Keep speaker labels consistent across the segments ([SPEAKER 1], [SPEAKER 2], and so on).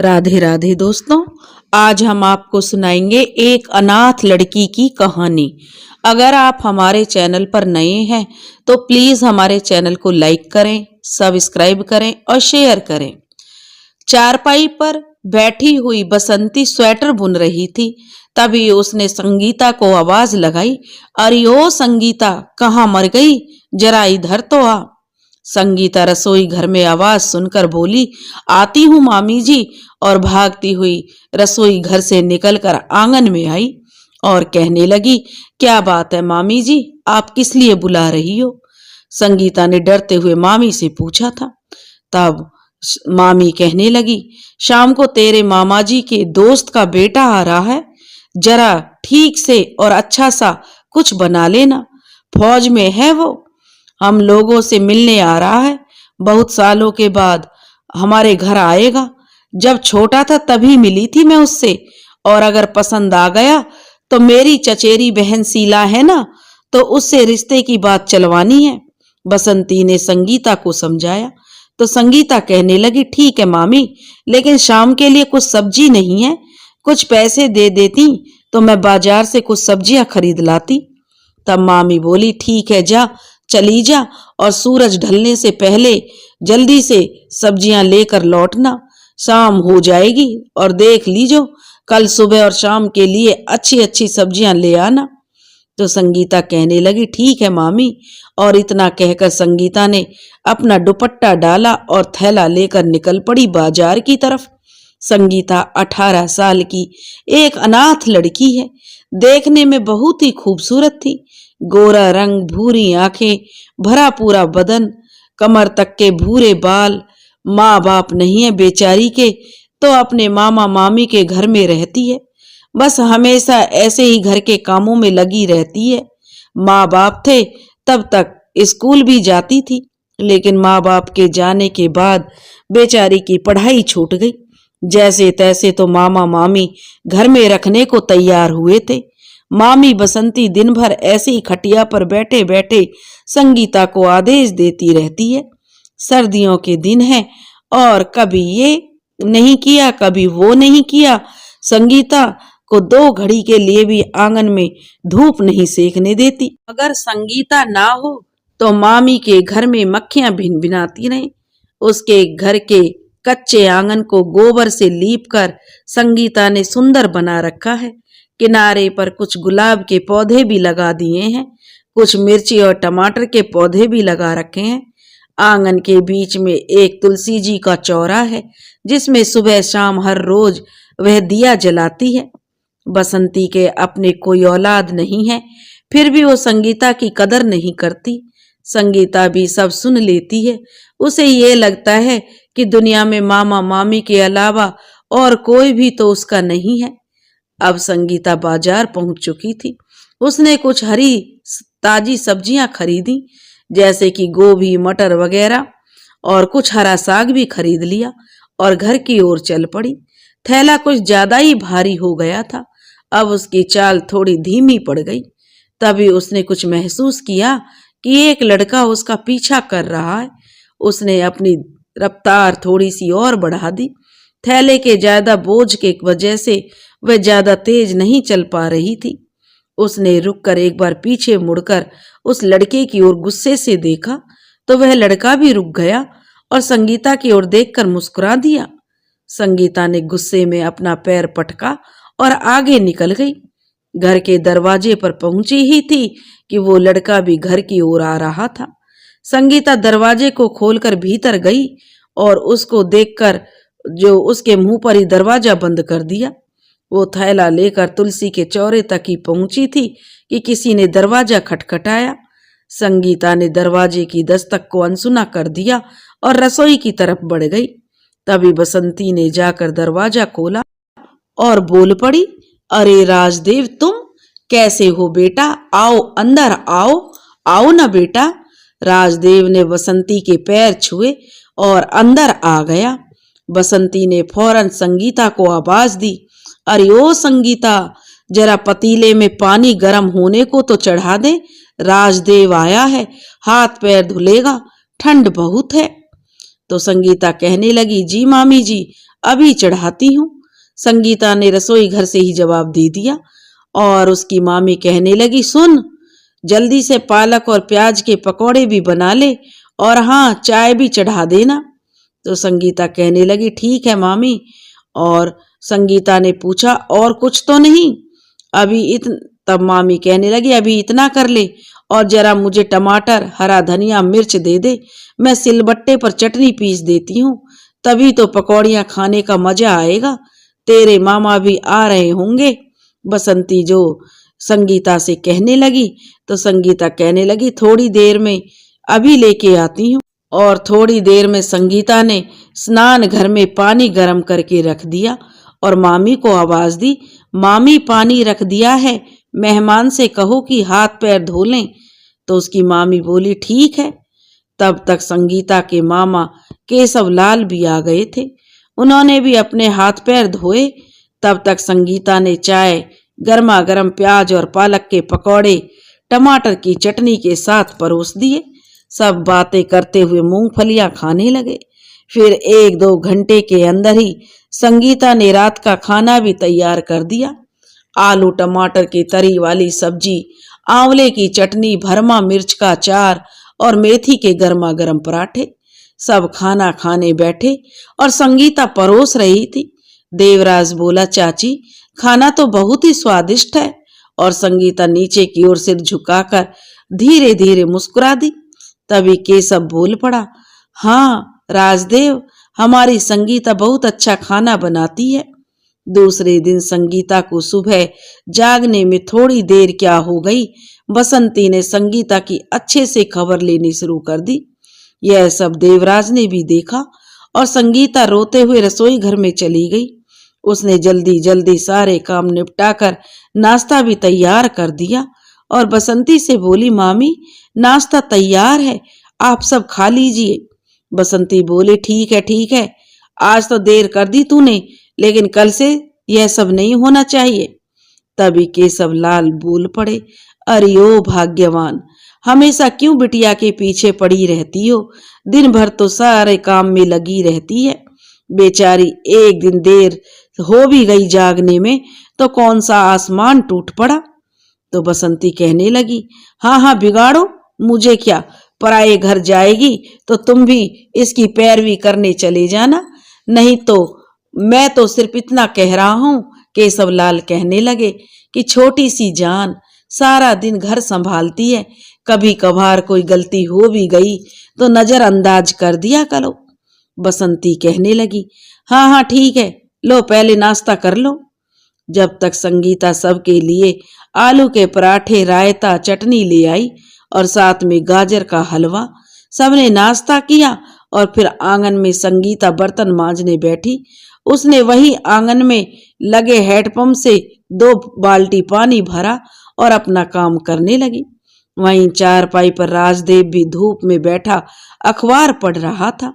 [SPEAKER 1] राधे राधे दोस्तों, आज हम आपको सुनाएंगे एक अनाथ लड़की की कहानी। अगर आप हमारे चैनल पर नए हैं तो प्लीज हमारे चैनल को लाइक करें, सब्सक्राइब करें और शेयर करें। चारपाई पर बैठी हुई बसंती स्वेटर बुन रही थी। तभी उसने संगीता को आवाज लगाई, अरे ओ संगीता, कहाँ मर गई? जरा इधर तो आ। संगीता रसोई घर में आवाज सुनकर बोली, आती हूँ मामी जी, और भागती हुई रसोई घर से निकलकर आंगन में आई और कहने लगी, क्या बात है मामी जी, आप किस लिए बुला रही हो? संगीता ने डरते हुए मामी से पूछा था। तब मामी कहने लगी, शाम को तेरे मामा जी के दोस्त का बेटा आ रहा है, जरा ठीक से और अच्छा सा कुछ बना लेना। फौज में है वो, हम लोगों से मिलने आ रहा है, बहुत सालों के बाद हमारे घर आएगा। जब छोटा था तभी मिली थी मैं उससे, और अगर पसंद आ गया तो मेरी चचेरी बहन शीला है ना, तो उससे रिश्ते की बात चलवानी है। बसंती ने संगीता को समझाया तो संगीता कहने लगी, ठीक है मामी, लेकिन शाम के लिए कुछ सब्जी नहीं है, कुछ पैसे दे देती तो मैं बाजार से कुछ सब्जियां खरीद लाती। तब मामी बोली, ठीक है, जा चली जा, और सूरज ढलने से पहले जल्दी से सब्जियां लेकर लौटना। शाम हो जाएगी और देख लीजो, कल सुबह और शाम के लिए अच्छी अच्छी सब्जियां ले आना। तो संगीता कहने लगी, ठीक है मामी, और इतना कहकर संगीता ने अपना दुपट्टा डाला और थैला लेकर निकल पड़ी बाजार की तरफ। संगीता 18 साल की एक अनाथ लड़की है, देखने में बहुत ही खूबसूरत थी। गोरा रंग, भूरी आंखें, भरा पूरा बदन, कमर तक के भूरे बाल। माँ बाप नहीं है बेचारी के, तो अपने मामा मामी के घर में रहती है। बस हमेशा ऐसे ही घर के कामों में लगी रहती है। माँ बाप थे तब तक स्कूल भी जाती थी, लेकिन माँ बाप के जाने के बाद बेचारी की पढ़ाई छूट गई। जैसे तैसे तो मामा मामी घर में रखने को तैयार हुए थे। मामी बसंती दिन भर ऐसे ही खटिया पर बैठे बैठे संगीता को आदेश देती रहती है। सर्दियों के दिन है और कभी ये नहीं किया, कभी वो नहीं किया। संगीता को 2 घड़ी के लिए भी आंगन में धूप नहीं सेकने देती। अगर संगीता ना हो तो मामी के घर में मक्खियां भिनभिनाती रहें। उसके घर के कच्चे आंगन को गोबर से लीपकर संगीता ने सुंदर बना रखा है। किनारे पर कुछ गुलाब के पौधे भी लगा दिए हैं, कुछ मिर्ची और टमाटर के पौधे भी लगा रखे हैं। आंगन के बीच में एक तुलसी जी का चौरा है, जिसमें सुबह शाम हर रोज वह दिया जलाती है। बसंती के अपने कोई औलाद नहीं है, फिर भी वो संगीता की कदर नहीं करती। संगीता भी सब सुन लेती है। उसे ये लगता है कि दुनिया में मामा मामी के अलावा और कोई भी तो उसका नहीं है। अब संगीता बाजार पहुंच चुकी थी। उसने कुछ हरी ताजी सब्जियां खरीदी, जैसे कि गोभी, मटर वगैरह, और कुछ हरा साग भी खरीद लिया और घर की ओर चल पड़ी। थैला कुछ ज्यादा ही भारी हो गया था, अब उसकी चाल थोड़ी धीमी पड़ गई। तभी उसने कुछ महसूस किया कि एक लड़का उसका पीछा कर रहा है। उसने अपनी रफ्तार थोड़ी सी और बढ़ा दी। थैले के ज्यादा बोझ के वजह से वह ज्यादा तेज नहीं चल पा रही थी। उसने रुककर एक बार पीछे मुड़कर उस लड़के की ओर गुस्से से देखा तो वह लड़का भी रुक गया और संगीता की ओर देखकर मुस्कुरा दिया। संगीता ने गुस्से में अपना पैर पटका और आगे निकल गई। घर के दरवाजे पर पहुंची ही थी कि वो लड़का भी घर की ओर आ रहा था। संगीता दरवाजे को खोलकर भीतर गई और उसको देखकर जो उसके मुंह पर ही दरवाजा बंद कर दिया। वो थैला लेकर तुलसी के चौरे तक ही पहुंची थी कि किसी ने दरवाजा खटखटाया। संगीता ने दरवाजे की दस्तक को अनसुना कर दिया और रसोई की तरफ बढ़ गई। तभी बसंती ने जाकर दरवाजा खोला और बोल पड़ी, अरे राजदेव, तुम कैसे हो बेटा? आओ अंदर आओ, आओ ना बेटा। राजदेव ने बसंती के पैर छुए और अंदर आ गया। बसंती ने फौरन संगीता को आवाज दी, अरे ओ संगीता, जरा पतीले में पानी गर्म होने को तो चढ़ा दे, राजदेव आया है, हाथ पैर धुलेगा, ठंड बहुत है। तो संगीता कहने लगी, जी मामी जी, अभी चढ़ाती हूँ। संगीता ने रसोई घर से ही जवाब दे दिया और उसकी मामी कहने लगी, सुन, जल्दी से पालक और प्याज के पकौड़े भी बना ले और हाँ, चाय भी चढ़ा देना। तो संगीता कहने लगी, ठीक है मामी। और संगीता ने पूछा, और कुछ तो नहीं? तब मामी कहने लगी, अभी इतना कर ले और जरा मुझे टमाटर, हरा धनिया, मिर्च दे दे, मैं सिलबट्टे पर चटनी पीस देती हूँ, तभी तो पकौड़ियाँ खाने का मजा आएगा। तेरे मामा भी आ रहे होंगे। बसंती जो संगीता से कहने लगी तो संगीता कहने लगी, थोड़ी देर में अभी लेके आती हूँ। और थोड़ी देर में संगीता ने स्नान घर में पानी गर्म करके रख दिया और मामी को आवाज दी, मामी पानी रख दिया है, मेहमान से कहो कि हाथ पैर धो लें। तो उसकी मामी बोली, ठीक है। तब तक संगीता के मामा केशव लाल भी आ गए थे। उन्होंने भी अपने हाथ पैर धोए। तब तक संगीता ने चाय, गर्मा गर्म प्याज और पालक के पकौड़े टमाटर की चटनी के साथ परोस दिए। सब बातें करते हुए मूंगफलियां खाने लगे। फिर 1-2 घंटे के अंदर ही संगीता ने रात का खाना भी तैयार कर दिया। आलू टमाटर की तरी वाली सब्जी, आंवले की चटनी, भरमा मिर्च का अचार और मेथी के गर्मा गर्म पराठे। सब खाना खाने बैठे और संगीता परोस रही थी। देवराज बोला, चाची, खाना तो बहुत ही स्वादिष्ट है। और संगीता नीचे की ओर सिर झुकाकर धीरे धीरे मुस्कुरा दी। तभी केशव बोल पड़ा, हाँ राजदेव, हमारी संगीता बहुत अच्छा खाना बनाती है। दूसरे दिन संगीता को सुबह जागने में थोड़ी देर क्या हो गई, बसंती ने संगीता की अच्छे से खबर लेनी शुरू कर दी। यह सब देवराज ने भी देखा और संगीता रोते हुए रसोई घर में चली गई। उसने जल्दी जल्दी सारे काम निपटाकर नाश्ता भी तैयार कर दिया और बसंती से बोली, मामी, नाश्ता तैयार है, आप सब खा लीजिए। बसंती बोली, ठीक है, आज तो देर कर दी तूने, लेकिन कल से यह सब नहीं होना चाहिए। तभी केशव लाल बोल पड़े, अरे ओ भाग्यवान, हमेशा क्यों बिटिया के पीछे पड़ी रहती हो? दिन भर तो सारे काम में लगी रहती है। बेचारी एक दिन देर हो भी गई जागने में तो कौन सा आसमान टूट पड़ा। तो बसंती कहने लगी, हाँ बिगाड़ो, मुझे क्या, पराये घर जाएगी तो तुम भी इसकी पैरवी करने चले जाना, नहीं तो मैं तो सिर्फ इतना कह रहा हूं। केशवलाल कहने लगे कि छोटी सी जान सारा दिन घर संभालती है, कभी कभार कोई गलती हो भी गई तो नजरअंदाज कर दिया करो। बसंती कहने लगी, हाँ ठीक है, लो पहले नाश्ता कर लो। जब तक संगीता सबके लिए आलू के पराठे, रायता, चटनी ले आई और साथ में गाजर का हलवा। सबने नाश्ता किया और फिर आंगन में संगीता बर्तन मांजने बैठी। उसने वही आंगन में लगे हैंडपंप से 2 बाल्टी पानी भरा और अपना काम करने लगी। वहीं चारपाई पर राजदेव भी धूप में बैठा अखबार पढ़ रहा था।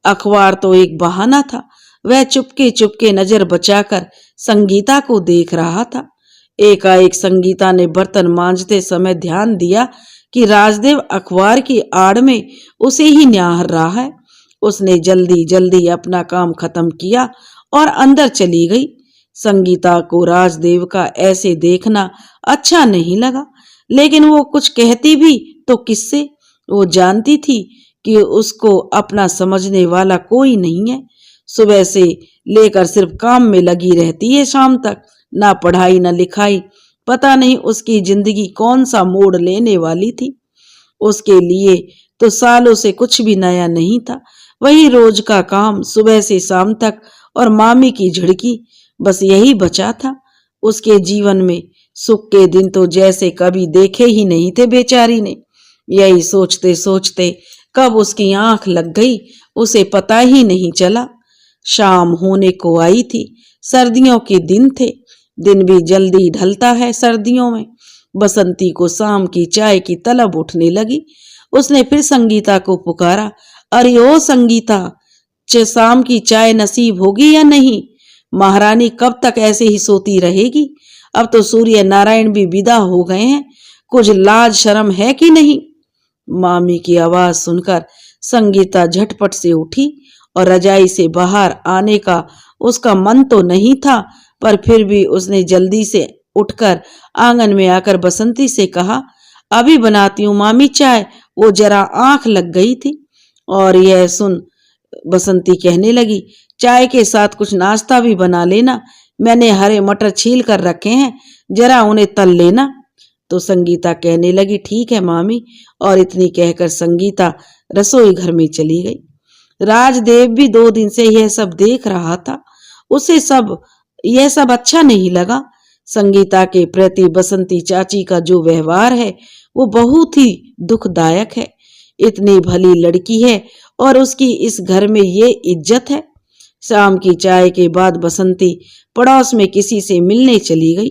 [SPEAKER 1] अखबार तो एक बहाना था, वह चुपके चुपके नजर बचाकर संगीता को देख रहा था। एकाएक संगीता ने बर्तन मांजते समय ध्यान दिया कि राजदेव अखबार की आड़ में उसे ही निहार रहा है। उसने जल्दी जल्दी अपना काम खत्म किया और अंदर चली गई। संगीता को राजदेव का ऐसे देखना अच्छा नहीं लगा, लेकिन वो कुछ कहती भी तो किससे? वो जानती थी कि उसको अपना समझने वाला कोई नहीं है। सुबह से लेकर सिर्फ काम में लगी रहती है शाम तक, ना पढ़ाई ना लिखाई। पता नहीं उसकी जिंदगी कौन सा मोड़ लेने वाली थी। उसके लिए तो सालों से कुछ भी नया नहीं था, वही रोज का काम सुबह से शाम तक और मामी की झिड़की, बस यही बचा था उसके जीवन में। सुख के दिन तो जैसे कभी देखे ही नहीं थे बेचारी ने। यही सोचते सोचते कब उसकी आंख लग गई उसे पता ही नहीं चला। शाम होने को आई थी, सर्दियों के दिन थे। दिन भी जल्दी ढलता है सर्दियों में। बसंती को शाम की चाय की तलब उठने लगी। उसने फिर संगीता को पुकारा, अरे ओ संगीता, शाम की चाय नसीब होगी या नहीं? महारानी कब तक ऐसे ही सोती रहेगी? अब तो सूर्य नारायण भी विदा हो गए हैं, कुछ लाज शर्म है कि नहीं? मामी की आवाज सुनकर संगीता झटपट से उठी और रजाई से बाहर आने का उसका मन तो नहीं था, पर फिर भी उसने जल्दी से उठकर आंगन में आकर बसंती से कहा, अभी बनाती हूँ मामी चाय, वो जरा आंख लग गई थी। और यह सुन बसंती कहने लगी, चाय के साथ कुछ नाश्ता भी बना लेना, मैंने हरे मटर छील कर रखे हैं, जरा उन्हें तल लेना। तो संगीता कहने लगी, ठीक है मामी। और इतनी कहकर संगीता रसोई घर में चली गई। राजदेव भी 2 दिन से यह सब देख रहा था। उसे यह सब अच्छा नहीं लगा। संगीता के प्रति बसंती चाची का जो व्यवहार है वो बहुत ही दुखदायक है। इतनी भली लड़की है और उसकी इस घर में ये इज्जत है। शाम की चाय के बाद बसंती पड़ोस में किसी से मिलने चली गई।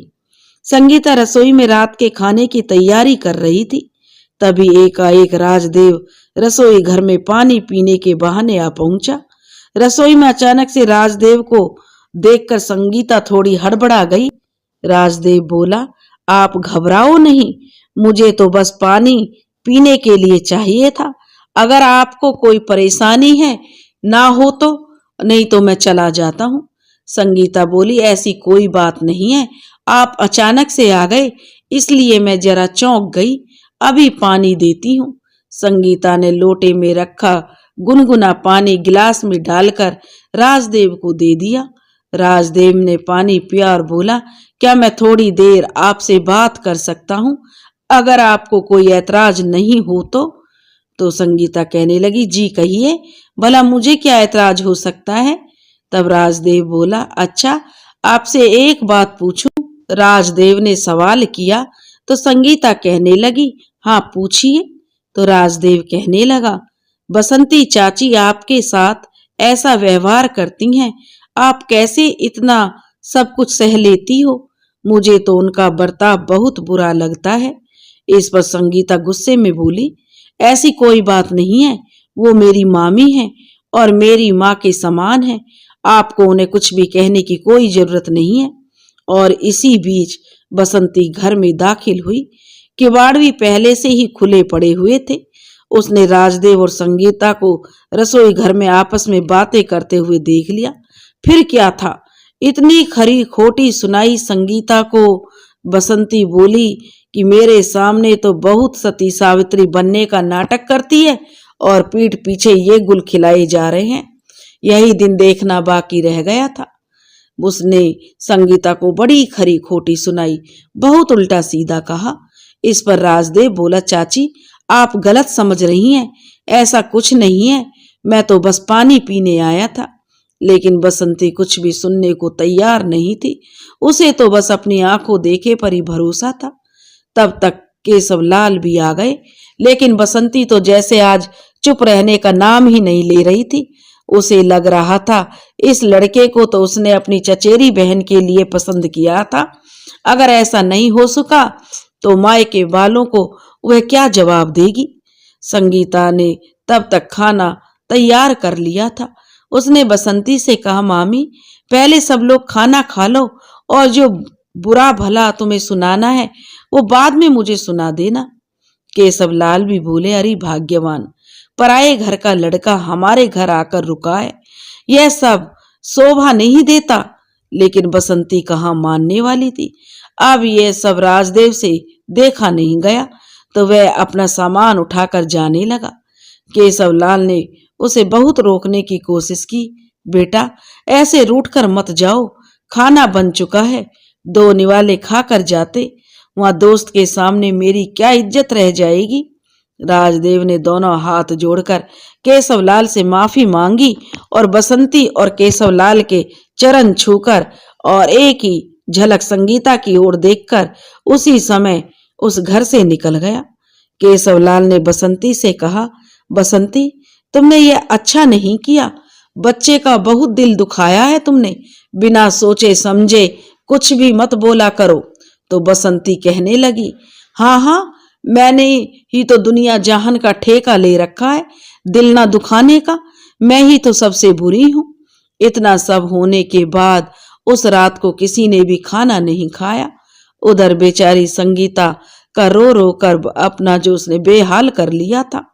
[SPEAKER 1] संगीता रसोई में रात के खाने की तैयारी कर रही थी। तभी एकाएक राजदेव रसोई घर में पानी पीने के बहाने आ पहुंचा। रसोई में अचानक से राजदेव को देखकर संगीता थोड़ी हड़बड़ा गई। राजदेव बोला, आप घबराओ नहीं, मुझे तो बस पानी पीने के लिए चाहिए था। अगर आपको कोई परेशानी है ना हो तो, नहीं तो मैं चला जाता हूँ। संगीता बोली, ऐसी कोई बात नहीं है, आप अचानक से आ गए इसलिए मैं जरा चौंक गई, अभी पानी देती हूँ। संगीता ने लोटे में रखा गुनगुना पानी गिलास में डालकर राजदेव को दे दिया। राजदेव ने पानी पिया और बोला, क्या मैं थोड़ी देर आपसे बात कर सकता हूँ, अगर आपको कोई ऐतराज नहीं हो तो? तो संगीता कहने लगी, जी कहिए, भला मुझे क्या ऐतराज हो सकता है? तब राजदेव बोला, अच्छा आपसे एक बात पूछूं? राजदेव ने सवाल किया तो संगीता कहने लगी, हाँ पूछिए। तो राजदेव कहने लगा, बसंती चाची आपके साथ ऐसा व्यवहार करती हैं, आप कैसे इतना सब कुछ सह लेती हो? मुझे तो उनका बर्ताव बहुत बुरा लगता है। इस पर संगीता गुस्से में बोली, ऐसी कोई बात नहीं है, वो मेरी मामी है और मेरी माँ के समान है, आपको उन्हें कुछ भी कहने की कोई जरूरत नहीं है। और इसी बीच बसंती घर में दाखिल हुई। किवाड़ भी पहले से ही खुले पड़े हुए थे। उसने राजदेव और संगीता को रसोई घर में आपस में बातें करते हुए देख लिया। फिर क्या था, इतनी खरी खोटी सुनाई संगीता को। बसंती बोली कि मेरे सामने तो बहुत सती सावित्री बनने का नाटक करती है और पीठ पीछे ये गुल खिलाए जा रहे हैं। यही दिन देखना बाकी रह गया था। उसने संगीता को बड़ी खरी खोटी सुनाई, बहुत उल्टा सीधा कहा। इस पर राजदेव बोला, चाची आप गलत समझ रही हैं, ऐसा कुछ नहीं है, मैं तो बस पानी पीने आया था। लेकिन बसंती कुछ भी सुनने को तैयार नहीं थी। उसे तो बस अपनी आंखों देखे पर ही भरोसा था। तब तक केशव लाल भी आ गए, लेकिन बसंती तो जैसे आज चुप रहने का नाम ही नहीं ले रही थी। उसे लग रहा था इस लड़के को तो उसने अपनी चचेरी बहन के लिए पसंद किया था। अगर ऐसा नहीं हो सका तो माए के वालों को वह क्या जवाब देगी। संगीता ने तब तक खाना तैयार कर लिया था। उसने बसंती से कहा, मामी पहले सब लोग खाना खा लो और जो बुरा भला तुम्हें सुनाना है वो बाद में मुझे सुना देना। केशव लाल भी बोले, अरे भाग्यवान, पराये घर का लड़का हमारे घर आकर रुका है, यह सब शोभा नहीं देता। लेकिन बसंती कहाँ मानने वाली थी। अब यह सब राजदेव से देखा नहीं गया तो वह अपना सामान उठाकर जाने लगा। केशव लाल ने उसे बहुत रोकने की कोशिश की, बेटा ऐसे रूठ कर मत जाओ, खाना बन चुका है, 2 निवाले खाकर जाते, वहां दोस्त के सामने मेरी क्या इज्जत रह जाएगी। राजदेव ने दोनों हाथ जोड़कर केशवलाल से माफी मांगी और बसंती और केशवलाल के चरण छूकर और एक ही झलक संगीता की ओर देखकर उसी समय उस घर से निकल गया। केशवलाल ने बसंती से कहा, बसंती तुमने ये अच्छा नहीं किया, बच्चे का बहुत दिल दुखाया है तुमने, बिना सोचे समझे कुछ भी मत बोला करो। तो बसंती कहने लगी, हाँ हाँ, मैंने ही तो दुनिया जहान का ठेका ले रखा है दिल ना दुखाने का, मैं ही तो सबसे बुरी हूं। इतना सब होने के बाद उस रात को किसी ने भी खाना नहीं खाया। उधर बेचारी संगीता का रो रो कर अपना जो उसने बेहाल कर लिया था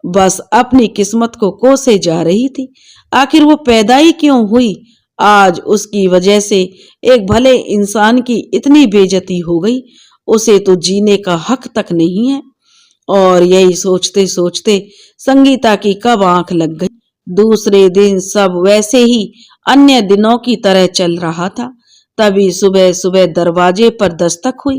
[SPEAKER 1] बस अपनी किस्मत को कोसे जा रही थी। आखिर वो पैदा ही क्यों हुई? आज उसकी वजह से एक भले इंसान की इतनी बेइज्जती हो गई, उसे तो जीने का हक तक नहीं है। और यही सोचते सोचते संगीता की कब आंख लग गई। दूसरे दिन सब वैसे ही अन्य दिनों की तरह चल रहा था। तभी सुबह सुबह दरवाजे पर दस्तक हुई।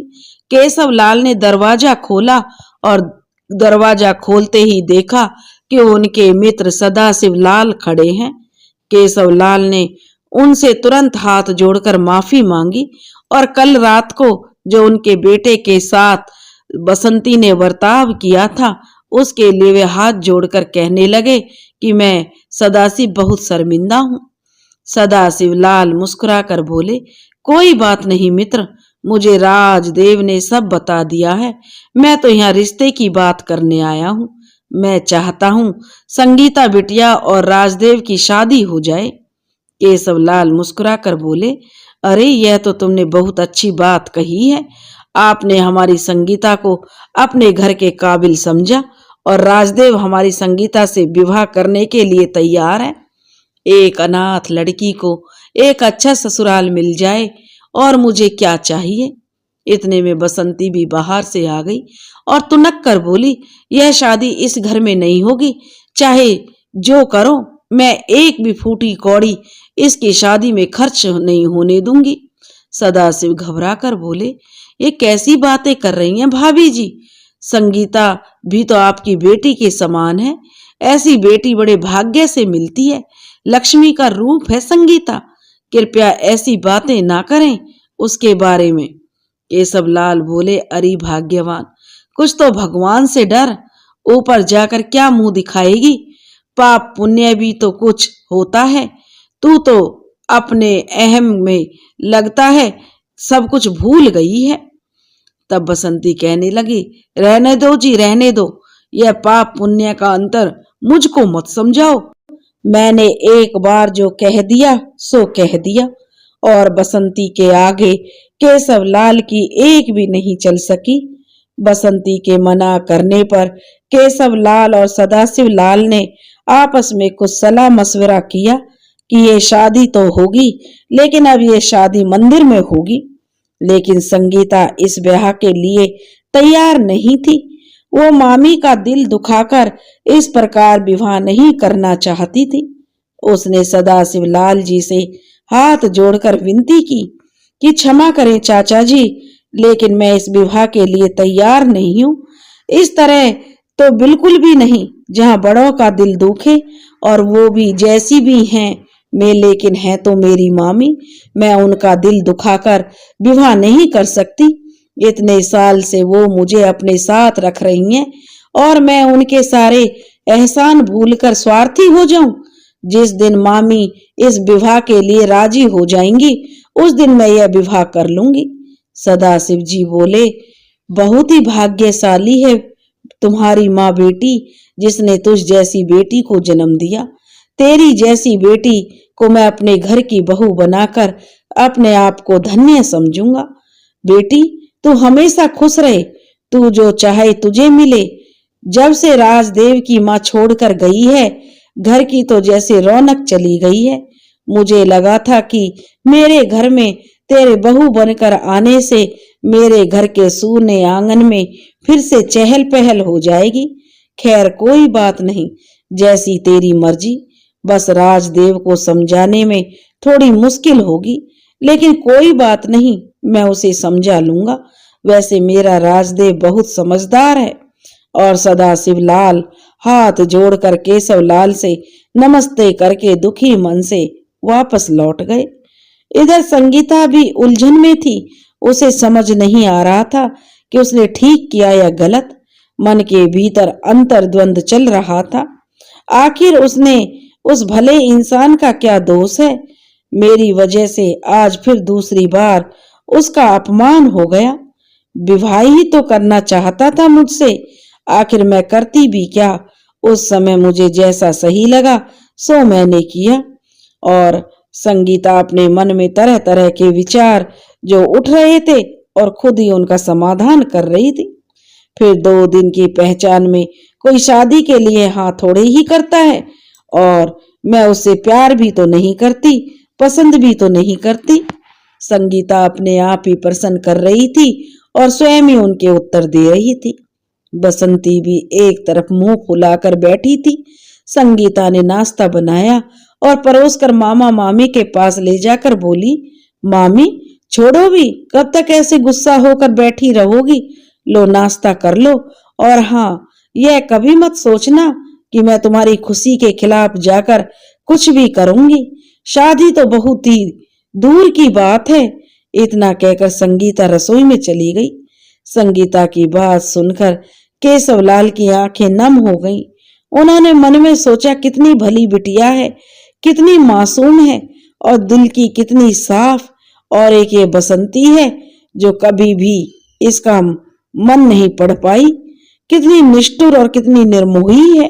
[SPEAKER 1] केशव लाल ने दरवाजा खोला और दरवाजा खोलते ही देखा कि उनके मित्र सदाशिव लाल खड़े हैं। केशव लाल ने उनसे तुरंत हाथ जोड़कर माफी मांगी और कल रात को जो उनके बेटे के साथ बसंती ने बर्ताव किया था उसके लिए वे हाथ जोड़कर कहने लगे कि मैं सदाशिव बहुत शर्मिंदा हूं। सदाशिव लाल मुस्कुराकर बोले, कोई बात नहीं मित्र, मुझे राजदेव ने सब बता दिया है। मैं तो यहाँ रिश्ते की बात करने आया हूँ। मैं चाहता हूँ संगीता बिटिया और राजदेव की शादी हो जाए। केशव लाल मुस्कुराकर बोले, अरे यह तो तुमने बहुत अच्छी बात कही है। आपने हमारी संगीता को अपने घर के काबिल समझा और राजदेव हमारी संगीता से विवाह करने के लिए तैयार है। एक अनाथ लड़की को एक अच्छा ससुराल मिल जाए और मुझे क्या चाहिए। इतने में बसंती भी बाहर से आ गई और तुनक कर बोली, यह शादी इस घर में नहीं होगी, चाहे जो करो, मैं एक भी फूटी कौड़ी इसकी शादी में खर्च नहीं होने दूंगी। सदाशिव घबरा कर बोले, ये कैसी बातें कर रही हैं भाभी जी? संगीता भी तो आपकी बेटी के समान है। ऐसी बेटी बड़े भाग्य से मिलती है। लक्ष्मी का रूप है संगीता। कृपया ऐसी बातें ना करें उसके बारे में। केशव लाल बोले, अरे भाग्यवान, कुछ तो भगवान से डर। ऊपर जाकर क्या मुंह दिखाएगी? पाप पुण्य भी तो कुछ होता है। तू तो अपने अहम में लगता है सब कुछ भूल गई है। तब बसंती कहने लगी, रहने दो जी, रहने दो। यह पाप पुण्य का अंतर मुझको मत समझाओ। मैंने एक बार जो कह दिया सो कह दिया। और बसंती के आगे केशव लाल की एक भी नहीं चल सकी। बसंती के मना करने पर केशव लाल और सदाशिव लाल ने आपस में कुछ सलाह मशवरा किया कि ये शादी तो होगी, लेकिन अब ये शादी मंदिर में होगी। लेकिन संगीता इस ब्याह के लिए तैयार नहीं थी। वो मामी का दिल दुखाकर इस प्रकार विवाह नहीं करना चाहती थी। उसने सदाशिव लाल जी से हाथ जोड़कर विनती की कि क्षमा करें चाचा जी, लेकिन मैं इस विवाह के लिए तैयार नहीं हूँ। इस तरह तो बिल्कुल भी नहीं, जहाँ बड़ों का दिल दुखे, और वो भी जैसी भी हैं मैं, लेकिन है तो मेरी मामी। मैं उनका दिल दुखाकर विवाह नहीं कर सकती। इतने साल से वो मुझे अपने साथ रख रही हैं और मैं उनके सारे एहसान भूलकर स्वार्थी हो जाऊं। जिस दिन मामी इस विवाह के लिए राजी हो जाएंगी उस दिन मैं यह विवाह कर लूंगी। सदाशिव जी बोले, बहुत ही भाग्यशाली है तुम्हारी माँ बेटी, जिसने तुझ जैसी बेटी को जन्म दिया। तेरी जैसी बेटी को मैं अपने घर की बहू बनाकर अपने आप को धन्य समझूंगा। बेटी, तू हमेशा खुश रहे, तू जो चाहे तुझे मिले। जब से राजदेव की माँ छोड़कर गई है, घर की तो जैसे रौनक चली गई है। मुझे लगा था कि मेरे घर में तेरे बहू बनकर आने से मेरे घर के सूने आंगन में फिर से चहल पहल हो जाएगी। खैर कोई बात नहीं, जैसी तेरी मर्जी। बस राजदेव को समझाने में थोड़ी मुश्किल होगी, लेकिन कोई बात नहीं, मैं उसे समझा लूंगा। वैसे मेरा राजदेव बहुत समझदार है। और सदाशिव लाल हाथ जोड़कर केशव लाल से नमस्ते करके दुखी मन से वापस लौट गए। इधर संगीता भी उलझन में थी। उसे समझ नहीं आ रहा था कि उसने ठीक किया या गलत। मन के भीतर अंतर्द्वंद चल रहा था। आखिर उसने उस भले इंसान का क्या दोष है? मेरी वजह से आज फिर दूसरी बार उसका अपमान हो गया। विवाह ही तो करना चाहता था मुझसे, आखिर मैं करती भी क्या? उस समय मुझे जैसा सही लगा सो मैंने किया। और संगीता अपने मन में तरह तरह के विचार जो उठ रहे थे और खुद ही उनका समाधान कर रही थी।
[SPEAKER 2] फिर 2 दिन की पहचान में कोई शादी के लिए हाँ थोड़े ही करता है। और मैं उससे प्यार भी तो नहीं करती, पसंद भी तो नहीं करती। संगीता अपने आप ही प्रश्न कर रही थी और स्वयं ही उनके उत्तर दे रही थी। बसंती भी एक तरफ मुंह फुलाकर बैठी थी। संगीता ने नाश्ता बनाया और परोसकर मामा मामी के पास ले जाकर बोली, मामी छोड़ो भी, कब तक ऐसे गुस्सा होकर बैठी रहोगी? लो नाश्ता कर लो। और हाँ, यह कभी मत सोचना कि मैं तुम्हारी खुशी के खिलाफ जाकर कुछ भी करूंगी। शादी तो बहुत ही दूर की बात है। इतना कहकर संगीता रसोई में चली गई। संगीता की बात सुनकर केशवलाल की आंखें नम हो गईं। उन्होंने मन में सोचा, कितनी भली बिटिया है, कितनी मासूम है और दिल की कितनी साफ। और एक ये बसंती है जो कभी भी इसका मन नहीं पढ़ पाई, कितनी निष्ठुर और कितनी निर्मोही है।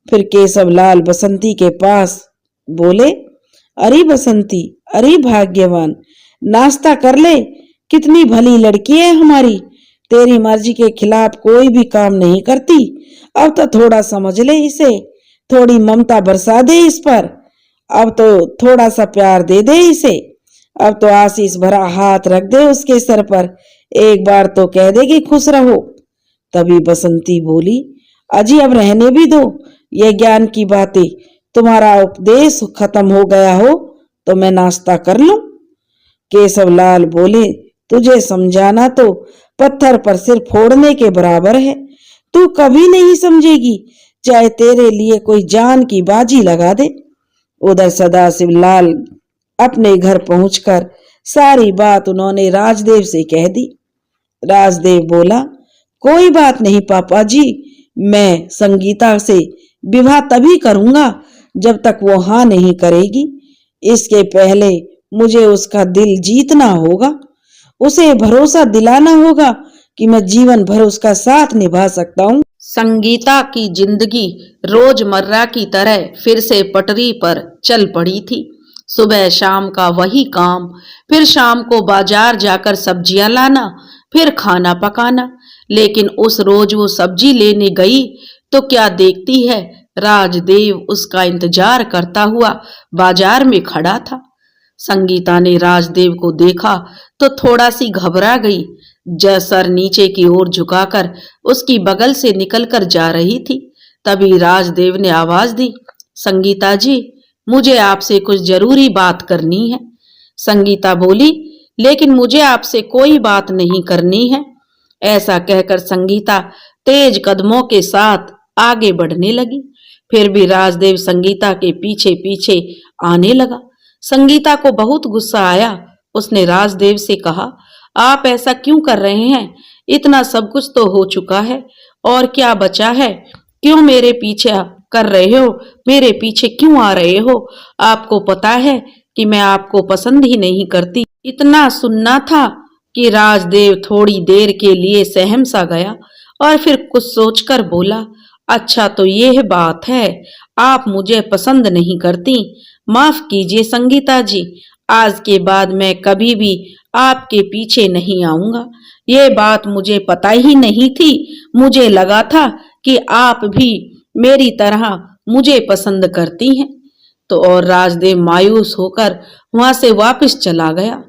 [SPEAKER 2] फिर केशवलाल बसंती के पास बोले, अरे बसंती, अरे भाग्यवान, नाश्ता कर ले, कितनी भली लड़की है हमारी, तेरी मर्जी के खिलाफ कोई भी काम नहीं करती। अब तो थोड़ा समझ ले इसे, थोड़ी ममता बरसा दे इस पर, अब तो थोड़ा सा प्यार दे दे इसे, अब तो आशीष भरा हाथ रख दे उसके सर पर, एक बार तो कह दे कि खुश रहो। तभी बसंती बोली, अजी अब रहने भी दो ये ज्ञान की बातें, तुम्हारा उपदेश खत्म हो गया हो तो मैं नाश्ता कर लूं। केशवलाल बोले, तुझे समझाना तो पत्थर पर सिर फोड़ने के बराबर है, तू कभी नहीं समझेगी, चाहे तेरे लिए कोई जान की बाजी लगा दे। उधर सदाशिव लाल अपने घर पहुंचकर सारी बात उन्होंने राजदेव से कह दी। राजदेव बोला, कोई बात नहीं पापा जी, मैं संगीता से विवाह तभी करूंगा जब तक वो हाँ नहीं करेगी। इसके पहले मुझे उसका दिल जीतना होगा, उसे भरोसा दिलाना होगा कि मैं जीवन भर उसका साथ निभा सकता हूँ।
[SPEAKER 1] संगीता की जिंदगी रोजमर्रा की तरह फिर से पटरी पर चल पड़ी थी। सुबह शाम का वही काम, फिर शाम को बाजार जाकर सब्जियां लाना, फिर खाना पकाना। लेकिन उस रोज वो सब्जी लेने गई तो क्या देखती है, राजदेव उसका इंतजार करता हुआ बाजार में खड़ा था। संगीता ने राजदेव को देखा तो थोड़ा सी घबरा गई। सर नीचे की ओर झुकाकर उसकी बगल से निकलकर जा रही थी। तभी राजदेव ने आवाज दी, संगीता जी, मुझे आपसे कुछ जरूरी बात करनी है। संगीता बोली, लेकिन मुझे आपसे कोई बात नहीं करनी है। ऐसा कहकर संगीता तेज कदमों के साथ आगे बढ़ने लगी। फिर भी राजदेव संगीता के पीछे पीछे आने लगा। संगीता को बहुत गुस्सा आया। उसने राजदेव से कहा, आप ऐसा क्यों कर रहे हैं? इतना सब कुछ तो हो चुका है, और क्या बचा है? क्यों मेरे पीछे कर रहे हो? मेरे पीछे क्यों आ रहे हो? आपको पता है कि मैं आपको पसंद ही नहीं करती। इतना सुनना था कि राजदेव थोड़ी देर के लिए सहम सा गया और फिर कुछ सोचकर बोला, अच्छा तो ये बात है, आप मुझे पसंद नहीं करती। माफ कीजिए संगीता जी, आज के बाद मैं कभी भी आपके पीछे नहीं आऊंगा। ये बात मुझे पता ही नहीं थी, मुझे लगा था कि आप भी मेरी तरह मुझे पसंद करती हैं। तो और राजदेव मायूस होकर वहां से वापस चला गया।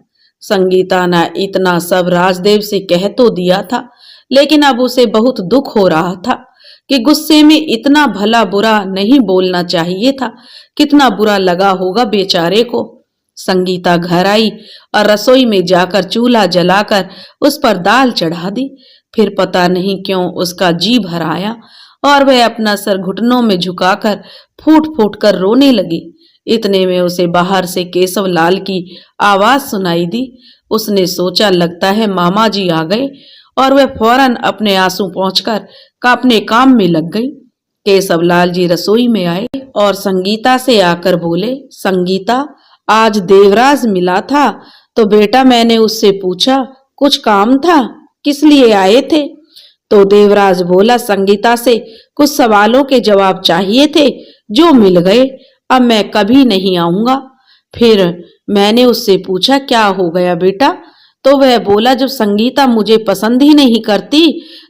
[SPEAKER 1] संगीता ने इतना सब राजदेव से कह तो दिया था, लेकिन अब उसे बहुत दुख हो रहा था कि गुस्से में इतना भला बुरा नहीं बोलना चाहिए था। कितना बुरा लगा होगा बेचारे को। संगीता घर आई और रसोई में जाकर चूल्हा जलाकर उस पर दाल चढ़ा दी। फिर पता नहीं क्यों उसका जी भर आया और वह अपना सर घुटनों में झुकाकर फूट फूट कर रोने लगी। इतने में उसे बाहर से केशवलाल की आवाज सुनाई दी। उसने सोचा, लगता है मामा जी आ गए, और वह फौरन अपने आंसू पहुंचकर अपने काम में लग गई। केशवलाल जी रसोई में आए और संगीता से आकर बोले, संगीता, आज देवराज मिला था तो बेटा मैंने उससे पूछा, कुछ काम था, किस लिए आए थे? तो देवराज बोला, संगीता से कुछ सवालों के जवाब चाहिए थे जो मिल गए, अब मैं कभी नहीं आऊंगा। फिर मैंने उससे पूछा, क्या हो गया बेटा, तो वह बोला, जब संगीता मुझे पसंद ही नहीं करती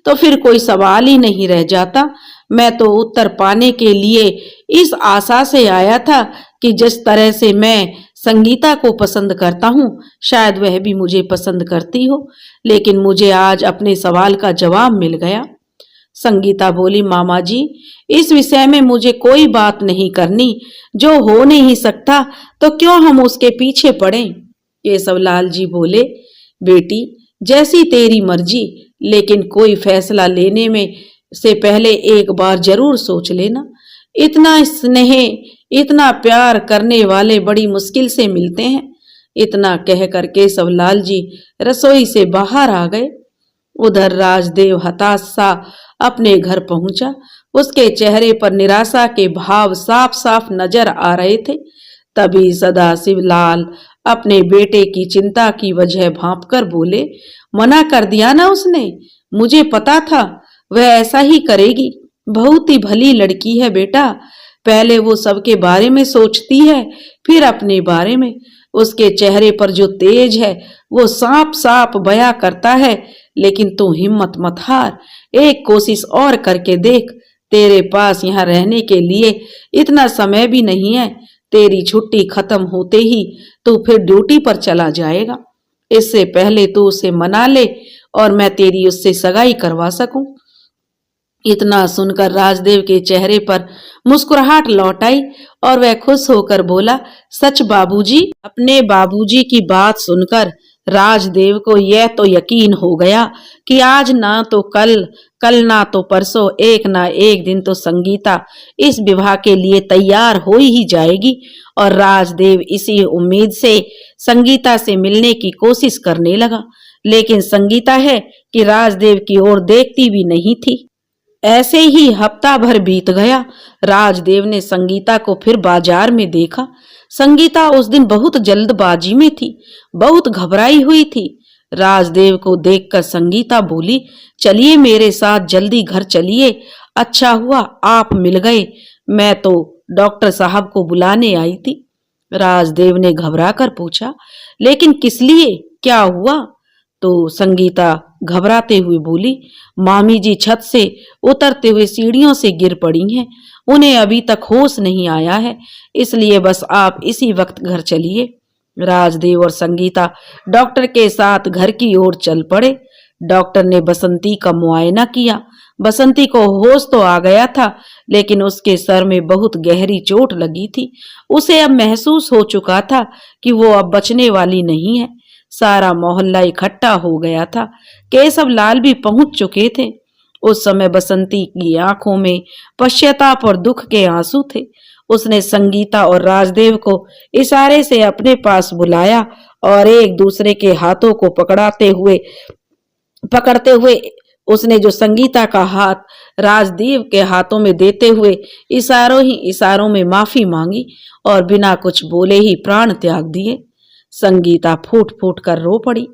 [SPEAKER 1] तो फिर कोई सवाल ही नहीं रह जाता। मैं तो उत्तर पाने के लिए इस आशा से आया था कि जिस तरह से मैं संगीता को पसंद करता हूँ शायद वह भी मुझे पसंद करती हो, लेकिन मुझे आज अपने सवाल का जवाब मिल गया। संगीता बोली, मामा जी, इस विषय में मुझे कोई बात नहीं करनी, जो हो नहीं सकता तो क्यों हम उसके पीछे पड़ें। केशवलाल जी बोले, बेटी जैसी तेरी मर्जी, लेकिन कोई फैसला लेने में से पहले एक बार जरूर सोच लेना। इतना स्नेह, इतना प्यार करने वाले बड़ी मुश्किल से मिलते हैं। इतना कहकर केशवलाल जी रसोई से बाहर आ गए। उधर राजदेव हताश सा अपने घर पहुंचा। उसके चेहरे पर निराशा के भाव साफ साफ नजर आ रहे थे। तभी सदाशिव लाल अपने बेटे की चिंता की वजह भांपकर बोले, मना कर दिया ना उसने, मुझे पता था वह ऐसा ही करेगी। बहुत ही भली लड़की है बेटा, पहले वो सबके बारे में सोचती है फिर अपने बारे में। उसके चेहरे पर जो तेज है वो साफ साफ बयां करता है। लेकिन तू हिम्मत मत हार, एक कोशिश और करके देख। तेरे पास यहाँ रहने के लिए इतना समय भी नहीं है। तेरी छुट्टी खत्म होते ही तू फिर ड्यूटी पर चला जाएगा। इससे पहले तू उसे मना ले और मैं तेरी उससे सगाई करवा सकूं। इतना सुनकर राजदेव के चेहरे पर मुस्कुराहट लौट आई और वह खुश होकर बोला, सच बाबूजी। अपने बाबूजी की बात सुनकर राजदेव को यह तो यकीन हो गया कि आज ना तो कल ना तो परसों, एक ना एक दिन तो संगीता इस विवाह के लिए तैयार हो ही जाएगी। और राजदेव इसी उम्मीद से संगीता से मिलने की कोशिश करने लगा। लेकिन संगीता है कि राजदेव की ओर देखती भी नहीं थी। ऐसे ही हफ्ता भर बीत गया। राजदेव ने संगीता को फिर बाजार में देखा। संगीता उस दिन बहुत जल्दबाजी में थी, बहुत घबराई हुई थी। राजदेव को देखकर संगीता बोली, चलिए मेरे साथ जल्दी घर चलिए। अच्छा हुआ आप मिल गए, मैं तो डॉक्टर साहब को बुलाने आई थी। राजदेव ने घबराकर पूछा, लेकिन किस लिए, क्या हुआ? तो संगीता घबराते हुए बोली, मामी जी छत से उतरते हुए सीढ़ियों से गिर पड़ी हैं। उन्हें अभी तक होश नहीं आया है, इसलिए बस आप इसी वक्त घर चलिए। राजदेव और संगीता डॉक्टर के साथ घर की ओर चल पड़े। डॉक्टर ने बसंती का मुआयना किया। बसंती को होश तो आ गया था, लेकिन उसके सर में बहुत गहरी चोट लगी थी। उसे अब महसूस हो चुका था कि वो अब बचने वाली नहीं है। सारा मोहल्ला इकट्ठा हो गया था। केशवलाल भी पहुंच चुके थे। उस समय बसंती की आंखों में पश्चाताप और दुख के आंसू थे। उसने संगीता और राजदेव को इशारे से अपने पास बुलाया और एक दूसरे के हाथों को पकड़ते हुए उसने जो संगीता का हाथ राजदेव के हाथों में देते हुए इशारों में माफी मांगी और बिना कुछ बोले ही प्राण त्याग दिए। संगीता फूट फूट कर रो पड़ी।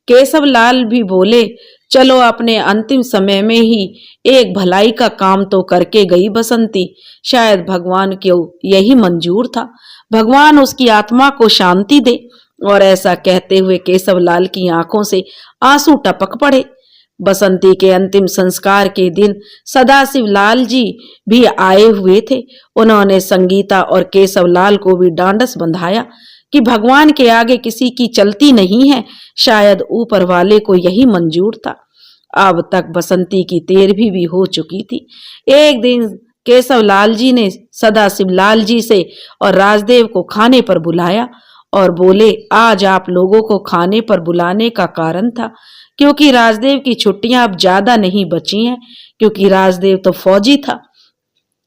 [SPEAKER 1] केशवलाल भी बोले, चलो अपने अंतिम समय में ही एक भलाई का काम तो करके गई बसंती। शायद भगवान को यही मंजूर था, भगवान उसकी आत्मा को शांति दे। और ऐसा कहते हुए केशवलाल की आंखों से आंसू टपक पड़े। बसंती के अंतिम संस्कार के दिन सदाशिव लाल जी भी आए हुए थे। उन्होंने संगीता और केशवलाल को भी डांडस बंधाया कि भगवान के आगे किसी की चलती नहीं है, शायद ऊपर वाले को यही मंजूर था। अब तक बसंती की 13वीं भी हो चुकी थी। एक दिन केशवलाल जी ने सदाशिव लाल जी से और राजदेव को खाने पर बुलाया और बोले, आज आप लोगों को खाने पर बुलाने का कारण था क्योंकि राजदेव की छुट्टियां अब ज्यादा नहीं बची हैं, क्योंकि राजदेव तो फौजी था,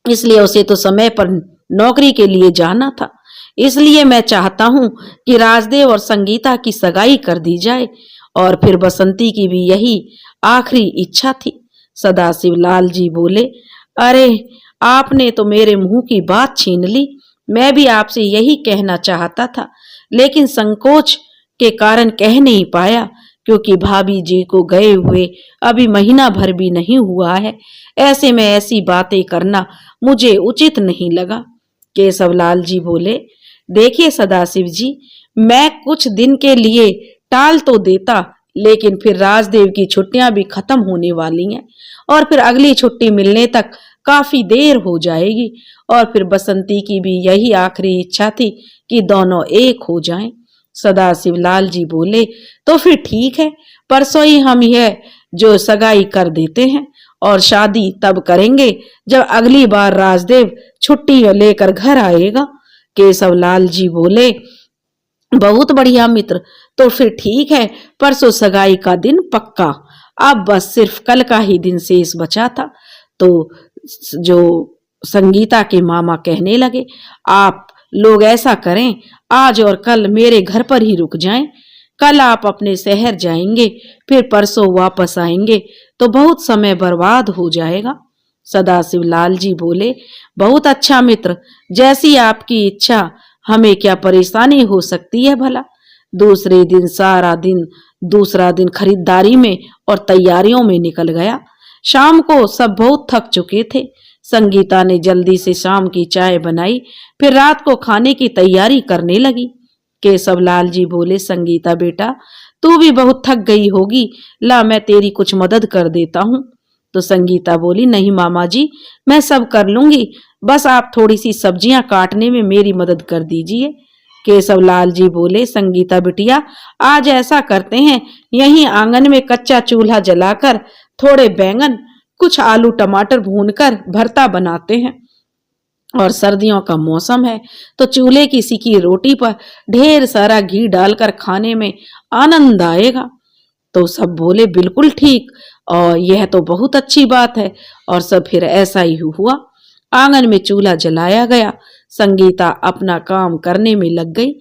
[SPEAKER 1] इसलिए उसे तो समय पर नौकरी के लिए जाना था। इसलिए मैं चाहता हूं कि राजदेव और संगीता की सगाई कर दी जाए। और फिर बसंती की भी यही आखिरी इच्छा थी। सदाशिव लाल जी बोले, अरे आपने तो मेरे मुंह की बात छीन ली। मैं भी आपसे यही कहना चाहता था, लेकिन संकोच के कारण कह नहीं पाया, क्योंकि भाभी जी को गए हुए अभी महीना भर भी नहीं हुआ है। ऐसे में ऐसी बातें करना मुझे उचित नहीं लगा। केशवलाल जी बोले, देखिए सदाशिव जी, मैं कुछ दिन के लिए टाल तो देता, लेकिन फिर राजदेव की छुट्टियां भी खत्म होने वाली हैं और फिर अगली छुट्टी मिलने तक काफी देर हो जाएगी। और फिर बसंती की भी यही आखिरी इच्छा थी कि दोनों एक हो जाएं। सदाशिव लाल जी बोले, तो फिर ठीक है, परसों ही हम यह जो सगाई कर देते हैं और शादी तब करेंगे जब अगली बार राजदेव छुट्टी लेकर घर आएगा। केशव लाल जी बोले, बहुत बढ़िया मित्र, तो फिर ठीक है, परसों सगाई का दिन पक्का। अब बस सिर्फ कल का ही दिन शेष बचा था। तो जो संगीता के मामा कहने लगे, आप लोग ऐसा करें, आज और कल मेरे घर पर ही रुक जाएं। कल आप अपने शहर जाएंगे, फिर परसों वापस आएंगे तो बहुत समय बर्बाद हो जाएगा। सदाशिव लाल जी बोले, बहुत अच्छा मित्र, जैसी आपकी इच्छा, हमें क्या परेशानी हो सकती है भला। दूसरा दिन खरीदारी में और तैयारियों में निकल गया। शाम को सब बहुत थक चुके थे। संगीता ने जल्दी से शाम की चाय बनाई, फिर रात को खाने की तैयारी करने लगी। केशव लाल जी बोले, संगीता बेटा, तू भी बहुत थक गई होगी, ला मैं तेरी कुछ मदद कर देता हूँ। तो संगीता बोली, नहीं मामा जी, मैं सब कर लूंगी, बस आप थोड़ी सी सब्जियां काटने में मेरी मदद कर दीजिए। केशव लाल जी बोले, संगीता बिटिया, आज ऐसा करते हैं, यहीं आंगन में कच्चा चूल्हा जलाकर थोड़े बैंगन, कुछ आलू टमाटर भूनकर भरता बनाते हैं। और सर्दियों का मौसम है तो चूल्हे की सिकी रोटी पर ढेर सारा घी डालकर खाने में आनंद आएगा। तो सब बोले, बिल्कुल ठीक, और यह तो बहुत अच्छी बात है। और सब फिर ऐसा ही हुआ। आंगन में चूल्हा जलाया गया। संगीता अपना काम करने में लग गई।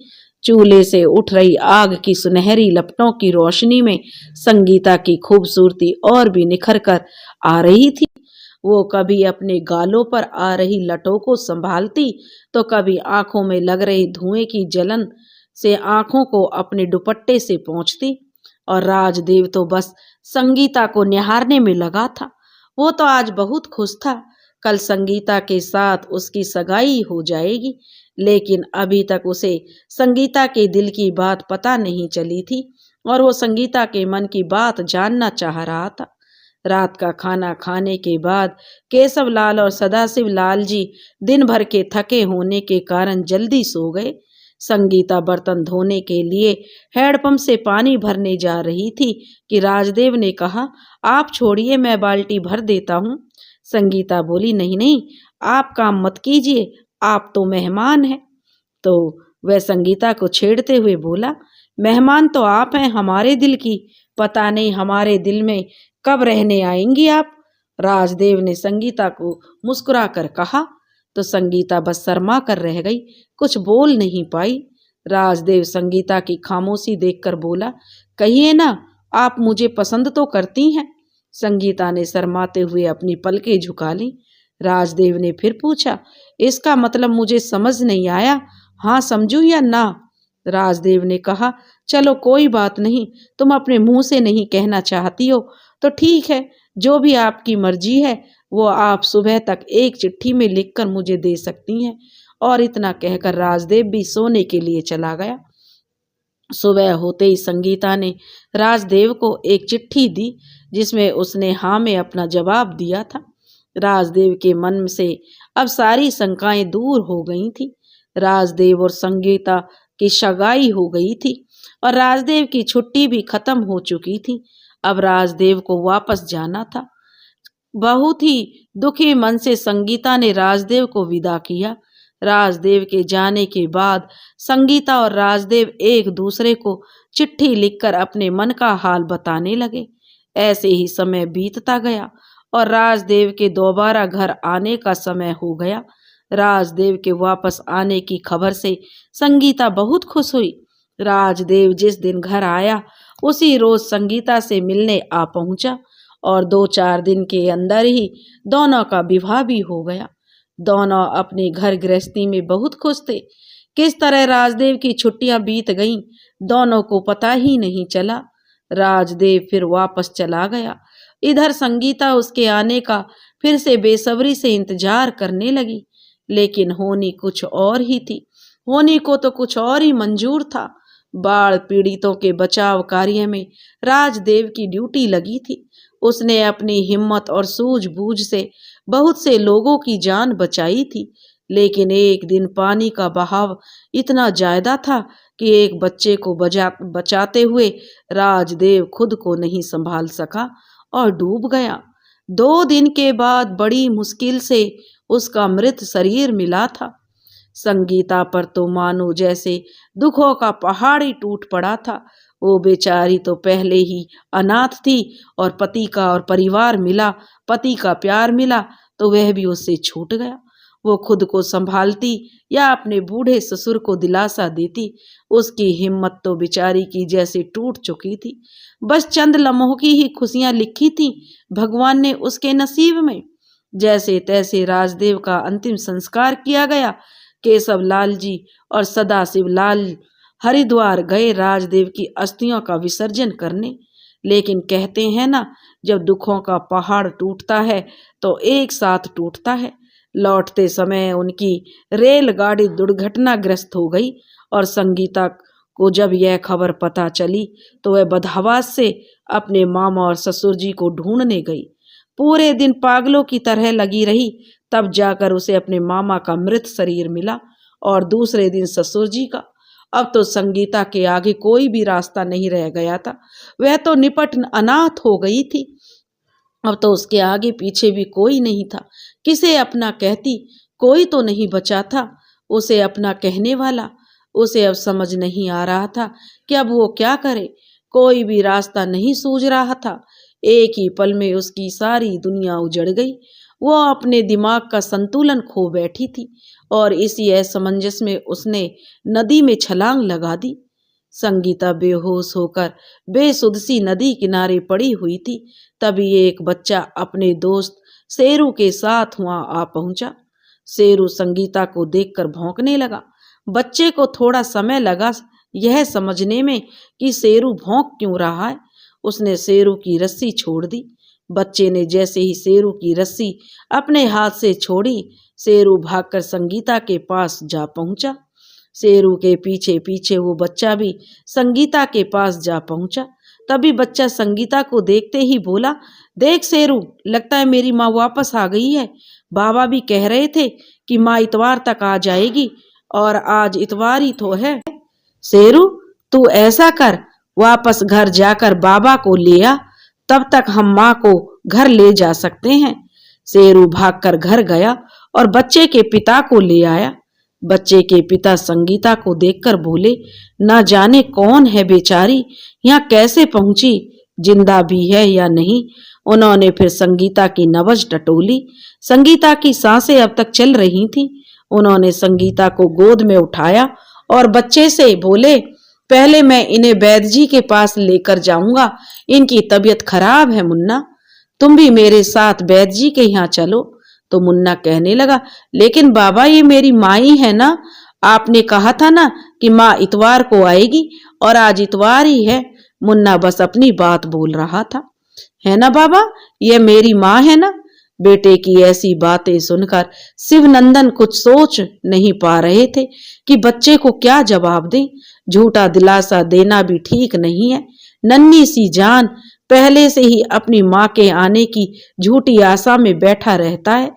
[SPEAKER 1] चूल्हे से उठ रही आग की सुनहरी लपटों की रोशनी में संगीता की खूबसूरती और भी निखर कर आ रही थी। वो कभी अपने गालों पर आ रही लटों को संभालती, तो कभी आंखों में लग रही धुएं की जलन से आंखों को अपने दुपट्टे से पोंछती। और राजदेव तो बस संगीता को निहारने में लगा था। वो तो आज बहुत खुश था। कल संगीता के साथ उसकी सगाई हो जाएगी, लेकिन अभी तक उसे संगीता के दिल की बात पता नहीं चली थी और वो संगीता के मन की बात जानना चाह रहा था। रात का खाना खाने के बाद केशव लाल और सदाशिव लाल जी दिन भर के थके होने के कारण जल्दी सो गए। संगीता बर्तन धोने के लिए हैंडपंप से पानी भरने जा रही थी कि राजदेव ने कहा, आप छोड़िए, मैं बाल्टी भर देता हूँ। संगीता बोली, नहीं नहीं, आप काम मत कीजिए, आप तो मेहमान हैं। तो वह संगीता को छेड़ते हुए बोला, मेहमान तो आप हैं हमारे दिल की, पता नहीं हमारे दिल में कब रहने आएंगी आप। राजदेव ने संगीता को मुस्कुरा कर कहा। तो संगीता बस शर्मा कर रह गई, कुछ बोल नहीं पाई। राजदेव संगीता की खामोशी देखकर बोला, कहिए ना, आप मुझे पसंद तो करती हैं। संगीता ने शर्माते हुए अपनी पलकें झुका ली। राजदेव ने फिर पूछा, इसका मतलब मुझे समझ नहीं आया, हाँ समझूं या ना। राजदेव ने कहा, चलो कोई बात नहीं, तुम अपने मुंह से नहीं कहना चाहती हो तो ठीक है, जो भी आपकी मर्जी है वो आप सुबह तक एक चिट्ठी में लिखकर मुझे दे सकती हैं। और इतना कहकर राजदेव भी सोने के लिए चला गया। सुबह होते ही संगीता ने राजदेव को एक चिट्ठी दी, जिसमें उसने हाँ में अपना जवाब दिया था। राजदेव के मन से अब सारी शंकाएं दूर हो गई थी। राजदेव और संगीता की सगाई हो गई थी और राजदेव की छुट्टी भी खत्म हो चुकी थी। अब राजदेव को वापस जाना था। बहुत ही दुखी मन से संगीता ने राजदेव को विदा किया। राजदेव के जाने के बाद संगीता और राजदेव एक दूसरे को चिट्ठी लिखकर अपने मन का हाल बताने लगे। ऐसे ही समय बीतता गया और राजदेव के दोबारा घर आने का समय हो गया। राजदेव के वापस आने की खबर से संगीता बहुत खुश हुई। राजदेव जिस दिन घर आया उसी रोज संगीता से मिलने आ पहुंचा और 2-4 दिन के अंदर ही दोनों का विवाह भी हो गया। दोनों अपने घर गृहस्थी में बहुत खुश थे। किस तरह राजदेव की छुट्टियां बीत गईं, दोनों को पता ही नहीं चला। राजदेव फिर वापस चला गया। इधर संगीता उसके आने का फिर से बेसब्री से इंतजार करने लगी, लेकिन होनी कुछ और ही थी। होनी को तो कुछ और ही मंजूर था। बाढ़ पीड़ितों के बचाव कार्य में राजदेव की ड्यूटी लगी थी। उसने अपनी हिम्मत और सूझबूझ से बहुत से लोगों की जान बचाई थी। लेकिन एक दिन पानी का बहाव इतना ज्यादा था कि एक बच्चे को बचाते हुए राजदेव खुद को नहीं संभाल सका और डूब गया। 2 दिन के बाद बड़ी मुश्किल से उसका मृत शरीर मिला था। संगीता पर तो मानो जैसे दुखों का पहाड़ ही टूट पड़ा था। वो बेचारी तो पहले ही अनाथ थी और पति का और परिवार मिला, पति का प्यार मिला तो वह भी उससे छूट गया। वो खुद को संभालती या अपने बूढ़े ससुर को दिलासा देती, उसकी हिम्मत तो बेचारी की जैसे टूट चुकी थी। बस चंद लम्हों की ही खुशियां लिखी थी भगवान ने उसके नसीब में। जैसे तैसे राजदेव का अंतिम संस्कार किया गया। केशव लाल जी और सदाशिव लाल हरिद्वार गए राजदेव की अस्थियों का विसर्जन करने। लेकिन कहते हैं ना, जब दुखों का पहाड़ टूटता है तो एक साथ टूटता है। लौटते समय उनकी रेलगाड़ी दुर्घटनाग्रस्त हो गई और संगीता को जब यह खबर पता चली तो वह बदहवास से अपने मामा और ससुर जी को ढूंढने गई। पूरे दिन पागलों की तरह लगी रही, तब जाकर उसे अपने मामा का मृत शरीर मिला और दूसरे दिन ससुर जी का। अब तो संगीता के आगे कोई भी रास्ता नहीं रह गया था। वह तो निपट अनाथ हो गई थी। अब तो उसके आगे पीछे भी कोई नहीं था। किसे अपना कहती, कोई तो नहीं बचा था उसे अपना कहने वाला। उसे अब समझ नहीं आ रहा था कि अब वो क्या करे। कोई भी रास्ता नहीं सूझ रहा था। एक ही पल में उसकी सारी दुनिया उजड़ गई। वो अपने दिमाग का संतुलन खो बैठी थी और इसी असमंजस में उसने नदी में छलांग लगा दी। संगीता बेहोश होकर बेसुध सी नदी किनारे पड़ी हुई थी। तभी एक बच्चा अपने दोस्त शेरू के साथ वहां आ पहुंचा। शेरू संगीता को देखकर भौंकने लगा। बच्चे को थोड़ा समय लगा यह समझने में कि शेरू भौंक क्यों रहा है। उसने शेरू की रस्सी छोड़ दी। बच्चे ने जैसे ही शेरू की रस्सी अपने हाथ से छोड़ी, शेरू भागकर संगीता के पास जा पहुंचा। शेरू के पीछे पीछे वो बच्चा भी संगीता के पास जा पहुंचा। तभी बच्चा संगीता को देखते ही बोला, देख शेरू, लगता है मेरी माँ वापस आ गई है। बाबा भी कह रहे थे कि माँ इतवार तक आ जाएगी और आज इतवार ही तो है। शेरू, तू ऐसा कर, वापस घर जाकर बाबा को ले आ, तब तक हम माँ को घर ले जा सकते हैं। शेरू भागकर घर गया और बच्चे के पिता को ले आया। बच्चे के पिता संगीता को देखकर बोले, न जाने कौन है बेचारी, यहाँ कैसे पहुंची, जिंदा भी है या नहीं। उन्होंने फिर संगीता की नब्ज टटोली। संगीता की सांसें अब तक चल रही थीं। उन्होंने संगीता को गोद में उठाया और बच्चे से बोले, पहले मैं इन्हें वैद्य जी के पास लेकर जाऊंगा, इनकी तबीयत खराब है। मुन्ना, तुम भी मेरे साथ वैद्य जी के यहाँ चलो। तो मुन्ना कहने लगा, लेकिन बाबा ये मेरी माँ ही है ना, आपने कहा था ना कि माँ इतवार को आएगी और आज इतवार ही है। मुन्ना बस अपनी बात बोल रहा था। है ना बाबा, ये मेरी माँ है ना। बेटे की ऐसी बातें सुनकर शिवनंदन कुछ सोच नहीं पा रहे थे कि बच्चे को क्या जवाब दें। झूठा दिलासा देना भी ठीक नहीं है। नन्ही सी जान पहले से ही अपनी माँ के आने की झूठी आशा में बैठा रहता है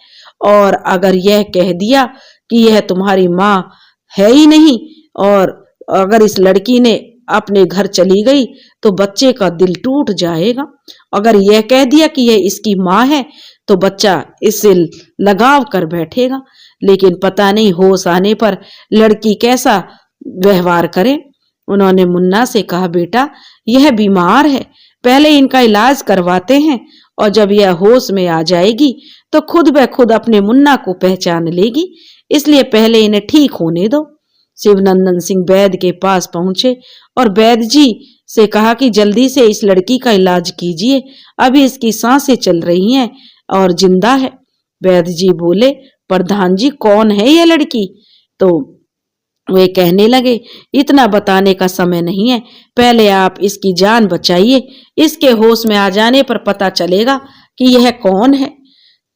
[SPEAKER 1] और अगर यह कह दिया कि यह तुम्हारी माँ है ही नहीं और अगर इस लड़की ने अपने घर चली गई तो बच्चे का दिल टूट जाएगा। अगर यह कह दिया कि यह इसकी माँ है तो बच्चा इससे लगाव कर बैठेगा। लेकिन पता नहीं होश आने पर लड़की कैसा व्यवहार करे। उन्होंने मुन्ना से कहा, बेटा यह बीमार है, पहले इनका इलाज करवाते हैं और जब यह होश में आ जाएगी तो खुद ब खुद अपने मुन्ना को पहचान लेगी, इसलिए पहले इन्हें ठीक होने दो। शिवनंदन सिंह वैद्य के पास पहुंचे और वैद्य जी से कहा कि जल्दी से इस लड़की का इलाज कीजिए, अभी इसकी सांसें चल रही हैं और जिंदा है। वैद्य जी बोले, प्रधान जी कौन है यह लड़की? तो वे कहने लगे, इतना बताने का समय नहीं है, पहले आप इसकी जान बचाइए, इसके होश में आ जाने पर पता चलेगा कि यह कौन है।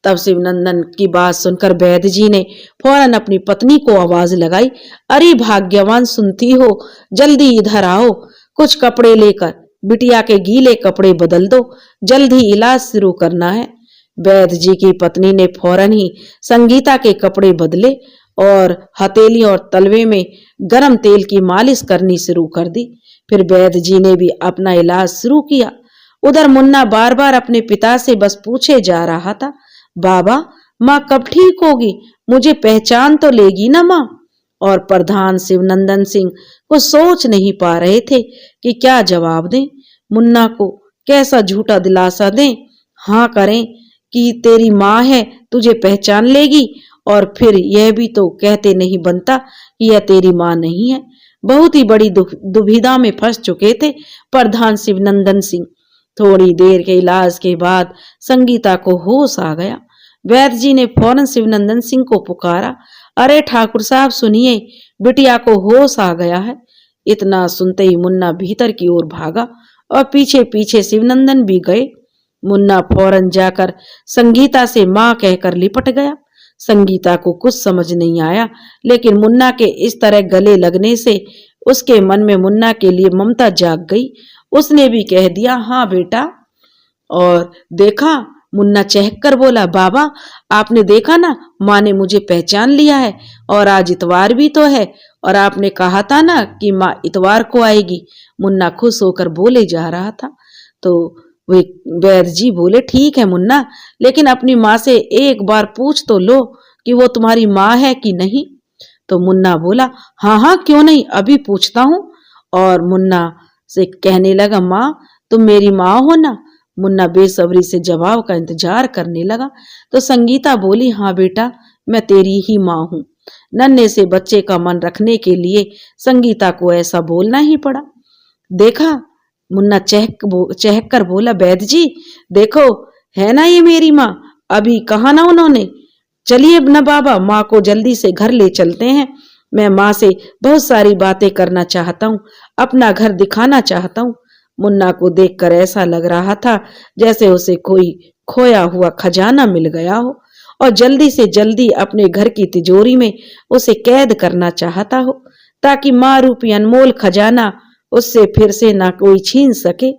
[SPEAKER 2] तब शिवनंदन की बात सुनकर वैद्य जी ने फौरन अपनी पत्नी को आवाज लगाई, अरे भाग्यवान सुनती हो, जल्दी इधर आओ, कुछ कपड़े लेकर बिटिया के गीले कपड़े बदल दो, जल्दी इलाज शुरू करना है। वैद्य जी की पत्नी ने फौरन ही संगीता के कपड़े बदले और हथेली और तलवे में गरम तेल की मालिश करनी शुरू कर दी। फिर वैद्य जी ने भी अपना इलाज शुरू किया। उधर मुन्ना बार बार अपने पिता से बस पूछे जा रहा था, बाबा माँ कब ठीक होगी, मुझे पहचान तो लेगी ना माँ। और प्रधान शिवनंदन सिंह को सोच नहीं पा रहे थे कि क्या जवाब दें, मुन्ना को कैसा झूठा दिलासा दें। हाँ करें कि तेरी माँ है, तुझे पहचान लेगी, और फिर यह भी तो कहते नहीं बनता कि यह तेरी माँ नहीं है। बहुत ही बड़ी दुविधा में फंस चुके थे प्रधान शिवनंदन सिंह। थोड़ी देर के इलाज के बाद संगीता को होश आ गया। वैद्य जी ने फौरन शिवनंदन सिंह को पुकारा, अरे ठाकुर साहब सुनिए, बिटिया को होश आ गया है। इतना सुनते ही मुन्ना भीतर की ओर भागा और पीछे पीछे शिवनंदन भी गए। मुन्ना फौरन जाकर संगीता से माँ कहकर लिपट गया। संगीता को कुछ समझ नहीं आया, लेकिन मुन्ना के इस तरह गले लगने से उसके मन में मुन्ना के लिए ममता जाग गई। उसने भी कह दिया, हाँ बेटा। और देखा, मुन्ना चहक कर बोला, बाबा आपने देखा ना, माँ ने मुझे पहचान लिया है, और आज इतवार भी तो है, और आपने कहा था ना कि माँ इतवार को आएगी। मुन्ना खुश होकर बोले जा रहा था। तो वे वैद्य जी बोले, ठीक है मुन्ना, लेकिन अपनी माँ से एक बार पूछ तो लो कि वो तुम्हारी माँ है कि नहीं। तो मुन्ना बोला, हाँ हाँ क्यों नहीं, अभी पूछता हूँ। और मुन्ना से कहने लगा, माँ तुम मेरी माँ हो ना। मुन्ना बेसब्री से जवाब का इंतजार करने लगा। तो संगीता बोली, हाँ बेटा, मैं तेरी ही माँ हूँ। नन्हे से बच्चे का मन रखने के लिए संगीता को ऐसा बोलना ही पड़ा। देखा, मुन्ना चहक कर बोला, वैद्य जी देखो, है ना ये मेरी माँ, अभी कहा ना उन्होंने। चलिए न बाबा, माँ को जल्दी से घर ले चलते हैं। मैं माँ से बहुत सारी बातें करना चाहता हूँ, अपना घर दिखाना चाहता हूँ। मुन्ना को देखकर ऐसा लग रहा था जैसे उसे कोई खोया हुआ खजाना मिल गया हो, और जल्दी से जल्दी अपने घर की तिजोरी में उसे कैद करना चाहता हो, ताकि माँ रूपी अनमोल खजाना उससे फिर से ना कोई छीन सके।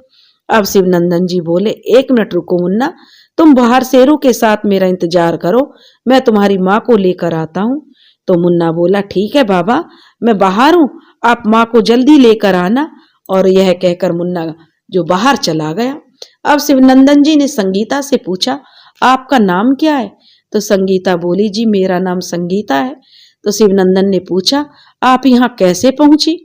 [SPEAKER 2] अब शिवनंदन जी बोले, एक मिनट रुको मुन्ना, तुम बाहर शेरू के साथ मेरा इंतजार करो, मैं तुम्हारी माँ को लेकर आता हूँ। तो मुन्ना बोला, ठीक है बाबा, मैं बाहर हूँ, आप माँ को जल्दी लेकर आना। और यह कहकर मुन्ना जो बाहर चला गया। अब शिवनंदन जी ने संगीता से पूछा, आपका नाम क्या है? तो संगीता बोली, जी मेरा नाम संगीता है। तो शिवनंदन ने पूछा, आप यहाँ कैसे पहुंची?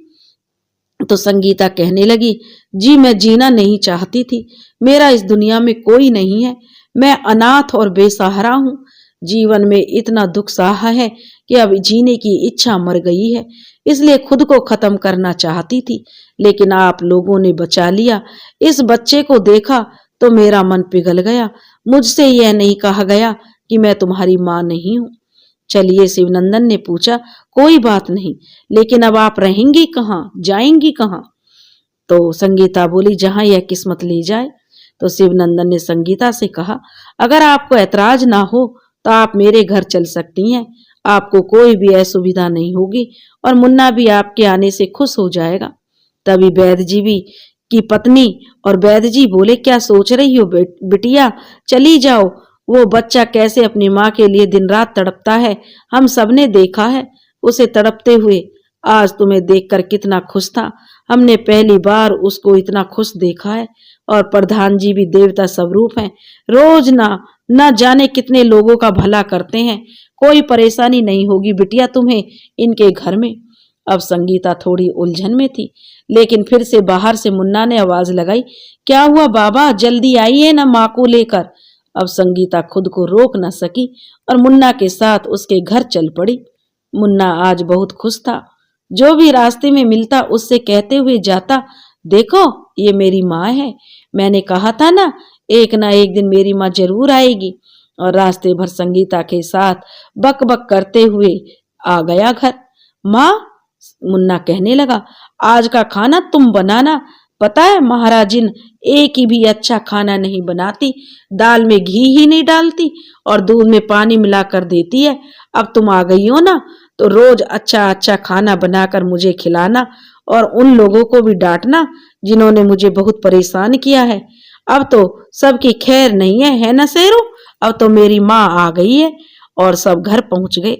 [SPEAKER 2] तो संगीता कहने लगी, जी मैं जीना नहीं चाहती थी, मेरा इस दुनिया में कोई नहीं है, मैं अनाथ और बेसहारा हूँ। जीवन में इतना दुख सहा है कि अब जीने की इच्छा मर गई है, इसलिए खुद को खत्म करना चाहती थी, लेकिन आप लोगों ने बचा लिया। इस बच्चे को देखा तो मेरा मन पिघल गया। मुझसे यह नहीं कहा गया कि मैं तुम्हारी माँ नहीं हूँ। चलिए, शिवनंदन ने पूछा, कोई बात नहीं, लेकिन अब आप रहेंगी कहाँ, जाएंगी कहाँ? तो संगीता बोली, जहां यह किस्मत ले जाए। तो शिवनंदन ने संगीता से कहा, अगर आपको ऐतराज ना हो तो आप मेरे घर चल सकती हैं, आपको कोई भी असुविधा नहीं होगी, और मुन्ना भी आपके आने से खुश हो जाएगा। तभी वैद्य जी भी की पत्नी और वैद्य जी बोले, क्या सोच रही हो बिटिया, चली जाओ, वो बच्चा कैसे अपनी माँ के लिए दिन रात तड़पता है, हम सबने देखा है उसे तड़पते हुए। आज तुम्हें देखकर कितना खुश था, हमने पहली बार उसको इतना खुश देखा है। और प्रधान जी भी देवता स्वरूप हैं, रोज ना जाने कितने लोगों का भला करते हैं, कोई परेशानी नहीं होगी बिटिया तुम्हें इनके घर में। अब संगीता थोड़ी उलझन में थी, लेकिन फिर से बाहर से मुन्ना ने आवाज लगाई, क्या हुआ बाबा, जल्दी आइए ना माँ को लेकर। अब संगीता खुद को रोक न सकी और मुन्ना के साथ उसके घर चल पड़ी। मुन्ना आज बहुत खुश था, जो भी रास्ते में मिलता उससे कहते हुए जाता, देखो ये मेरी माँ है, मैंने कहा था ना एक दिन मेरी माँ जरूर आएगी। और रास्ते भर संगीता के साथ बक बक करते हुए आ गया घर। माँ, मुन्ना कहने लगा, आज का खाना तुम बनाना, पता है महाराजिन एक ही भी अच्छा खाना नहीं बनाती, दाल में घी ही नहीं डालती और दूध में पानी मिलाकर देती है। अब तुम आ गई हो ना, तो रोज अच्छा अच्छा खाना बनाकर मुझे खिलाना और उन लोगों को भी डांटना जिन्होंने मुझे बहुत परेशान किया है। अब तो सबकी खैर नहीं है ना शेरू? अब तो मेरी माँ आ गई है। और सब घर पहुंच गए।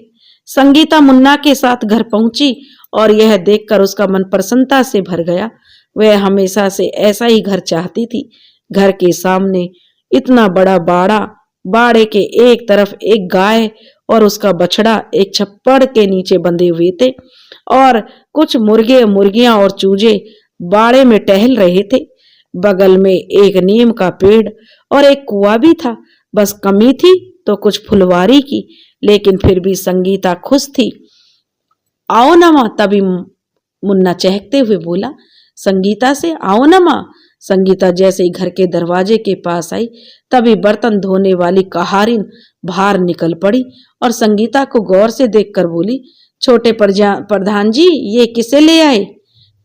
[SPEAKER 2] संगीता मुन्ना के साथ घर पहुंची और यह देखकर उसका मन प्रसन्नता से भर गया। वह हमेशा से ऐसा ही घर चाहती थी। घर के सामने इतना बड़ा बाड़ा, बाड़े के एक तरफ एक गाय और उसका बछड़ा एक छप्पड़ के नीचे बंधे हुए थे और कुछ मुर्गे, मुर्गियां और चूजे बाड़े में टहल रहे थे। बगल में एक नीम का पेड़ और एक कुआं भी था। बस कमी थी तो कुछ फुलवारी की, लेकिन फिर भी संगीता खुश थी। आओ ना माँ, तभी मुन्ना चहकते हुए बोला संगीता से, आओ ना माँ। संगीता जैसे ही घर के दरवाजे के पास आई, तभी बर्तन धोने वाली कहारिन बाहर निकल पड़ी और संगीता को गौर से देखकर बोली, छोटे प्रधान जी, ये किसे ले आए?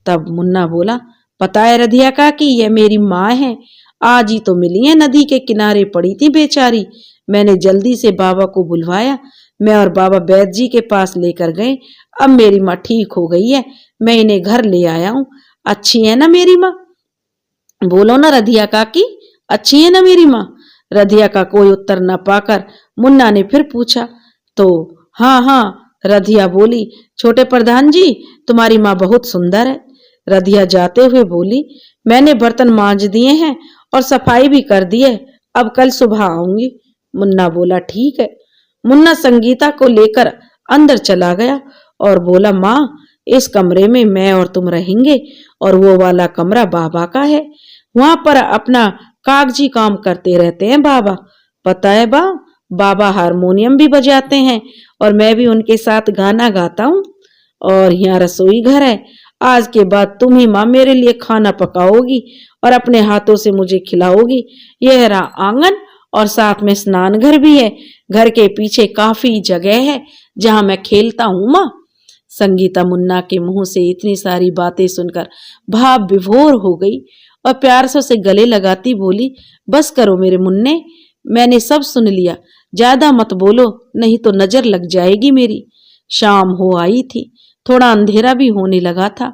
[SPEAKER 2] तब मुन्ना बोला, पता है रधिया काकी, यह मेरी माँ है। आज ही तो मिली है, नदी के किनारे पड़ी थी बेचारी। मैंने जल्दी से बाबा को बुलवाया, मैं और बाबा वैद्य जी के पास लेकर गए। अब मेरी माँ ठीक हो गई है, मैं इन्हें घर ले आया हूँ। अच्छी है ना मेरी माँ? बोलो ना रधिया काकी, अच्छी है ना मेरी माँ? रधिया का कोई उत्तर न पाकर मुन्ना ने फिर पूछा तो हाँ हाँ रधिया बोली, छोटे प्रधान जी, तुम्हारी माँ बहुत सुंदर है। रधिया जाते हुए बोली, मैंने बर्तन मांज दिए हैं और सफाई भी कर दी है, अब कल सुबह आऊंगी। मुन्ना बोला, ठीक है। मुन्ना संगीता को लेकर अंदर चला गया और बोला, माँ, इस कमरे में मैं और तुम रहेंगे और वो वाला कमरा बाबा का है। वहां पर अपना कागजी काम करते रहते हैं बाबा। पता है बाबा हारमोनियम भी बजाते हैं और मैं भी उनके साथ गाना गाता हूँ। और यहाँ रसोई घर है। आज के बाद तुम ही माँ मेरे लिए खाना पकाओगी और अपने हाथों से मुझे खिलाओगी। यह रहा आंगन और साथ में स्नान घर भी है। घर के पीछे काफी जगह है जहां मैं खेलता हूँ माँ। संगीता मुन्ना के मुंह से इतनी सारी बातें सुनकर भाव विभोर हो गई और प्यार से उसे गले लगाती बोली, बस करो मेरे मुन्ने, मैंने सब सुन लिया, ज्यादा मत बोलो नहीं तो नजर लग जाएगी मेरी। शाम हो आई थी, थोड़ा अंधेरा भी होने लगा था।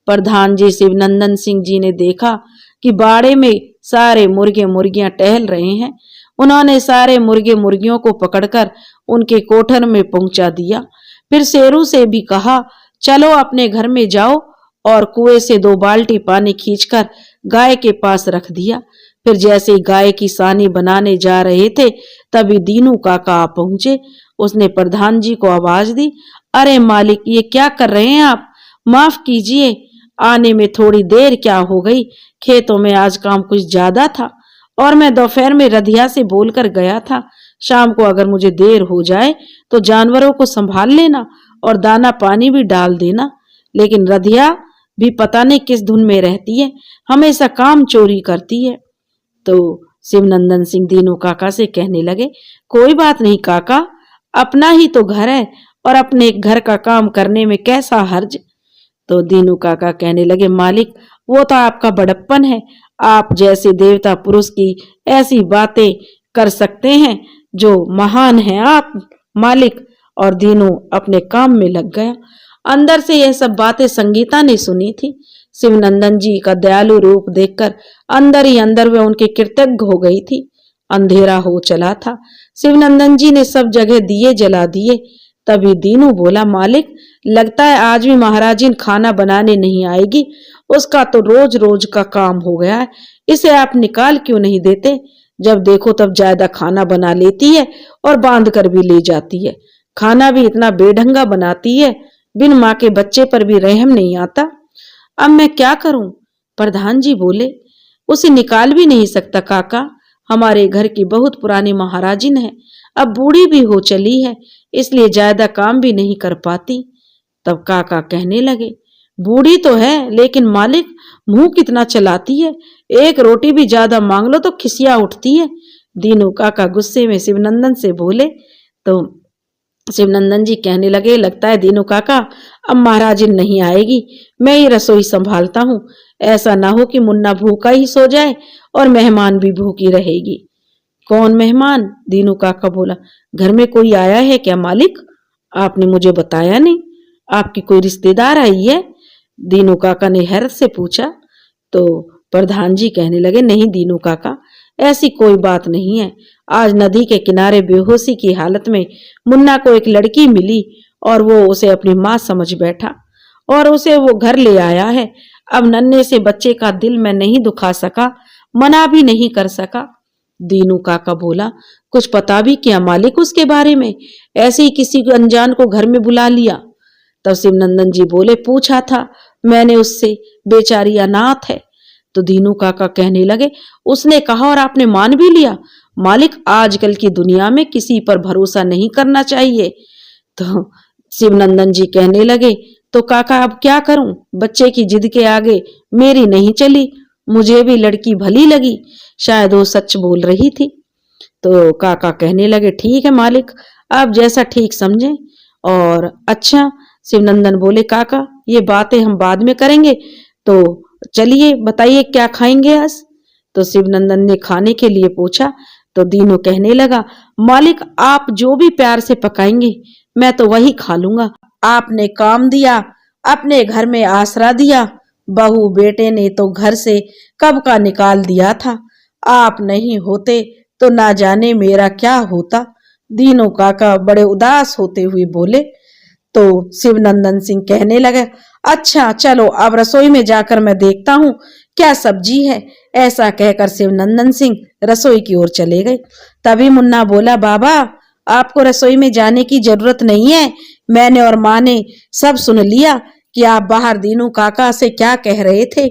[SPEAKER 2] प्रधान जी शिवनंदन सिंह जी ने देखा कि बाड़े में सारे मुर्गे मुर्गियां टहल रहे हैं। उन्होंने सारे मुर्गे मुर्गियों को पकड़कर उनके कोठर में पहुंचा दिया। फिर शेरू से भी कहा, चलो अपने घर में जाओ, और कुएं से 2 बाल्टी पानी खींचकर गाय के पास रख दिया। फिर जैसे गाय की सानी बनाने जा रहे थे, तभी दीनू काका आ पहुंचे। उसने प्रधान जी को आवाज दी, अरे मालिक, ये क्या कर रहे हैं आप? माफ कीजिए, आने में थोड़ी देर क्या हो गई, खेतों में आज काम कुछ ज्यादा था और मैं दोपहर में रधिया से बोलकर गया था, शाम को अगर मुझे देर हो जाए तो जानवरों को संभाल लेना और दाना पानी भी डाल देना। लेकिन रधिया भी पता नहीं किस धुन में रहती है, हमेशा काम चोरी करती है। तो शिवनंदन सिंह दीनू काका से कहने लगे, कोई बात नहीं काका, अपना ही तो घर है और अपने घर का काम करने में कैसा हर्ज। तो दीनू काका कहने लगे, मालिक, वो तो आपका बड़प्पन है, आप जैसे देवता पुरुष की ऐसी बातें कर सकते हैं जो महान हैं आप मालिक। और दीनू अपने काम में लग गया। अंदर से यह सब बातें संगीता ने सुनी थी। शिवनंदन जी का दयालु रूप देखकर अंदर ही अंदर वे उनके कृतज्ञ हो गई थी। अंधेरा हो चला था। शिवनंदन जी ने सब जगह दिए जला दिए। तभी दीनू बोला, मालिक, लगता है आज भी महाराजिन खाना बनाने नहीं आएगी, उसका तो रोज रोज का काम हो गया है, इसे आप निकाल क्यों नहीं देते? जब देखो तब ज्यादा खाना बना लेती है और बांध कर भी ले जाती है। खाना भी इतना बेढंगा बनाती है, बिन माँ के बच्चे पर भी रहम नहीं आता। अब मैं क्या करूं? प्रधान जी बोले, उसे निकाल भी नहीं सकता काका, हमारे घर की बहुत पुरानी महाराजिन है, अब बूढ़ी भी हो चली है, इसलिए ज्यादा काम भी नहीं कर पाती। तब काका कहने लगे, बूढ़ी तो है लेकिन मालिक मुंह कितना चलाती है, एक रोटी भी ज्यादा मांग लो तो खिसिया उठती है। दीनू काका गुस्से में शिवनंदन से बोले। तो शिवनंदन जी कहने लगे, लगता है दीनू काका अब महाराजिन नहीं आएगी, मैं ही रसोई संभालता हूँ, ऐसा ना हो कि मुन्ना भूखा ही सो जाए और मेहमान भी भूखी रहेगी। कौन मेहमान? दीनू काका बोला। घर में कोई आया है क्या मालिक? आपने मुझे बताया नहीं। आपकी कोई रिश्तेदार आई है? दीनू काका ने हैरत से पूछा। तो प्रधान जी कहने लगे, नहीं दीनू काका, ऐसी कोई बात नहीं है। आज नदी के किनारे बेहोशी की हालत में मुन्ना को एक लड़की मिली और वो उसे अपनी माँ समझ बैठा और उसे वो घर ले आया है। अब नन्हे से बच्चे का दिल मैं नहीं दुखा सका, मना भी नहीं कर सका। दीनू काका बोला, कुछ पता भी क्या मालिक उसके बारे में? ऐसे ही किसी अनजान को घर में बुला लिया? तब शिवनंदन जी बोले, पूछा था मैंने उससे, बेचारी अनाथ है। तो दीनू काका कहने लगे, उसने कहा और आपने मान भी लिया? मालिक, आजकल की दुनिया में किसी पर भरोसा नहीं करना चाहिए। तो शिवनंदन जी कहने लगे, तो काका अब क्या करूं? बच्चे की जिद के आगे मेरी नहीं चली। मुझे भी लड़की भली लगी, शायद वो सच बोल रही थी। तो काका कहने लगे, ठीक है मालिक, आप जैसा ठीक समझें। और अच्छा, शिवनंदन बोले, काका ये बातें हम बाद में करेंगे, तो चलिए बताइए क्या खाएंगे आज? तो शिवनंदन ने खाने के लिए पूछा। तो दीनू कहने लगा, मालिक आप जो भी प्यार से पकाएंगे मैं तो वही खा लूंगा। आपने काम दिया, अपने घर में आसरा दिया, बहू बेटे ने तो घर से कब का निकाल दिया था। आप नहीं होते तो ना जाने मेरा क्या होता। दीनू काका बड़े उदास होते हुए बोले। तो शिवनंदन सिंह कहने लगे, अच्छा चलो अब रसोई में जाकर मैं देखता हूँ क्या सब्जी है। ऐसा कहकर शिवनंदन सिंह रसोई की ओर चले गए। तभी मुन्ना बोला, बाबा आपको रसोई में जाने की जरूरत नहीं है। मैंने और माँ ने सब सुन लिया कि आप बाहर दीनू काका से क्या कह रहे थे,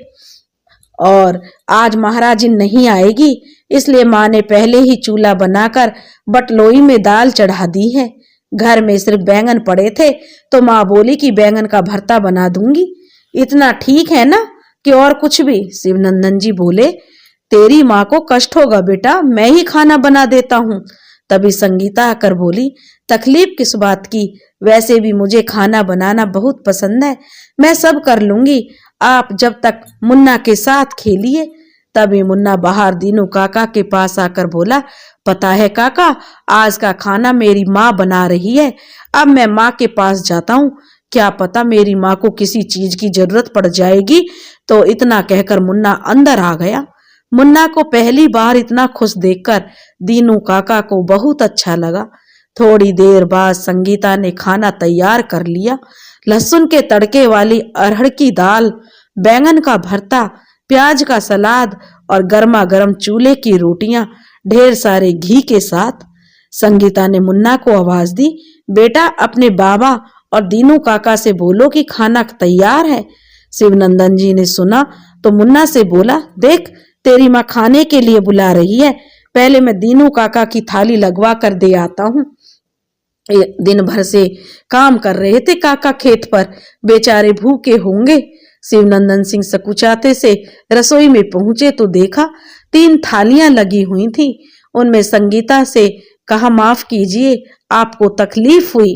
[SPEAKER 2] और आज महाराजिन नहीं आएगी, इसलिए माँ ने पहले ही चूल्हा बनाकर बटलोई में दाल चढ़ा दी है। घर में सिर्फ बैंगन पड़े थे तो माँ बोली कि बैंगन का भरता बना दूंगी। इतना ठीक है ना कि और कुछ भी? शिवनंदन जी बोले, तेरी माँ को कष्ट होगा बेटा, मैं ही खाना बना देता हूँ। तभी संगीता आकर बोली, तकलीफ किस बात की? वैसे भी मुझे खाना बनाना बहुत पसंद है, मैं सब कर लूंगी, आप जब तक मुन्ना के साथ खेलिए। तभी मुन्ना बाहर दीनू काका के पास आकर बोला, पता है काका, आज का खाना मेरी माँ बना रही है। अब मैं माँ के पास जाता हूँ, क्या पता मेरी माँ को किसी चीज की जरूरत पड़ जाएगी। तो इतना कहकर मुन्ना अंदर आ गया। मुन्ना को पहली बार इतना खुश देखकर दीनू काका को बहुत अच्छा लगा। थोड़ी देर बाद संगीता ने खाना तैयार कर लिया। लहसुन के तड़के वाली अरहर की दाल, बैंगन का भरता, प्याज का सलाद और गर्मा गर्म चूल्हे की रोटियां ढेर सारे घी के साथ। संगीता ने मुन्ना को आवाज दी, बेटा अपने बाबा और दीनू काका से बोलो कि खाना तैयार है। शिवनंदन जी ने सुना तो मुन्ना से बोला, देख तेरी माँ खाने के लिए बुला रही है, पहले मैं दीनू काका की थाली लगवा कर दे आता हूँ। दिन भर से काम कर रहे थे काका खेत पर, बेचारे भूखे होंगे। शिवनंदन सिंह सकुचाते से रसोई में पहुंचे तो देखा 3 थालियां लगी हुई थी। उनमें संगीता से कहा, माफ कीजिए आपको तकलीफ हुई।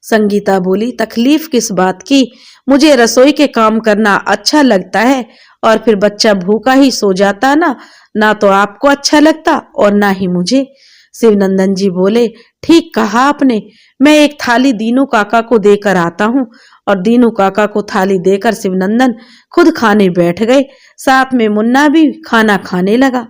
[SPEAKER 2] संगीता बोली, तकलीफ किस बात की? मुझे रसोई के काम करना अच्छा लगता है, और फिर बच्चा भूखा ही सो जाता ना तो आपको अच्छा लगता और ना ही मुझे। शिवनंदन जी बोले, ठीक कहा आपने, मैं एक थाली दीनू काका को देकर आता हूँ। और दीनू काका को थाली देकर शिवनंदन खुद खाने बैठ गए। साथ में मुन्ना भी खाना खाने लगा।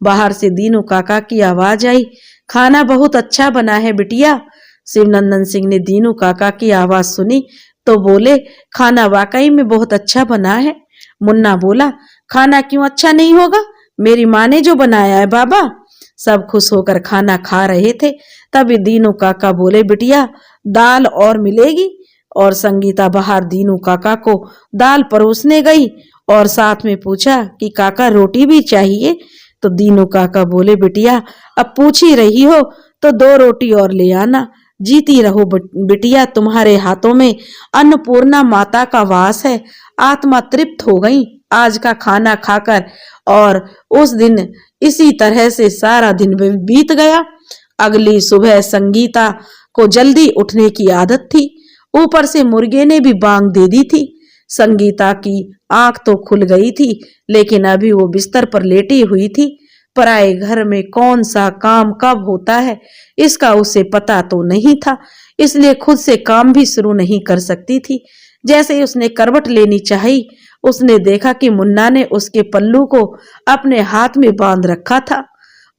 [SPEAKER 2] बाहर से दीनू काका की आवाज आई, खाना बहुत अच्छा बना है बिटिया। शिवनंदन सिंह ने दीनू काका की आवाज सुनी तो बोले, खाना वाकई में बहुत अच्छा बना है। मुन्ना बोला, खाना क्यों अच्छा नहीं होगा, मेरी माँ ने जो बनाया है बाबा। सब खुश होकर खाना खा रहे थे। तभी दीनू काका बोले, बिटिया दाल और मिलेगी। और संगीता बाहर दीनू काका को दाल परोसने गई और साथ में पूछा कि काका रोटी भी चाहिए। तो दीनू काका बोले, बिटिया अब पूछ ही रही हो तो 2 रोटी और ले आना। जीती रहो बिटिया, तुम्हारे हाथों में अन्नपूर्णा माता का वास है। आत्मा तृप्त हो गई आज का खाना खाकर। और उस दिन इसी तरह से सारा दिन बीत गया। अगली सुबह संगीता को जल्दी उठने की आदत थी, ऊपर से मुर्गे ने भी बांग दे दी थी। संगीता की आंख तो खुल गई थी, लेकिन अभी वो बिस्तर पर लेटी हुई थी। पराए घर में कौन सा काम कब होता है इसका उसे पता तो नहीं था, इसलिए खुद से काम भी शुरू नहीं कर सकती थी। जैसे ही उसने करवट लेनी चाही, उसने देखा कि मुन्ना ने उसके पल्लू को अपने हाथ में बांध रखा था।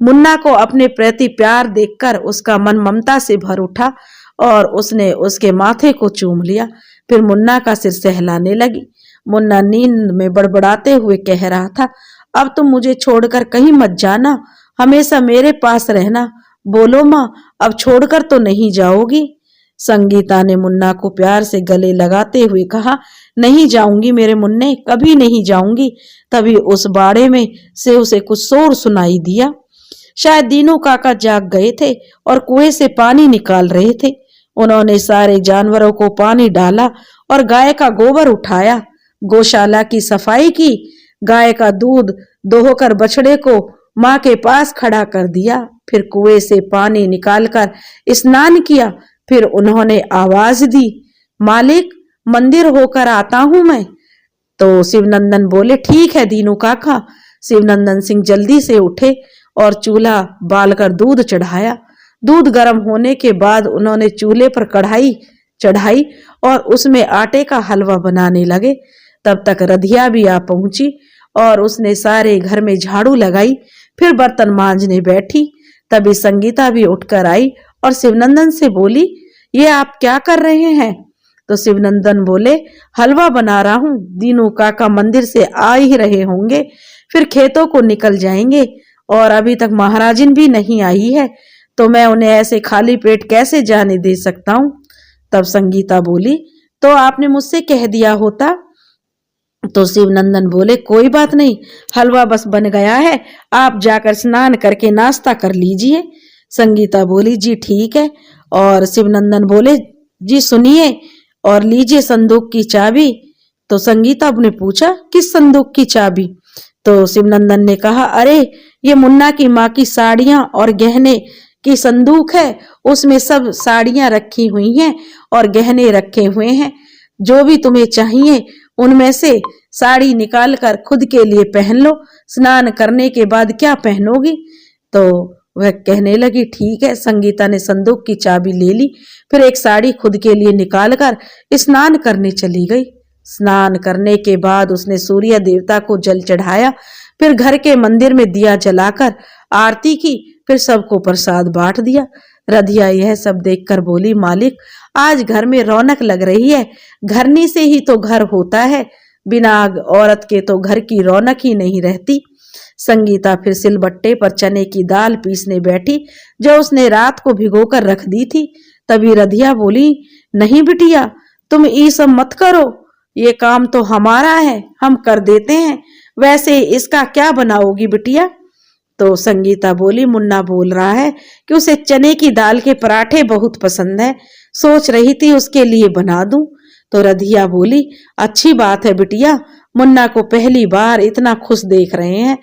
[SPEAKER 2] मुन्ना को अपने प्रति प्यार देखकर उसका मन ममता से भर उठा और उसने उसके माथे को चूम लिया। फिर मुन्ना का सिर सहलाने लगी। मुन्ना नींद में बड़बड़ाते हुए कह रहा था, अब तुम मुझे छोड़कर कहीं मत जाना, हमेशा मेरे पास रहना। बोलो माँ, अब छोड़कर तो नहीं जाओगी? संगीता ने मुन्ना को प्यार से गले लगाते हुए कहा, नहीं जाऊंगी मेरे मुन्ने, कभी नहीं जाऊंगी। तभी उस बाड़े में से उसे कुछ शोर सुनाई दिया। शायद दीनू काका जाग गए थे और कुएं से पानी निकाल रहे थे। उन्होंने सारे जानवरों को पानी डाला और गाय का गोबर उठाया, गौशाला की सफाई की, गाय का दूध दोहकर बछड़े को माँ के पास खड़ा कर दिया। फिर कुएं से पानी निकालकर स्नान किया। फिर उन्होंने आवाज दी, मालिक, मंदिर होकर आता हूं मैं। तो शिवनंदन बोले, ठीक है दीनू काका। शिवनंदन सिंह जल्दी से उठे और चूल्हा बालकर दूध चढ़ाया। दूध गर्म होने के बाद उन्होंने चूल्हे पर कढ़ाई चढ़ाई और उसमें आटे का हलवा बनाने लगे। तब तक रधिया भी आ पहुंची और उसने सारे घर में झाड़ू लगाई। फिर बर्तन मांजने बैठी। तभी संगीता भी उठकर आई और शिवनंदन से बोली, ये आप क्या कर रहे हैं? तो शिवनंदन बोले, हलवा बना रहा हूं। दीनू काका मंदिर से आ ही रहे होंगे, फिर खेतों को निकल जाएंगे और अभी तक महाराजिन भी नहीं आई है, तो मैं उन्हें ऐसे खाली पेट कैसे जाने दे सकता हूं। तब संगीता बोली, तो आपने मुझसे कह दिया होता। तो शिवनंदन बोले, कोई बात नहीं, हलवा बस बन गया है, आप जाकर स्नान करके नाश्ता कर लीजिए। संगीता बोली, जी ठीक है। और शिवनंदन बोले, जी सुनिए और लीजिए संदूक की चाबी। तो संगीता ने पूछा, किस संदूक की चाबी? तो शिवनंदन ने कहा, अरे ये मुन्ना की माँ की साड़ियां और गहने की संदूक है, उसमें सब साड़ियां रखी हुई हैं और गहने रखे हुए हैं। जो भी तुम्हें चाहिए उनमें से साड़ी निकालकर खुद के लिए पहन लो, स्नान करने के बाद क्या पहनोगी? तो वह कहने लगी, ठीक है। संगीता ने संदूक की चाबी ले ली, फिर एक साड़ी खुद के लिए निकालकर स्नान करने चली गई। स्नान करने के बाद उसने सूर्य देवता को जल चढ़ाया, फिर घर के मंदिर में दिया जलाकर आरती की, फिर सबको प्रसाद बांट दिया। रधिया यह सब देखकर बोली, मालिक, आज घर में रौनक लग रही है। घरनी से ही तो घर होता है, बिना औरत के तो घर की रौनक ही नहीं रहती। संगीता फिर सिलबट्टे पर चने की दाल पीसने बैठी, जो उसने रात को भिगोकर रख दी थी। तभी रधिया बोली, नहीं बिटिया, तुम ये सब मत करो, ये काम तो हमारा है, हम कर देते हैं। वैसे इसका क्या बनाओगी बिटिया? तो संगीता बोली, मुन्ना बोल रहा है कि उसे चने की दाल के पराठे बहुत पसंद है, सोच रही थी उसके लिए बना दूं। तो रधिया बोली, अच्छी बात है बिटिया, मुन्ना को पहली बार इतना खुश देख रहे हैं।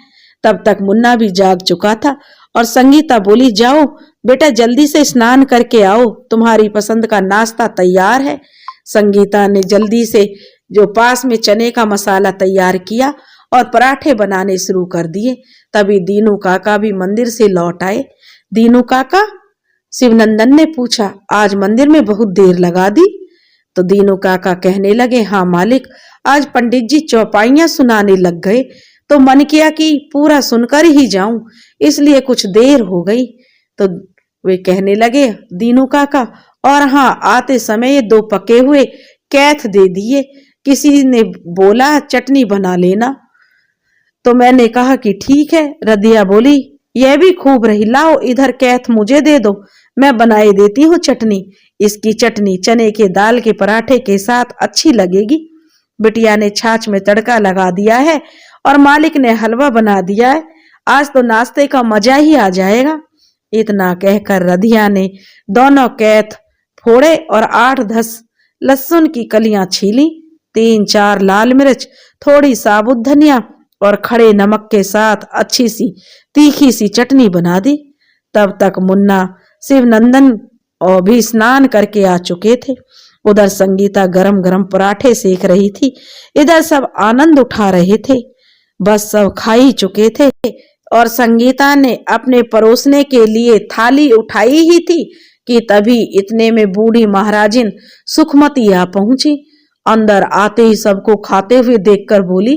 [SPEAKER 2] तब तक मुन्ना भी जाग चुका था और संगीता बोली, जाओ बेटा, जल्दी से स्नान करके आओ, तुम्हारी पसंद का नाश्ता तैयार है। संगीता ने जल्दी से जो पास में चने का मसाला तैयार किया और पराठे बनाने शुरू कर दिए। तभी दीनू काका भी मंदिर से लौट आए। दीनू काका? शिवनंदन ने पूछा, आज मंदिर में बहुत देर लगा दी? तो दीनू काका कहने लगे, हाँ मालिक, आज पंडित जी चौपाइयां सुनाने लग गए, तो मन किया कि पूरा सुनकर ही जाऊं, इसलिए कुछ देर हो गई। तो वे कहने लगे, दीनू काका, और हाँ, आते समय ये 2 पके हुए कैथ दे दिए, किसी ने बोला चटनी बना लेना, तो मैंने कहा कि ठीक है। रधिया बोली, यह भी खूब रही, लाओ इधर कैथ मुझे दे दो, मैं बनाए देती हूँ चटनी। इसकी चटनी चने के दाल के पराठे के साथ अच्छी लगेगी। बिटिया ने छाछ में तड़का लगा दिया है और मालिक ने हलवा बना दिया है, आज तो नाश्ते का मजा ही आ जाएगा। इतना कहकर रधिया ने दोनों कैथ फोड़े और 8-10 लहसुन की कलियां छीली, 3-4 लाल मिर्च, थोड़ी साबुत धनिया और खड़े नमक के साथ अच्छी सी तीखी सी चटनी बना दी। तब तक मुन्ना, शिवनंदन और भी स्नान करके आ चुके थे। उधर संगीता गरम गरम पराठे सेक रही थी, इधर सब आनंद उठा रहे थे। बस सब खा ही चुके थे और संगीता ने अपने परोसने के लिए थाली उठाई ही थी कि तभी इतने में बूढ़ी महाराजिन सुखमती आ पहुंची। अंदर आते ही सबको खाते हुए देखकर बोली,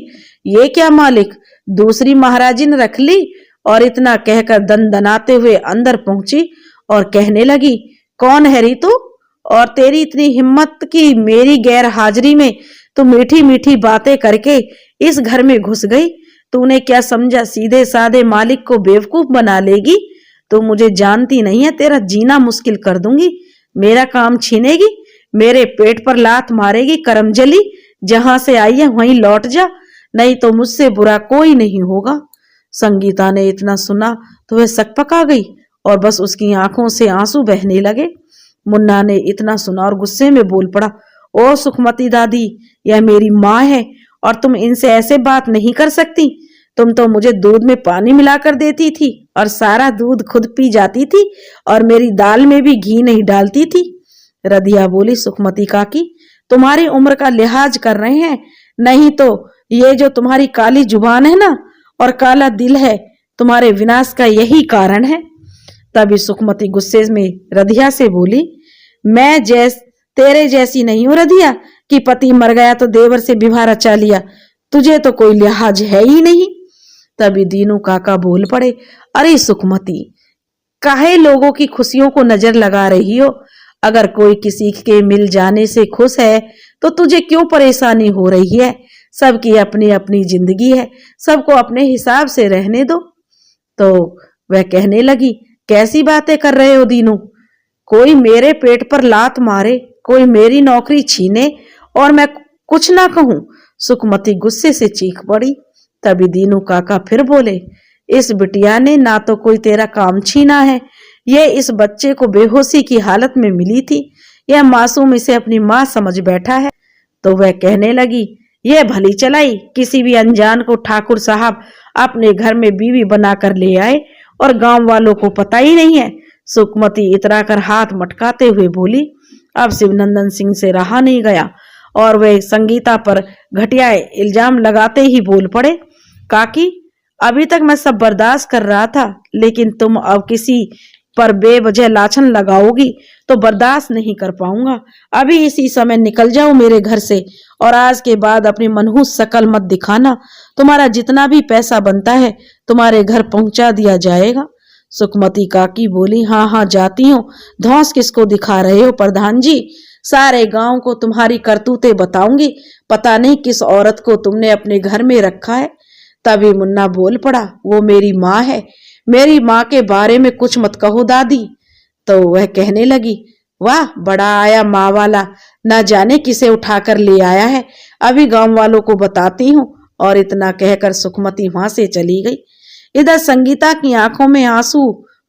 [SPEAKER 2] ये क्या मालिक, दूसरी महाराजिन रख ली? और इतना कहकर दनदनाते हुए अंदर पहुंची और कहने लगी, कौन है री तू? और तेरी इतनी हिम्मत कि मेरी गैर हाजिरी में तू मीठी मीठी बातें करके इस घर में घुस गई? तूने क्या समझा सीधे साधे मालिक को बेवकूफ बना लेगी? तू मुझे जानती नहीं है, तेरा जीना मुश्किल कर दूंगी, मेरा काम छीनेगी, मेरे पेट पर लात मारेगी। करमजली, जहां से आई है वहीं लौट जा, नहीं तो मुझसे बुरा कोई नहीं होगा। संगीता ने इतना सुना तो वह सकपका गई और बस उसकी आंखों से आंसू बहने लगे। मुन्ना ने इतना सुना और गुस्से में बोल पड़ा, ओ सुखमती दादी, यह मेरी माँ है और तुम इनसे ऐसे बात नहीं कर सकती। तुम तो मुझे दूध में पानी मिलाकर देती थी और सारा दूध खुद पी जाती थी और मेरी दाल में भी घी नहीं डालती थी। रदिया बोली, सुखमती काकी, तुम्हारी उम्र का लिहाज कर रहे हैं, नहीं तो ये जो तुम्हारी काली जुबान है ना और काला दिल है, तुम्हारे विनाश का यही कारण है। तभी सुखमती गुस्से में रदिया से बोली, मैं तेरे जैसी नहीं हूं रदिया कि पति मर गया तो देवर से विवाह रचा लिया, तुझे तो कोई लिहाज है ही नहीं। तभी दीनू काका बोल पड़े, अरे सुखमती, काहे लोगों की खुशियों को नजर लगा रही हो? अगर कोई किसी के मिल जाने से खुश है तो तुझे क्यों परेशानी हो रही है? सबकी अपनी अपनी जिंदगी है, सबको अपने हिसाब से रहने दो। तो वह कहने लगी, कैसी बातें कर रहे हो दीनू? कोई मेरे पेट पर लात मारे, कोई मेरी नौकरी छीने और मैं कुछ ना कहूं? सुखमती गुस्से से चीख पड़ी। तभी दीनू काका फिर बोले, इस बिटिया ने ना तो कोई तेरा काम छीना है, ये इस बच्चे को बेहोशी की हालत में मिली थी, यह मासूम इसे अपनी माँ समझ बैठा है। तो वह कहने लगी, यह भली चलाई, किसी भी अनजान को ठाकुर साहब अपने घर में बीवी बनाकर ले आए और गांव वालों को पता ही नहीं है। सुखमती इतरा कर हाथ मटकाते हुए बोली। अब शिवनंदन सिंह से रहा नहीं गया और वे संगीता पर घटिया इल्जाम लगाते ही बोल पड़े, काकी, अभी तक मैं सब बर्दाश्त कर रहा था, लेकिन तुम अब किसी पर बेवजह लाछन लगाओगी तो बर्दाश्त नहीं कर पाऊंगा। अभी इसी समय निकल जाओ मेरे घर से और आज के बाद अपनी मनहूस शकल मत दिखाना। तुम्हारा जितना भी पैसा बनता है तुम्हारे घर पहुंचा दिया जाएगा। सुखमती काकी बोली, हाँ हाँ जाती हूँ, धौंस किसको दिखा रहे हो प्रधान जी? सारे गांव को तुम्हारी करतूतें बताऊंगी, पता नहीं किस औरत को तुमने अपने घर में रखा है। तभी मुन्ना बोल पड़ा, वो मेरी माँ है, मेरी माँ के बारे में कुछ मत कहो दादी। तो वह कहने लगी, वाह, बड़ा आया माँ वाला, ना जाने किसे उठाकर ले आया है, अभी गांव वालों को बताती हूँ। और इतना कहकर सुखमती वहां से चली गई। इधर संगीता की आंखों में आंसू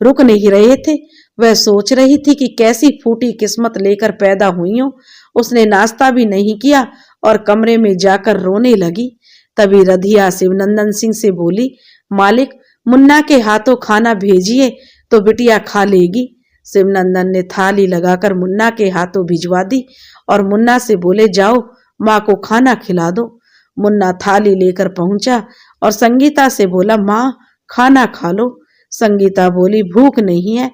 [SPEAKER 2] रुक नहीं रहे थे। वह सोच रही थी कि कैसी फूटी किस्मत लेकर पैदा हुई हो। उसने नाश्ता भी नहीं किया और कमरे में जाकर रोने लगी। तभी रधिया शिवनंदन सिंह से बोली, मालिक, मुन्ना के हाथों खाना भेजिए तो बिटिया खा लेगी। शिवनंदन ने थाली लगाकर मुन्ना के हाथों भिजवा दी और मुन्ना से बोले, जाओ माँ को खाना खिला दो। मुन्ना थाली लेकर पहुंचा और संगीता से बोला, माँ खाना खा लो। संगीता बोली, भूख नहीं है।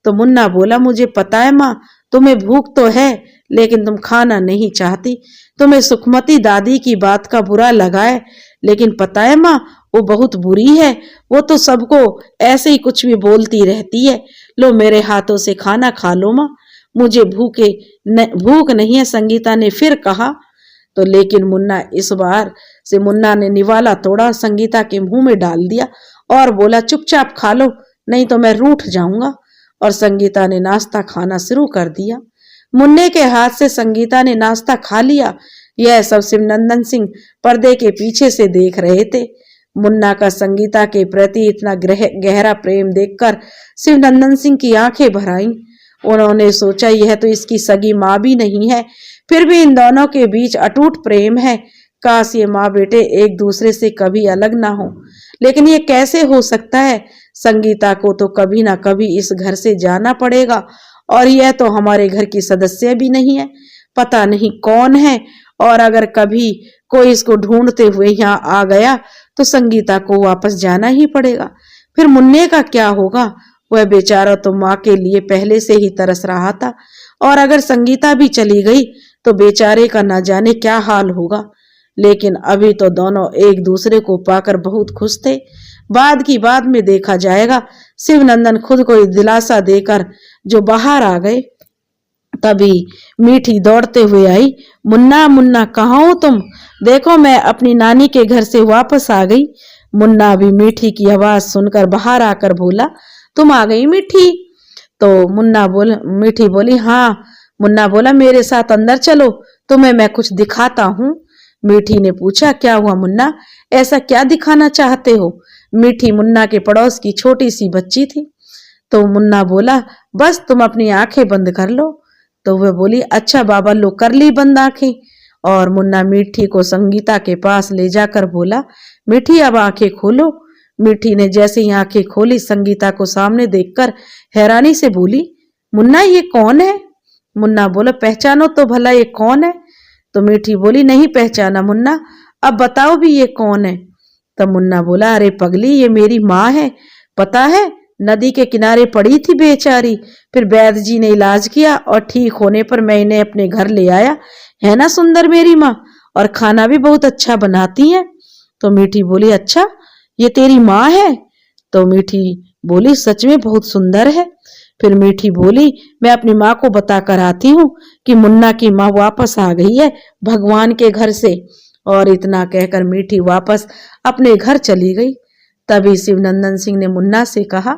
[SPEAKER 2] तो मुन्ना बोला, मुझे पता है माँ, तुम्हें भूख तो है लेकिन तुम खाना नहीं चाहती। तुम्हें सुखमती दादी की बात का बुरा लगा है, लेकिन पता है माँ, वो बहुत बुरी है, वो तो सबको ऐसे ही कुछ भी बोलती रहती है। लो मेरे हाथों से खाना खा लो माँ, मुझे भूख नहीं है, संगीता ने फिर कहा। तो लेकिन मुन्ना ने निवाला तोड़ा, संगीता के मुंह में डाल दिया और बोला, चुपचाप खा लो नहीं तो मैं रूठ जाऊंगा। और संगीता ने नाश्ता खाना शुरू कर दिया। मुन्ने के हाथ से संगीता ने नाश्ता खा लिया। यह सब शिवनंदन सिंह पर्दे के पीछे से देख रहे थे। मुन्ना का संगीता के प्रति इतना गहरा प्रेम देखकर शिवनंदन सिंह की आंखें भर आईं। उन्होंने सोचा, यह तो इसकी सगी माँ भी नहीं है, फिर भी इन दोनों के बीच अटूट प्रेम है। काश ये माँ बेटे एक दूसरे से कभी अलग ना हो, लेकिन ये कैसे हो सकता है? संगीता को तो कभी ना कभी इस घर से जाना पड़ेगा और यह तो हमारे घर की सदस्य भी नहीं है। पता नहीं कौन है, और अगर कभी कोई इसको ढूंढते हुए यहाँ आ गया तो संगीता को वापस जाना ही पड़ेगा। फिर मुन्ने का क्या होगा? वह बेचारा तो माँ के लिए पहले से ही तरस रहा था, और अगर संगीता भी चली गई तो बेचारे का न जाने क्या हाल होगा। लेकिन अभी तो दोनों एक दूसरे को पाकर बहुत खुश थे। बाद की बात में देखा जाएगा। शिवनंदन खुद को दिलासा देकर जो बाहर आ गए, तभी मीठी दौड़ते हुए आई। मुन्ना मुन्ना कहाँ हो तुम? देखो मैं अपनी नानी के घर से वापस आ गई। मुन्ना भी मीठी की आवाज सुनकर बाहर आकर बोला, तुम आ गई मीठी? तो मीठी बोली, हाँ। मुन्ना बोला, मेरे साथ अंदर चलो, तुम्हें मैं कुछ दिखाता हूँ। मीठी ने पूछा, क्या हुआ मुन्ना, ऐसा क्या दिखाना चाहते हो? मीठी मुन्ना के पड़ोस की छोटी सी बच्ची थी। तो मुन्ना बोला, बस तुम अपनी आंखें बंद कर लो। तो वह बोली, अच्छा बाबा, लो कर ली बंद आंखें। और मुन्ना मीठी को संगीता के पास ले जाकर बोला, मीठी अब आंखें खोलो। मीठी ने जैसे ही आंखें खोली, संगीता को सामने देखकर हैरानी से बोली, मुन्ना ये कौन है? मुन्ना बोला, पहचानो तो भला ये कौन है? तो मीठी बोली, नहीं पहचाना मुन्ना, अब बताओ भी ये कौन है? तब मुन्ना बोला, अरे पगली, ये मेरी माँ है। पता है, नदी के किनारे पड़ी थी बेचारी, फिर वैद्य जी ने इलाज किया और ठीक होने पर मैं इन्हें अपने घर ले आया। है ना सुंदर मेरी माँ, और खाना भी बहुत अच्छा बनाती है। तो मीठी बोली, अच्छा ये तेरी माँ है? तो मीठी बोली, सच में बहुत सुंदर है। फिर मीठी बोली, मैं अपनी माँ को बता कर आती हूँ कि मुन्ना की माँ वापस आ गई है भगवान के घर से। और इतना कहकर मीठी वापस अपने घर चली गई। तभी शिवनंदन सिंह ने मुन्ना से कहा,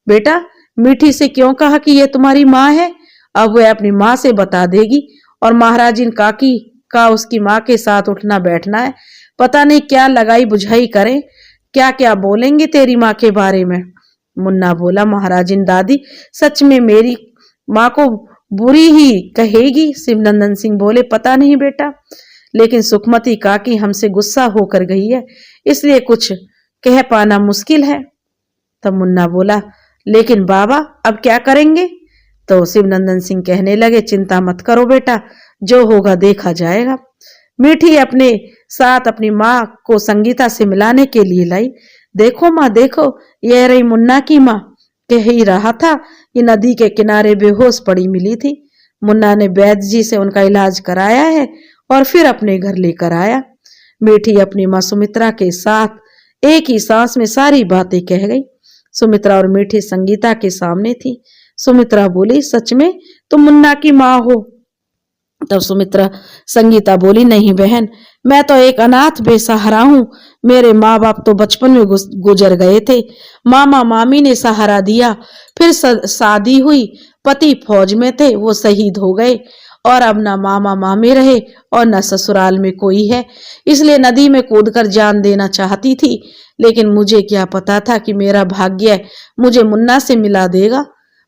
[SPEAKER 2] बेटा, मीठी से क्यों कहा कि ये तुम्हारी माँ है? अब वह अपनी माँ से बता देगी, और महाराजिन काकी का उसकी माँ के साथ उठना बैठना है। पता नहीं क्या लगाई बुझाई करें, क्या क्या बोलेंगे तेरी माँ के बारे में। मुन्ना बोला, महाराजिन दादी सच में मेरी माँ को बुरी ही कहेगी। शिवनंदन सिंह बोले, पता नहीं बेटा, लेकिन सुखमती काकी हमसे गुस्सा होकर गई है, इसलिए कुछ कह पाना मुश्किल है। तब मुन्ना बोला, लेकिन बाबा अब क्या करेंगे? तो शिवनंदन सिंह कहने लगे, चिंता मत करो बेटा, जो होगा देखा जाएगा। मीठी अपने साथ अपनी माँ को संगीता से मिलाने के लिए लाई। देखो माँ देखो, यह रही मुन्ना की माँ। कह ही रहा था कि नदी के किनारे बेहोश पड़ी मिली थी। मुन्ना ने वैद्य जी से उनका इलाज कराया है और फिर अपने घर लेकर आया। मीठी अपनी माँ सुमित्रा के साथ एक ही सांस में सारी बातें कह गई। सुमित्रा और मीठी संगीता के सामने थी। सुमित्रा बोली, सच में तुम मुन्ना की माँ हो? तब संगीता बोली, नहीं बहन, मैं तो एक अनाथ बेसहारा हूँ। मेरे माँ बाप तो बचपन में गुजर गए थे। मामा मामी ने सहारा दिया, फिर शादी हुई, पति फौज में थे, वो शहीद हो गए, और अब न मामा मामी रहे और न ससुराल में कोई है। इसलिए नदी में कूदकर जान देना चाहती थी, लेकिन मुझे क्या पता था कि मेरा भाग्य मुझे मुन्ना से मिला देगा।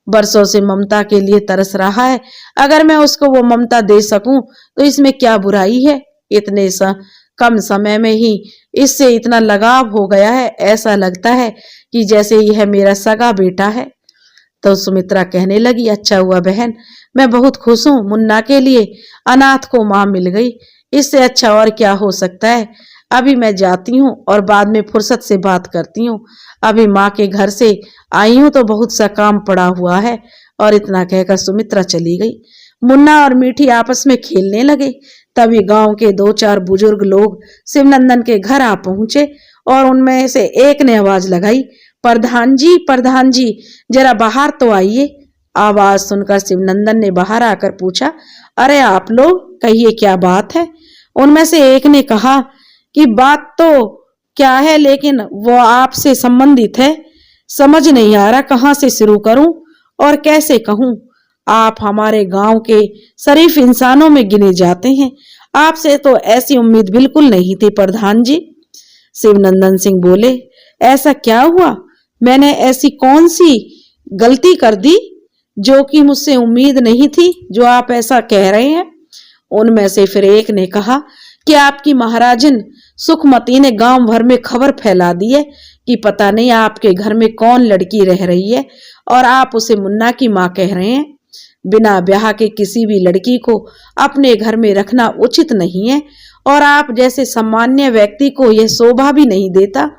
[SPEAKER 2] बरसों से ममता के लिए तरस रहा है, अगर मैं उसको वो ममता दे सकूं तो इसमें क्या बुराई है। इतने कम समय में ही इससे इतना लगाव हो गया है, ऐसा लगता है कि जैसे यह मेरा सगा बेटा है। तो सुमित्रा कहने लगी, अच्छा हुआ बहन, मैं बहुत खुश हूँ, मुन्ना के लिए अनाथ को माँ मिल गई, इससे अच्छा और क्या हो सकता है। अभी मैं जाती हूँ और बाद में फुर्सत से बात करती हूँ। अभी माँ के घर से आई हूँ तो बहुत सा काम पड़ा हुआ है। और इतना कहकर सुमित्रा चली गई। मुन्ना और मीठी आपस में खेलने लगे। तभी गांव के 2-4 बुजुर्ग लोग शिवनंदन के घर आ पहुंचे और उनमें से एक ने आवाज लगाई, प्रधान जी, जरा बाहर तो आइए। आवाज सुनकर शिवनंदन ने बाहर आकर पूछा, अरे आप लोग, कहिए क्या बात है? उनमें से एक ने कहा कि बात तो क्या है, लेकिन वो आपसे संबंधित है। समझ नहीं आ रहा कहाँ से शुरू करूं और कैसे कहूं। आप हमारे गांव के शरीफ इंसानों में गिने जाते हैं, आपसे तो ऐसी उम्मीद बिल्कुल नहीं थी प्रधान जी। शिवनंदन सिंह बोले, ऐसा क्या हुआ? मैंने ऐसी कौन सी गलती कर दी जो कि मुझसे उम्मीद नहीं थी जो आप ऐसा कह रहे हैं? उनमें से फिर एक ने कहा कि आपकी महाराजन सुखमती ने गांव भर में खबर फैला दी है कि पता नहीं आपके घर में कौन लड़की रह रही है और आप उसे मुन्ना की माँ कह रहे हैं। बिना ब्याह के किसी भी लड़की को अपने घर में रखना उचित नहीं है और आप जैसे सामान्य व्यक्ति को यह शोभा भी नहीं देता।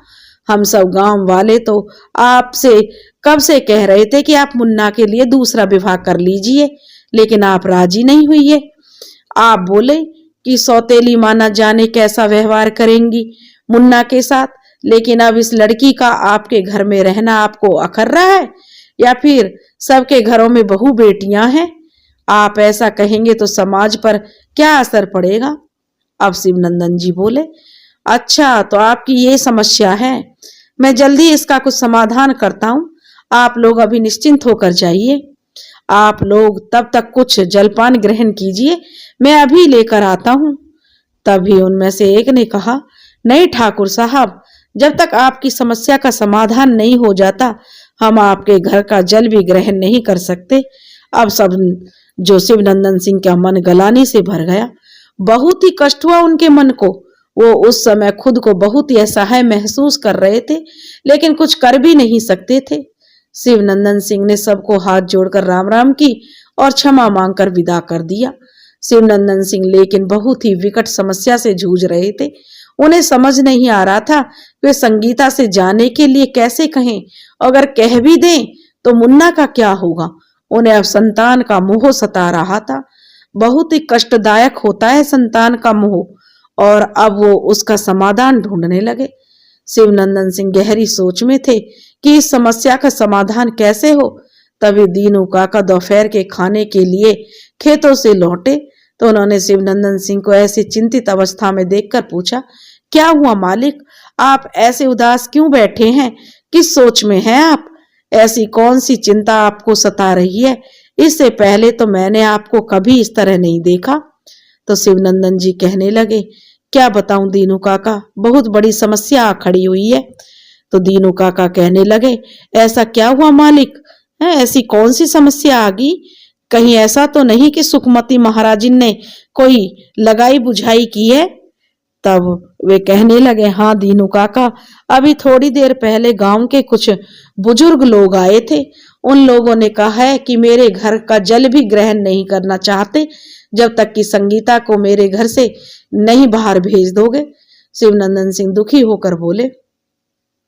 [SPEAKER 2] हम सब गांव वाले तो आपसे कब से कह रहे थे कि आप मुन्ना के लिए दूसरा विवाह कर लीजिए, लेकिन आप राजी नहीं हुई है। आप बोले कि सौतेली माना जाने कैसा व्यवहार करेंगी मुन्ना के साथ, लेकिन अब इस लड़की का आपके घर में रहना आपको अखर रहा है या फिर सबके घरों में बहू बेटियां हैं। आप ऐसा कहेंगे तो समाज पर क्या असर पड़ेगा। अब शिवनंदन जी बोले, अच्छा तो आपकी ये समस्या है, मैं जल्दी इसका कुछ समाधान करता हूँ, आप लोग अभी निश्चिंत होकर जाइए। आप लोग तब तक कुछ जलपान ग्रहण कीजिए, मैं अभी लेकर आता हूँ। तभी उनमें से एक ने कहा, नहीं ठाकुर साहब, जब तक आपकी समस्या का समाधान नहीं हो जाता हम आपके घर का जल भी ग्रहण नहीं कर सकते। अब सब जो शिवनंदन सिंह का मन गलानी से भर गया, बहुत ही कष्ट हुआ उनके मन को। वो उस समय खुद को बहुत ही असहाय महसूस कर रहे थे, लेकिन कुछ कर भी नहीं सकते थे। शिवनंदन सिंह ने सबको हाथ जोड़कर राम राम की और क्षमा मांगकर विदा कर दिया। शिवनंदन सिंह लेकिन बहुत ही विकट समस्या से जूझ रहे थे। उन्हें समझ नहीं आ रहा था वे संगीता से जाने के लिए कैसे कहें, अगर कह भी दें तो मुन्ना का क्या होगा। उन्हें अब संतान का मोह सता रहा था। बहुत ही कष्टदायक होता है संतान का मोह, और अब वो उसका समाधान ढूंढने लगे। शिवनंदन सिंह गहरी सोच में थे कि इस समस्या का समाधान कैसे हो। तभी दीनू काका दोपहर के खाने के लिए खेतों से लौटे तो उन्होंने शिवनंदन सिंह को ऐसी चिंतित अवस्था में देखकर पूछा, क्या हुआ मालिक, आप ऐसे उदास क्यों बैठे हैं, किस सोच में हैं आप, ऐसी कौन सी चिंता आपको सता रही है, इससे पहले तो मैंने आपको कभी इस तरह नहीं देखा। तो शिवनंदन जी कहने लगे, क्या बताऊं दीनू काका, बहुत बड़ी समस्या खड़ी हुई है। तो दीनू काका कहने लगे, ऐसा क्या हुआ मालिक, है ऐसी कौन सी समस्या आ गई, कहीं ऐसा तो नहीं कि सुखमती महाराजिन ने कोई लगाई बुझाई की है। तब वे कहने लगे, हाँ दीनू काका, अभी थोड़ी देर पहले गांव के कुछ बुजुर्ग लोग आए थे। उन लोगों ने कहा है कि मेरे घर का जल भी ग्रहण नहीं करना चाहते जब तक कि संगीता को मेरे घर से नहीं बाहर भेज दोगे। शिवनंदन सिंह दुखी होकर बोले।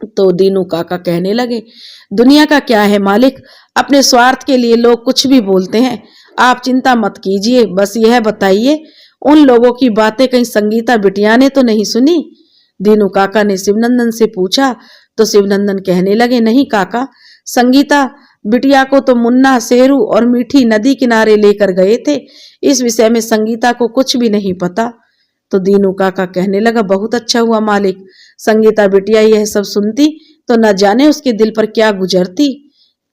[SPEAKER 2] तो दीनू काका कहने लगे, दुनिया का क्या है मालिक, अपने स्वार्थ के लिए लोग कुछ भी बोलते हैं, आप चिंता मत कीजिए, बस यह बताइए उन लोगों की बातें कहीं संगीता बिटिया ने तो नहीं सुनी। दीनू काका ने शिवनंदन से पूछा तो शिवनंदन कहने लगे, नहीं काका, संगीता बिटिया को तो मुन्ना शेरू और मीठी नदी किनारे लेकर गए थे, इस विषय में संगीता को कुछ भी नहीं पता। तो दीनू काका कहने लगा, बहुत अच्छा हुआ मालिक, संगीता बिटिया यह सब सुनती तो न जाने उसके दिल पर क्या गुजरती।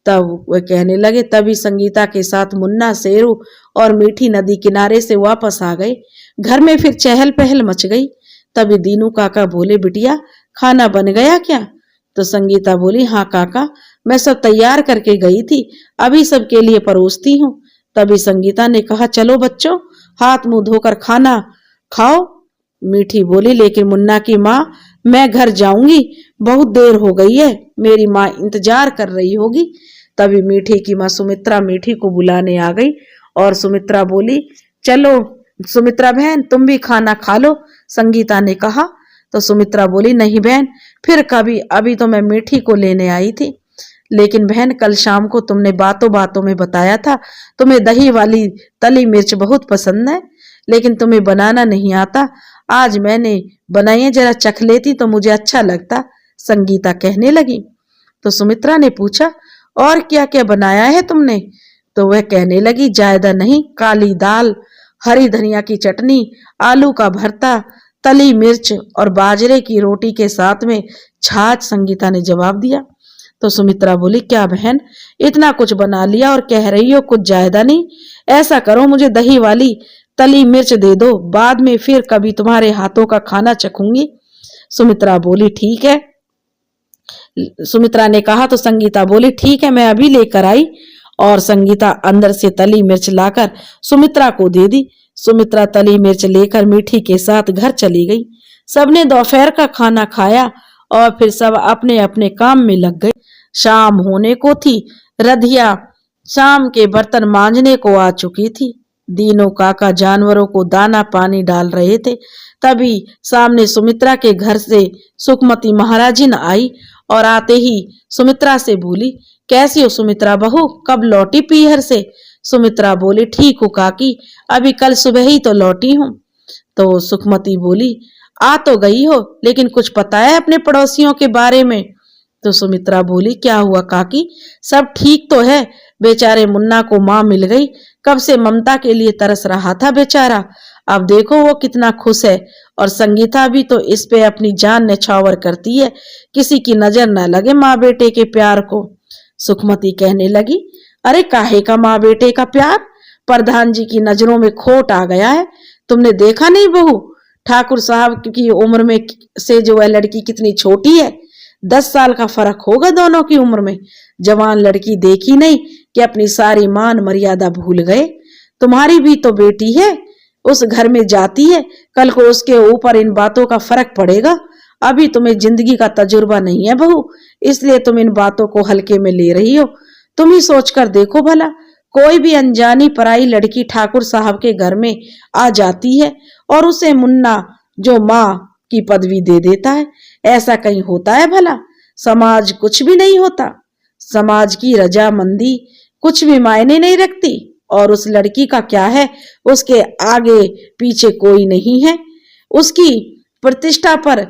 [SPEAKER 2] तब वह कहने लगे, तभी संगीता के साथ मुन्ना शेरू और मीठी नदी किनारे से वापस आ गए। घर में फिर चहल पहल मच गई। तभी दीनू काका बोले, बिटिया खाना बन गया क्या। तो संगीता बोली, हाँ काका, मैं सब तैयार करके गई थी, अभी सबके लिए परोसती हूँ। तभी संगीता ने कहा, चलो बच्चों, हाथ मुंह धोकर खाना खाओ। मीठी बोली, लेकिन मुन्ना की माँ, मैं घर जाऊंगी, बहुत देर हो गई है, मेरी माँ इंतजार कर रही होगी। तभी मीठी की माँ सुमित्रा मीठी को बुलाने आ गई और सुमित्रा बोली, चलो सुमित्रा बहन, तुम भी खाना खा लो, संगीता ने कहा। तो सुमित्रा बोली, नहीं बहन, फिर कभी, अभी तो मैं मीठी को लेने आई थी। लेकिन बहन, कल शाम को तुमने बातों बातों में बताया था तुम्हें दही वाली तली मिर्च बहुत पसंद है, लेकिन तुम्हें बनाना नहीं आता। आज मैंने बनाई है, जरा चख लेती तो मुझे अच्छा लगता, संगीता कहने लगी। तो सुमित्रा ने पूछा, और क्या क्या बनाया है तुमने। तो वह कहने लगी, ज्यादा नहीं, काली दाल, हरी धनिया की चटनी, आलू का भरता, तली मिर्च और बाजरे की रोटी के साथ में छाछ, संगीता ने जवाब दिया। तो सुमित्रा बोली, क्या बहन, इतना कुछ बना लिया और कह रही हो कुछ ज्यादा नहीं, ऐसा करो मुझे दही वाली तली मिर्च दे दो, बाद में फिर कभी तुम्हारे हाथों का खाना चखूंगी। सुमित्रा बोली, ठीक है। सुमित्रा ने कहा तो संगीता बोली, ठीक है, मैं अभी लेकर आई। और संगीता अंदर से तली मिर्च लाकर सुमित्रा को दे दी। सुमित्रा तली मिर्च लेकर मीठी के साथ घर चली गई। सबने दोपहर का खाना खाया और फिर सब अपने अपने काम में लग गए। शाम होने को थी। रधिया शाम के बर्तन मांजने को आ चुकी थी। दीनू काका जानवरों को दाना पानी डाल रहे थे। तभी सामने सुमित्रा के घर से सुखमती महाराजिन आई और आते ही सुमित्रा से बोली, कैसी हो सुमित्रा बहू, कब लौटी पीहर से? सुमित्रा बोली, ठीक हूँ काकी, अभी कल सुबह ही तो लौटी हूँ। तो सुखमती बोली, आ तो गई हो, लेकिन कुछ पता है अपने पड़ोसियों के बारे में? तो सुमित्रा बोली, क्या हुआ काकी, सब ठीक तो है। बेचारे मुन्ना को माँ मिल गई, कब से ममता के लिए तरस रहा था बेचारा, अब देखो वो कितना खुश है। और संगीता भी तो इस पे अपनी जान न्यौछावर करती है, किसी की नजर न लगे माँ बेटे के प्यार को। सुखमती कहने लगी, अरे काहे का माँ बेटे का प्यार, प्रधान जी की नजरों में खोट आ गया है। तुमने देखा नहीं बहू, ठाकुर साहब की उम्र में से जो है लड़की कितनी छोटी है, 10 साल का फर्क होगा दोनों की उम्र में। जवान लड़की देखी नहीं कि अपनी सारी मान मर्यादा भूल गए। तुम्हारी भी तो बेटी है, उस घर में जाती है, कल को उसके ऊपर इन बातों का फर्क पड़ेगा। अभी तुम्हें जिंदगी का तजुर्बा नहीं है बहू, इसलिए तुम इन बातों को हल्के में ले रही हो। तुम ही सोचकर देखो भला, कोई भी अनजानी पराई लड़की ठाकुर साहब के घर में आ जाती है और उसे मुन्ना जो माँ की पदवी दे देता है, ऐसा कहीं होता है भला? समाज कुछ भी नहीं होता, समाज की रजामंदी कुछ भी मायने नहीं रखती। और उस लड़की का क्या है, उसके आगे पीछे कोई नहीं है, उसकी प्रतिष्ठा पर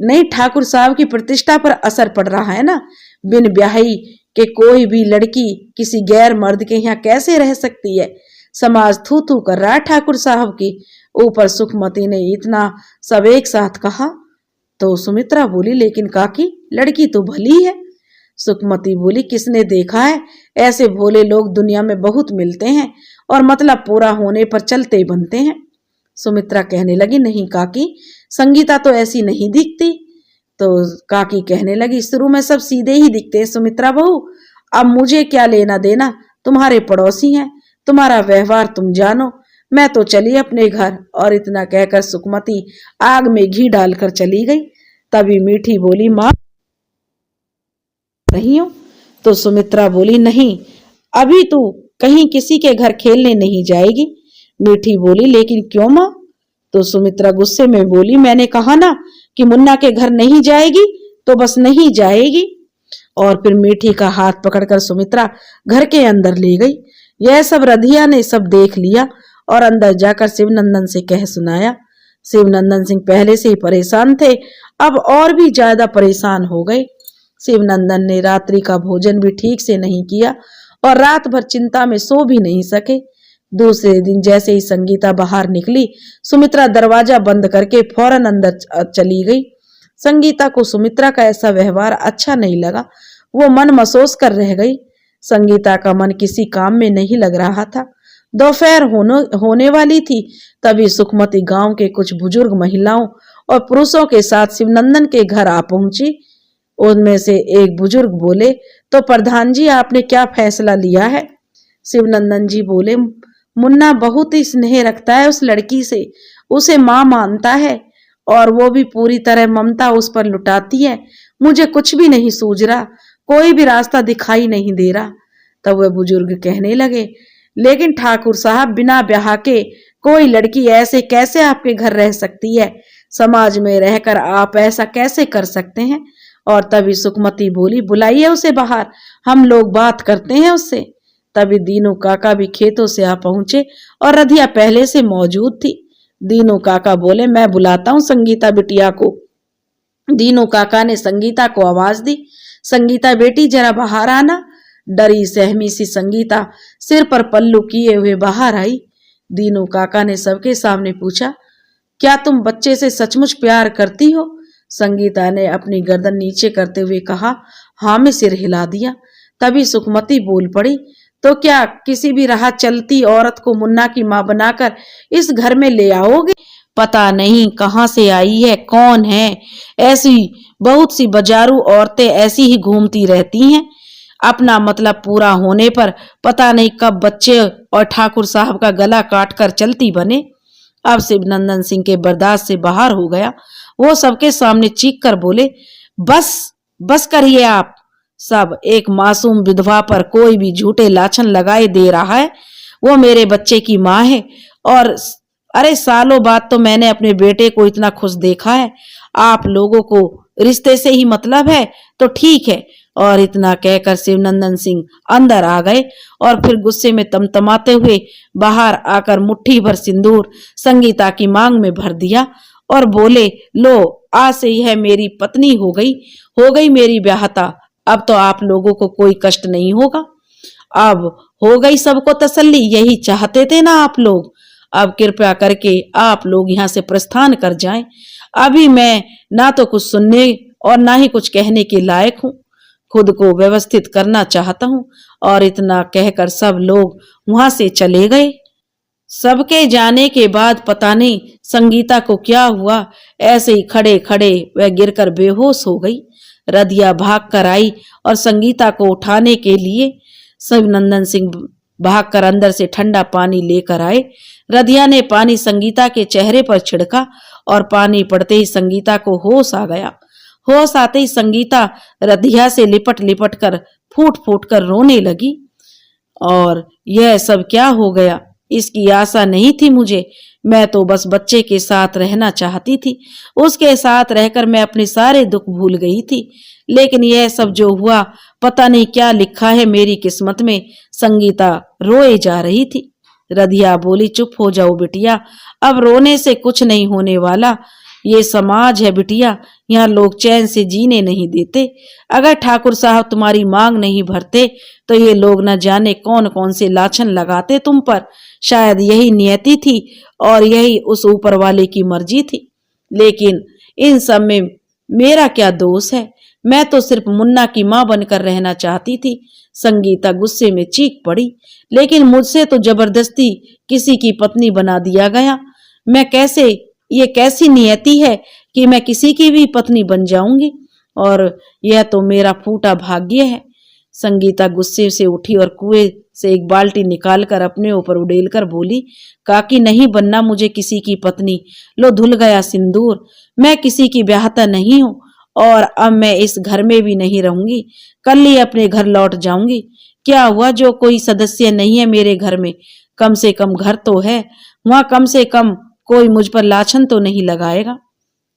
[SPEAKER 2] नहीं, ठाकुर साहब की प्रतिष्ठा पर असर पड़ रहा है ना। बिन ब्याही के कोई भी लड़की किसी गैर मर्द के यहाँ कैसे रह सकती है? समाज थू थू कर रहा है ठाकुर साहब की ऊपर। सुखमती ने इतना सब एक साथ कहा तो सुमित्रा बोली, लेकिन काकी लड़की तो भली है। सुखमती बोली, किसने देखा है, ऐसे भोले लोग दुनिया में बहुत मिलते हैं और मतलब पूरा होने पर चलते बनते हैं। सुमित्रा कहने लगी, नहीं काकी, संगीता तो ऐसी नहीं दिखती। तो काकी कहने लगी, शुरू में सब सीधे ही दिखते हैं सुमित्रा बहू, अब मुझे क्या लेना देना, तुम्हारे पड़ोसी हैं, तुम्हारा व्यवहार तुम जानो, मैं तो चली अपने घर। और इतना कहकर सुखमती आग में घी डालकर चली गई। तभी मीठी बोली, माँ रही हो? तो सुमित्रा बोली, नहीं, अभी तू कहीं किसी के घर खेलने नहीं जाएगी। मीठी बोली, लेकिन क्यों माँ? तो सुमित्रा गुस्से में बोली, मैंने कहा ना कि मुन्ना के घर नहीं जाएगी तो बस नहीं जाएगी। और फिर मीठी का हाथ पकड़कर सुमित्रा घर के अंदर ले गई। यह सब रधिया ने सब देख लिया और अंदर जाकर शिवनंदन से कह सुनाया। शिवनंदन सिंह पहले से ही परेशान थे, अब और भी ज्यादा परेशान हो गए। शिवनंदन ने रात्रि का भोजन भी ठीक से नहीं किया और रात भर चिंता में सो भी नहीं सके। दूसरे दिन जैसे ही संगीता बाहर निकली, सुमित्रा दरवाजा बंद करके फौरन अंदर चली गई। संगीता को सुमित्रा का ऐसा व्यवहार अच्छा नहीं लगा, वो मन मसोस कर रह गई। संगीता का मन किसी काम में नहीं लग रहा था। दोपहर होने वाली थी, तभी सुखमती गांव के कुछ बुजुर्ग महिलाओं और पुरुषों के साथ शिवनंदन के घर आ पहुंची। उनमें से एक बुजुर्ग बोले, तो प्रधान जी आपने क्या फैसला लिया है? शिवनंदन जी बोले, मुन्ना बहुत ही स्नेह रखता है उस लड़की से, उसे माँ मानता है और वो भी पूरी तरह ममता उस पर लुटाती है। मुझे कुछ भी नहीं सूझ रहा, कोई भी रास्ता दिखाई नहीं दे रहा। तब वह बुजुर्ग कहने लगे, लेकिन ठाकुर साहब, बिना ब्याह के कोई लड़की ऐसे कैसे आपके घर रह सकती है? समाज में रहकर आप ऐसा कैसे कर सकते हैं? और तभी सुखमती बोली, बुलाइए उसे बाहर, हम लोग बात करते हैं उससे। तभी दीनू काका भी खेतों से आ पहुंचे और रधिया पहले से मौजूद थी। दीनू काका बोले, मैं बुलाता हूँ संगीता बिटिया को। दीनू काका ने संगीता को आवाज दी, संगीता बेटी जरा बाहर आना। डरी सहमी सी संगीता सिर पर पल्लू किए हुए बाहर आई। दीनू काका ने सबके सामने पूछा, क्या तुम बच्चे से सचमुच प्यार करती हो? संगीता ने अपनी गर्दन नीचे करते हुए कहा, हाँ, में सिर हिला दिया। तभी सुखमती बोल पड़ी, तो क्या किसी भी राह चलती औरत को मुन्ना की मां बनाकर इस घर में ले आओगे? पता नहीं कहां से आई है, कौन है, ऐसी बहुत सी बाजारू औरतें ऐसी ही घूमती रहती हैं। अपना मतलब पूरा होने पर पता नहीं कब बच्चे और ठाकुर साहब का गला काट कर चलती बने। अब शिवनंदन सिंह के बर्दाश्त से बाहर हो गया। वो सबके सामने चीख कर बोले, बस बस करिए आप। सब एक मासूम विधवा पर कोई भी झूठे लाछन लगाए दे रहा है। वो मेरे बच्चे की माँ है और अरे सालों बाद तो मैंने अपने बेटे को इतना खुश देखा है। आप लोगों को रिश्ते से ही मतलब है तो ठीक है। और इतना कहकर शिवनंदन सिंह अंदर आ गए और फिर गुस्से में तमतमाते हुए बाहर आकर मुट्ठी भर सिंदूर संगीता की मांग में भर दिया और बोले, लो आज से यह मेरी पत्नी हो गई मेरी ब्याहता। अब तो आप लोगों को कोई कष्ट नहीं होगा। अब हो गई सबको तसल्ली, यही चाहते थे ना आप लोग। अब कृपया करके आप लोग यहाँ से प्रस्थान कर जाएं। अभी मैं ना तो कुछ सुनने और ना ही कुछ कहने के लायक हूँ। खुद को व्यवस्थित करना चाहता हूँ। और इतना कहकर सब लोग वहां से चले गए। सबके जाने के बाद पता नहीं संगीता को क्या हुआ, ऐसे ही खड़े खड़े वह गिरकर बेहोश हो गई। रदिया भाग कर आई और संगीता को उठाने के लिए शिवनंदन सिंह भागकर अंदर से ठंडा पानी लेकर आए। रदिया ने पानी संगीता के चेहरे पर छिड़का और पानी पड़ते ही संगीता को होश आ गया। होश आते ही संगीता रदिया से लिपट लिपट कर फूट फूट कर रोने लगी। और यह सब क्या हो गया, इसकी आशा नहीं थी मुझे। मैं तो बस बच्चे के साथ रहना चाहती थी। उसके साथ रहकर मैं अपने सारे दुख भूल गई थी। लेकिन यह सब जो हुआ, पता नहीं क्या लिखा है मेरी किस्मत में। संगीता रोए जा रही थी। रदिया बोली, चुप हो जाओ बिटिया, अब रोने से कुछ नहीं होने वाला। ये समाज है बिटिया, यहाँ लोग चैन से जीने नहीं देते। अगर ठाकुर साहब तुम्हारी मांग नहीं भरते तो ये लोग न जाने कौन कौन से लाछन लगाते तुम पर। शायद यही नियति थी और यही उस ऊपर वाले की मर्जी थी। लेकिन इन सब में मेरा क्या दोष है? मैं तो सिर्फ मुन्ना की मां बनकर रहना चाहती थी। संगीता गुस्से में चीख पड़ी, लेकिन मुझसे तो जबरदस्ती किसी की पत्नी बना दिया गया। मैं कैसे, ये कैसी नियति है कि मैं किसी की भी पत्नी बन जाऊंगी? और यह तो मेरा फूटा भाग्य है। संगीता गुस्से से उठी और कुएं से एक बाल्टी निकालकर अपने ऊपर उड़ेलकर बोली, काकी नहीं बनना मुझे किसी की पत्नी। लो धुल गया सिंदूर। मैं किसी की ब्याहता नहीं हूँ और अब मैं इस घर में भी नहीं रहूंगी। कल ही अपने घर लौट जाऊंगी। क्या हुआ जो कोई सदस्य नहीं है मेरे घर में? कम से कम घर तो है, वहां कम से कम कोई मुझ पर लाछन तो नहीं लगाएगा।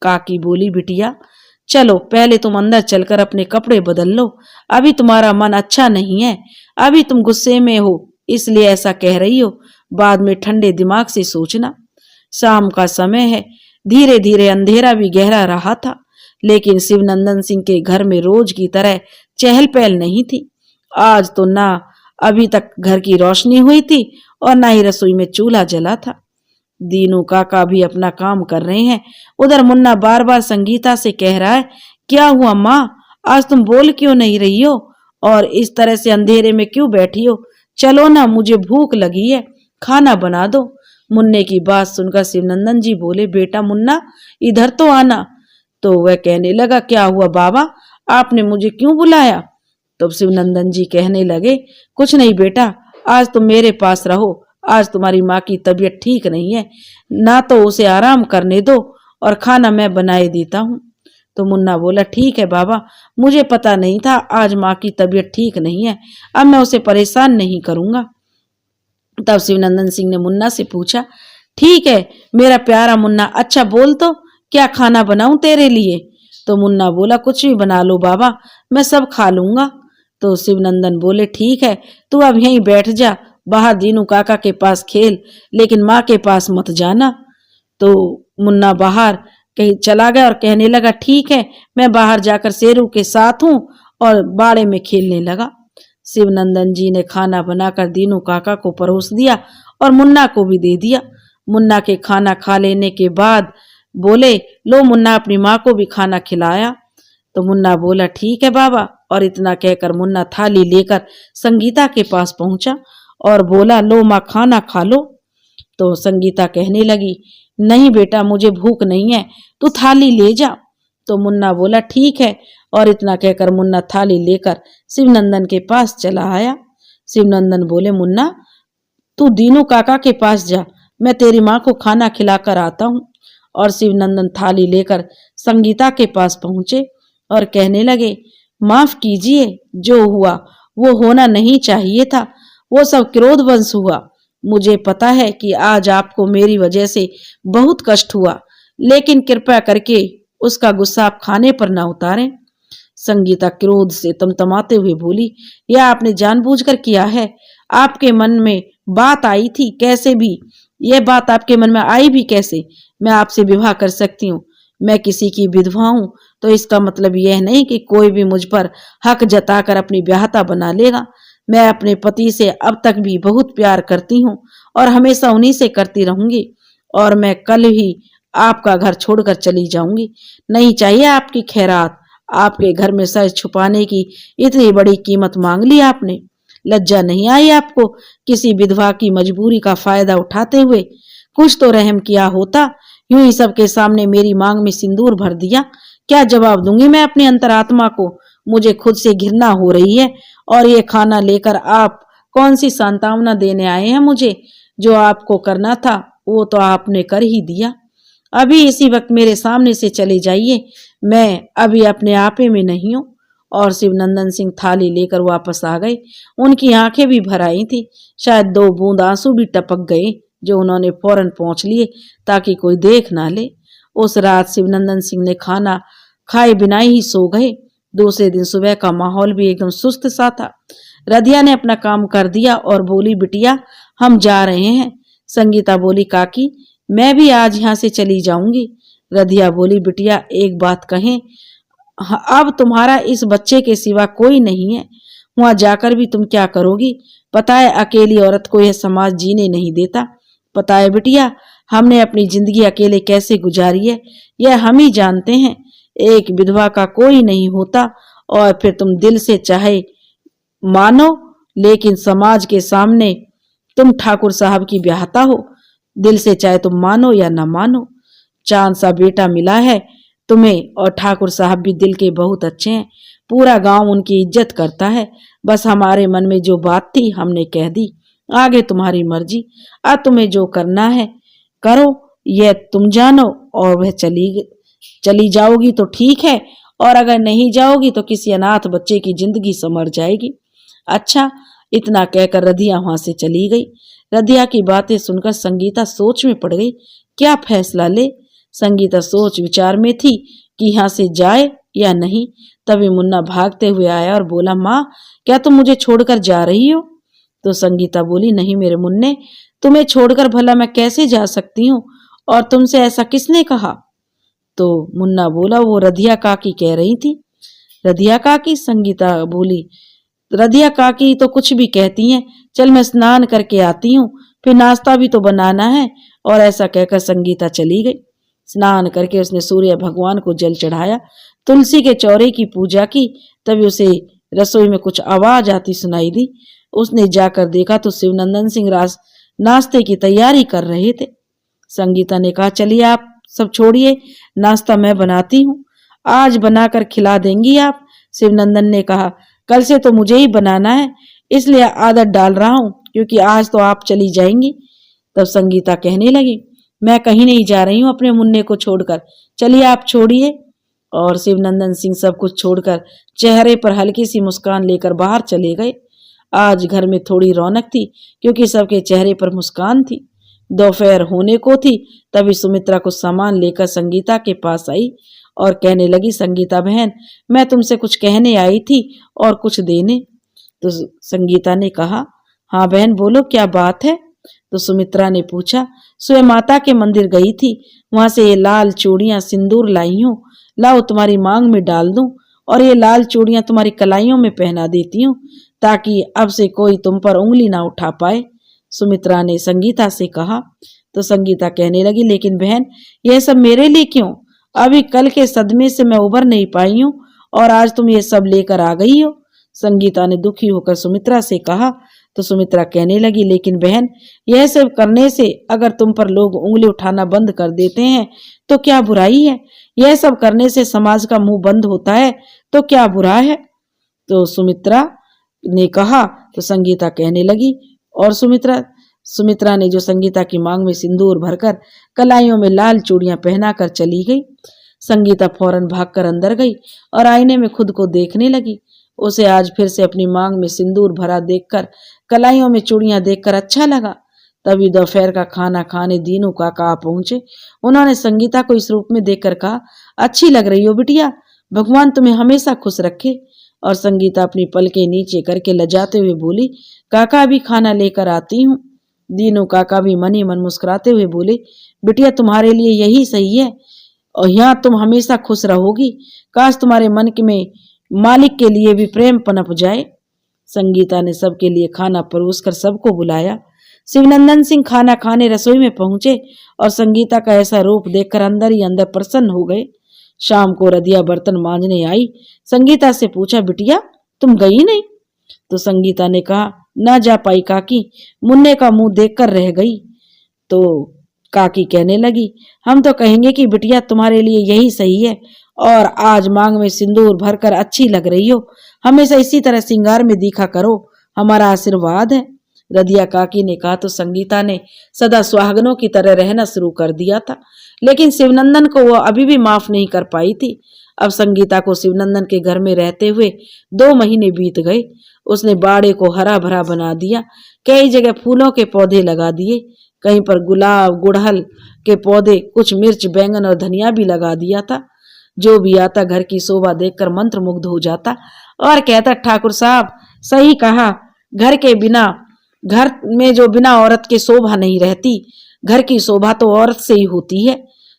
[SPEAKER 2] काकी बोली, बिटिया चलो पहले तुम अंदर चलकर अपने कपड़े बदल लो। अभी तुम्हारा मन अच्छा नहीं है, अभी तुम गुस्से में हो इसलिए ऐसा कह रही हो। बाद में ठंडे दिमाग से सोचना। शाम का समय है, धीरे धीरे अंधेरा भी गहरा रहा था। लेकिन शिवनंदन सिंह के घर में रोज की तरह चहल पहल नहीं थी। आज तो ना अभी तक घर की रोशनी हुई थी और ना ही रसोई में चूल्हा जला था। दीनू काका भी अपना काम कर रहे हैं। उधर मुन्ना बार बार संगीता से कह रहा है, क्या हुआ माँ, आज तुम बोल क्यों नहीं रही हो और इस तरह से अंधेरे में क्यों बैठी हो? चलो ना, मुझे भूख लगी है, खाना बना दो। मुन्ने की बात सुनकर शिवनंदन जी बोले, बेटा मुन्ना इधर तो आना। तो वह कहने लगा, क्या हुआ बाबा, आपने मुझे क्यों बुलाया? तो शिवनंदन जी कहने लगे, कुछ नहीं बेटा, आज तुम मेरे पास रहो। आज तुम्हारी माँ की तबीयत ठीक नहीं है, ना तो उसे आराम करने दो और खाना मैं बनाए देता हूँ। तो मुन्ना बोला, ठीक है बाबा, मुझे पता नहीं था आज माँ की तबीयत ठीक नहीं है, अब मैं उसे परेशान नहीं करूंगा। तब शिवनंदन सिंह ने मुन्ना से पूछा, ठीक है मेरा प्यारा मुन्ना, अच्छा बोल तो क्या खाना बनाऊं तेरे लिए? तो मुन्ना बोला, कुछ भी बना लो बाबा, मैं सब खा लूंगा। तो शिवनंदन बोले, ठीक है तू अब यहीं बैठ जा, बाहर दीनू काका के पास खेल, लेकिन माँ के पास मत जाना। तो मुन्ना बाहर कहीं चला गया और कहने लगा, ठीक है मैं बाहर जाकर शेरू के साथ हूँ, और बाड़े में खेलने लगा। शिवनंदन जी ने खाना बनाकर दीनू काका को परोस दिया और मुन्ना को भी दे दिया। मुन्ना के खाना खा लेने के बाद बोले, लो मुन्ना अपनी माँ को भी खाना खिलाया। तो मुन्ना बोला, ठीक है बाबा। और इतना कहकर मुन्ना थाली लेकर संगीता के पास पहुंचा और बोला, लो माँ खाना खा लो। तो संगीता कहने लगी, नहीं बेटा मुझे भूख नहीं है, तू थाली ले जा। तो मुन्ना बोला, ठीक है। और इतना कहकर मुन्ना थाली लेकर शिवनंदन के पास चला आया। शिवनंदन बोले, मुन्ना तू दीनू काका के पास जा, मैं तेरी माँ को खाना खिलाकर आता हूँ। और शिवनंदन थाली लेकर संगीता के पास पहुंचे और कहने लगे, माफ कीजिए, जो हुआ वो होना नहीं चाहिए था। वो सब क्रोधवश हुआ। मुझे पता है कि आज आपको मेरी वजह से बहुत कष्ट हुआ, लेकिन कृपया करके उसका गुस्सा आप खाने पर ना उतारें। संगीता क्रोध से तमतमाते हुए बोली, यह आपने जानबूझकर किया है। आपके मन में बात आई थी कैसे भी, यह बात आपके मन में आई भी कैसे? मैं आपसे विवाह कर सकती हूँ। मैं किसी की विधवा हूं तो इसका मतलब यह नहीं कि कोई भी मुझ पर हक जताकर अपनी ब्याहता बना लेगा। मैं अपने पति से अब तक भी बहुत प्यार करती हूँ और हमेशा उन्हीं से करती रहूंगी। और मैं कल ही आपका घर छोड़कर चली जाऊंगी। नहीं चाहिए आपकी खैरात। आपके घर में सर छुपाने की इतनी बड़ी कीमत मांग ली आपने। लज्जा नहीं आई आपको किसी विधवा की मजबूरी का फायदा उठाते हुए? कुछ तो रहम किया होता। यूं ही सबके सामने मेरी मांग में सिंदूर भर दिया। क्या जवाब दूंगी मैं अपनी अंतरात्मा को? मुझे खुद से घृणा हो रही है। और ये खाना लेकर आप कौन सी सांत्वना देने आए हैं मुझे? जो आपको करना था वो तो आपने कर ही दिया। अभी इसी वक्त मेरे सामने से चले जाइए। मैं अभी अपने आपे में नहीं हूँ। और शिवनंदन सिंह थाली लेकर वापस आ गए। उनकी आंखें भी भर आई थी। शायद 2 बूंद आंसू भी टपक गए, जो उन्होंने फौरन पोंछ लिए ताकि कोई देख ना ले। उस रात शिवनंदन सिंह ने खाना खाए बिना ही सो गए। दूसरे दिन सुबह का माहौल भी एकदम सुस्त सा था। रदिया ने अपना काम कर दिया और बोली, बिटिया हम जा रहे हैं। संगीता बोली, काकी मैं भी आज यहाँ से चली जाऊंगी। रदिया बोली, बिटिया एक बात कहें, अब तुम्हारा इस बच्चे के सिवा कोई नहीं है। वहां जाकर भी तुम क्या करोगी? पता है अकेली औरत को यह समाज जीने नहीं देता। पता है बिटिया, हमने अपनी जिंदगी अकेले कैसे गुजारी है, यह हम ही जानते हैं। एक विधवा का कोई नहीं होता। और फिर तुम दिल से चाहे मानो, लेकिन समाज के सामने तुम ठाकुर साहब की ब्याहता हो। दिल से चाहे तुम मानो या ना मानो, चांद सा बेटा मिला है तुम्हें। और ठाकुर साहब भी दिल के बहुत अच्छे हैं। पूरा गांव उनकी इज्जत करता है। बस हमारे मन में जो बात थी हमने कह दी। आगे तुम्हारी मर्जी। अब तुम्हें जो करना है करो, यह तुम जानो। और वह चली जाओगी तो ठीक है, और अगर नहीं जाओगी तो किसी अनाथ बच्चे की जिंदगी संवर जाएगी। अच्छा, इतना कहकर रदिया वहां से चली गई। रदिया की बातें सुनकर संगीता सोच में पड़ गई। क्या फैसला ले? संगीता सोच विचार में थी कि यहाँ से जाए या नहीं। तभी मुन्ना भागते हुए आया और बोला, माँ क्या तुम मुझे छोड़कर जा रही हो? तो संगीता बोली, नहीं मेरे मुन्ने, तुम्हें छोड़कर भला मैं कैसे जा सकती हूँ? और तुमसे ऐसा किसने कहा? तो मुन्ना बोला, वो रधिया काकी कह रही थी। रधिया काकी? संगीता बोली, रधिया काकी तो कुछ भी कहती हैं। चल मैं स्नान करके आती हूँ, फिर नाश्ता भी तो बनाना है। और ऐसा कहकर संगीता चली गई। स्नान करके उसने सूर्य भगवान को जल चढ़ाया, तुलसी के चौरे की पूजा की। तभी उसे रसोई में कुछ आवाज आती सुनाई दी। उसने जाकर देखा तो शिवनंदन सिंह नाश्ते की तैयारी कर रहे थे। संगीता ने कहा, चलिए आप सब छोड़िए, नाश्ता मैं बनाती हूँ। आज बनाकर खिला देंगी आप? शिवनंदन ने कहा, कल से तो मुझे ही बनाना है, इसलिए आदत डाल रहा हूँ, क्योंकि आज तो आप चली जाएंगी। तब संगीता कहने लगी, मैं कहीं नहीं जा रही हूँ अपने मुन्ने को छोड़कर, चलिए आप छोड़िए। और शिवनंदन सिंह सब कुछ छोड़कर चेहरे पर हल्की सी मुस्कान लेकर बाहर चले गए। आज घर में थोड़ी रौनक थी, क्योंकि सबके चेहरे पर मुस्कान थी। दोपहर होने को थी, तभी सुमित्रा कुछ सामान लेकर संगीता के पास आई और कहने लगी, संगीता बहन मैं तुमसे कुछ कहने आई थी और कुछ देने। तो संगीता ने कहा, हाँ बहन बोलो, क्या बात है? तो सुमित्रा ने पूछा, सुबह माता के मंदिर गई थी, वहां से ये लाल चूड़ियां सिंदूर लाई हूँ, लाओ तुम्हारी मांग में डाल दूं, और ये लाल चूड़ियां तुम्हारी कलाइयों में पहना देती हूँ, ताकि अब से कोई तुम पर उंगली ना उठा पाए। सुमित्रा ने संगीता से कहा। तो संगीता कहने लगी, लेकिन बहन यह सब मेरे लिए क्यों? अभी कल के सदमे से मैं उबर नहीं पाई हूँ और आज तुम ये सब लेकर आ गई हो। संगीता ने दुखी होकर सुमित्रा से कहा। तो सुमित्रा कहने लगी, लेकिन बहन यह सब करने से अगर तुम पर लोग उंगली उठाना बंद कर देते हैं तो क्या बुराई है? यह सब करने से समाज का मुंह बंद होता है तो क्या बुरा है? तो सुमित्रा ने कहा। तो संगीता कहने लगी, और सुमित्रा ने जो संगीता की मांग में सिंदूर भरकर कलाइयों में लाल चूड़ियां पहनाकर चली गई। संगीता फौरन भागकर अंदर गई और आईने में खुद को देखने लगी। उसे आज फिर से अपनी मांग में सिंदूर भरा देखकर, कलाइयों में चूड़ियां देखकर अच्छा लगा। तभी दोपहर का खाना खाने दीनू काका आ पहुंचे। उन्होंने संगीता को इस रूप में देखकर कहा, अच्छी लग रही हो बिटिया, भगवान तुम्हें हमेशा खुश रखे। और संगीता अपनी पलकें नीचे करके लजाते हुए बोली, काका अभी खाना लेकर आती हूँ। दीनू काका भी मन ही मन मुस्कुराते हुए बोले, बिटिया तुम्हारे लिए यही सही है और यहाँ तुम हमेशा खुश रहोगी। काश तुम्हारे मन में मालिक के लिए भी प्रेम पनप जाए। संगीता ने सबके लिए खाना परोसकर सबको बुलाया। शिवनंदन सिंह खाना खाने रसोई में पहुंचे और संगीता का ऐसा रूप देखकर अंदर ही अंदर प्रसन्न हो गए। शाम को रदिया बर्तन मांजने आई। संगीता से पूछा, बिटिया तुम गई नहीं? तो संगीता ने कहा, ना जा पाई काकी, मुन्ने का मुंह देखकर रह गई। तो काकी कहने लगी, हम तो कहेंगे कि बिटिया तुम्हारे लिए यही सही है और आज मांग में सिंदूर भरकर अच्छी लग रही हो। हमेशा इसी तरह श्रृंगार में दिखा करो, हमारा आशीर्वाद है। रदिया काकी ने कहा तो संगीता ने सदा सुहागनों की तरह रहना शुरू कर दिया था, लेकिन शिवनंदन को वो अभी भी माफ नहीं कर पाई थी। अब संगीता को शिवनंदन के घर में रहते हुए 2 महीने बीत गए। उसने बाड़े को हरा भरा बना दिया, कई जगह फूलों के पौधे लगा दिए, कहीं पर गुलाब गुड़हल के पौधे, कुछ मिर्च बैंगन और धनिया भी लगा दिया था। जो भी आता घर की शोभा देखकर मंत्रमुग्ध हो जाता और कहता, ठाकुर साहब सही कहा, घर में जो बिना औरत के शोभा नहीं रहती, घर की शोभा तो औरत से ही होती है।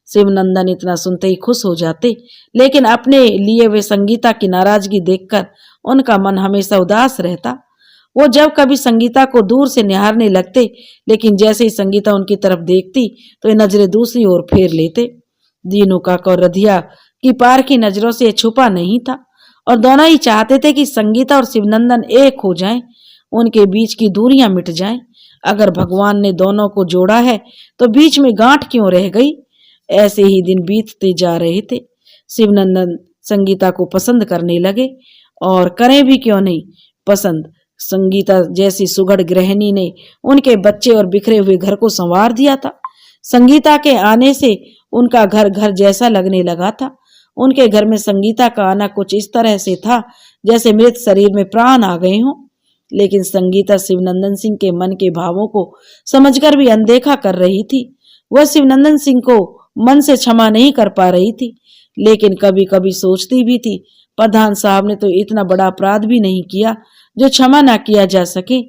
[SPEAKER 2] शिवनंदन इतना सुनते ही खुश हो जाते, लेकिन अपने लिए वे संगीता की नाराजगी देखकर उनका मन हमेशा उदास रहता। वो जब कभी संगीता को दूर से निहारने लगते, लेकिन जैसे ही संगीता उनकी तरफ देखती तो ये नजरें दूसरी ओर फेर लेते। दीनू काका और रधिया की पार की नजरों से छुपा नहीं था और दोनों ही चाहते थे कि संगीता और शिवनंदन एक हो जाएं, उनके बीच की दूरियां मिट जाएं। अगर भगवान ने दोनों को जोड़ा है तो बीच में गांठ क्यों रह गई? ऐसे ही दिन बीतते जा रहे थे। शिवनंदन संगीता को पसंद करने लगे और करें भी क्यों नहीं पसंद। संगीता जैसी सुघड़ गृहिणी ने उनके बच्चे और बिखरे हुए घर को संवार दिया था। संगीता के आने से उनका घर घर जैसा लगने लगा था। उनके घर में संगीता का आना कुछ इस तरह से था जैसे मृत शरीर में प्राण आ गए हों। लेकिन संगीता शिवनंदन सिंह के मन के भावों को समझकर भी अनदेखा कर रही थी। वह शिवनंदन सिंह को मन से क्षमा नहीं कर पा रही थी, लेकिन कभी कभी सोचती भी थी, प्रधान साहब ने तो इतना बड़ा अपराध भी नहीं किया जो क्षमा ना किया जा सके।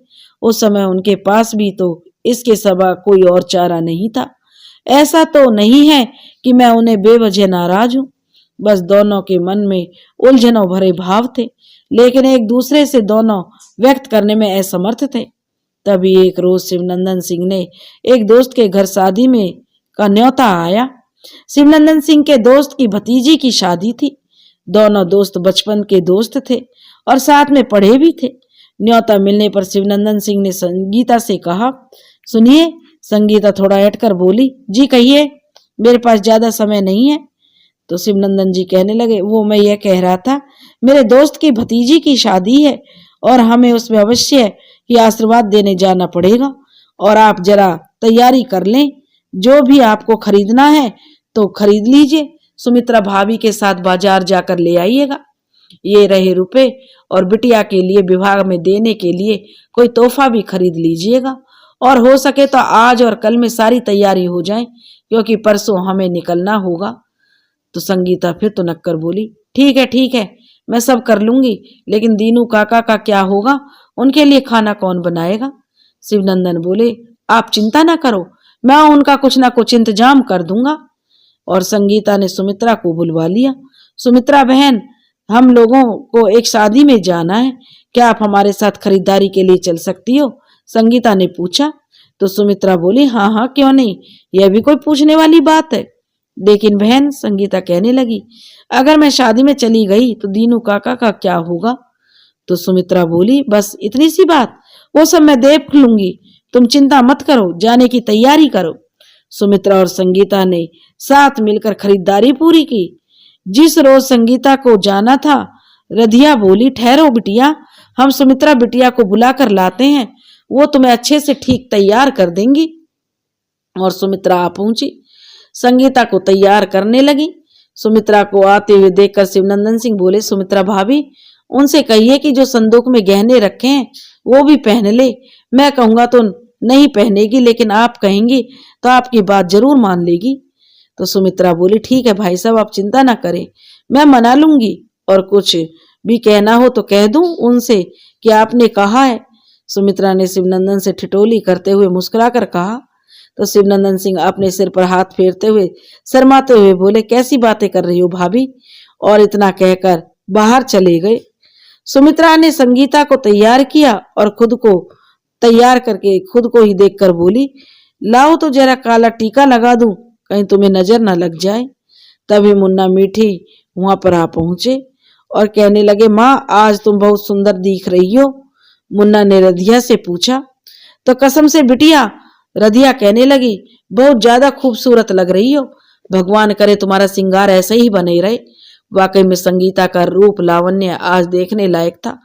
[SPEAKER 2] उस समय उनके पास भी तो इसके सिवा कोई और चारा नहीं था। ऐसा तो नहीं है कि मैं उन्हें बेवजह नाराज हूं, बस दोनों के मन में उलझनों भरे भाव थे, लेकिन एक दूसरे से दोनों व्यक्त करने में असमर्थ थे। तभी एक रोज शिवनंदन सिंह ने एक दोस्त के घर शादी में का न्योता आया। शिवनंदन सिंह के दोस्त की भतीजी की शादी थी। दोनों दोस्त बचपन के दोस्त थे और साथ में पढ़े भी थे। न्योता मिलने पर शिवनंदन सिंह ने संगीता से कहा, सुनिए। संगीता थोड़ा हटकर बोली, जी कहिए, मेरे पास ज्यादा समय नहीं है। तो शिवनंदन जी कहने लगे, वो मैं ये कह रहा था, मेरे दोस्त की भतीजी की शादी है और हमें उसमें अवश्य ही आशीर्वाद देने जाना पड़ेगा और आप जरा तैयारी कर लें। जो भी आपको खरीदना है तो खरीद लीजिए। सुमित्रा भाभी के साथ बाजार जाकर ले आइएगा। ये रहे रुपए और बिटिया के लिए विवाह में देने के लिए कोई तोहफा भी खरीद लीजिएगा और हो सके तो आज और कल में सारी तैयारी हो जाए, क्योंकि परसों हमें निकलना होगा। तो संगीता फिर तो नक्कर बोली, ठीक है, मैं सब कर लूंगी, लेकिन दीनू काका का क्या होगा? उनके लिए खाना कौन बनाएगा? शिवनंदन बोले, आप चिंता ना करो, मैं उनका कुछ ना कुछ इंतजाम कर दूंगा। और संगीता ने सुमित्रा को बुलवा लिया। सुमित्रा बहन, हम लोगों को एक शादी में जाना है, क्या आप हमारे साथ खरीदारी के लिए चल सकती हो? संगीता ने पूछा। तो सुमित्रा बोली, हाँ, क्यों नहीं, यह भी कोई पूछने वाली बात है। लेकिन बहन, संगीता कहने लगी, अगर मैं शादी में चली गई तो दीनू काका का क्या होगा? तो सुमित्रा बोली, बस इतनी सी बात, वो सब मैं देख लूंगी, तुम चिंता मत करो, जाने की तैयारी करो। सुमित्रा और संगीता ने साथ मिलकर खरीदारी पूरी की। जिस रोज संगीता को जाना था, रधिया बोली, ठहरो बिटिया, हम सुमित्रा बिटिया को बुलाकर लाते हैं, वो तुम्हें अच्छे से ठीक तैयार कर देंगी। और सुमित्रा आ पहुंची, संगीता को तैयार करने लगी। सुमित्रा को आते हुए देखकर शिवनंदन सिंह बोले, सुमित्रा भाभी, उनसे कहिए कि जो संदूक में गहने रखे हैं वो भी पहन ले। मैं कहूंगा तो नहीं पहनेगी, लेकिन आप कहेंगी तो आपकी बात जरूर मान लेगी। तो सुमित्रा बोली, ठीक है भाई साहब, आप चिंता ना करें, मैं मना लूंगी, और कुछ भी कहना हो तो कह दूं उनसे कि आपने कहा है। सुमित्रा ने शिवनंदन से ठिठोली करते हुए मुस्कुराकर कहा। तो शिवनंदन सिंह अपने सिर पर हाथ फेरते हुए शर्माते हुए बोले, कैसी बातें कर रही हो भाभी, और इतना कहकर बाहर चले गए। सुमित्रा ने संगीता को तैयार किया और खुद को तैयार करके खुद को ही देखकर बोली, लाओ तो जरा काला टीका लगा दूं, कहीं तुम्हें नजर ना लग जाए। तभी मुन्ना मीठी वहां पर आ पहुंचे और कहने लगे, माँ आज तुम बहुत सुंदर दिख रही हो। मुन्ना ने रधिया से पूछा। तो कसम से बिटिया, रधिया कहने लगी, बहुत ज्यादा खूबसूरत लग रही हो, भगवान करे तुम्हारा श्रृंगार ऐसे ही बने रहे। वाकई में संगीता का रूप लावण्य आज देखने लायक था।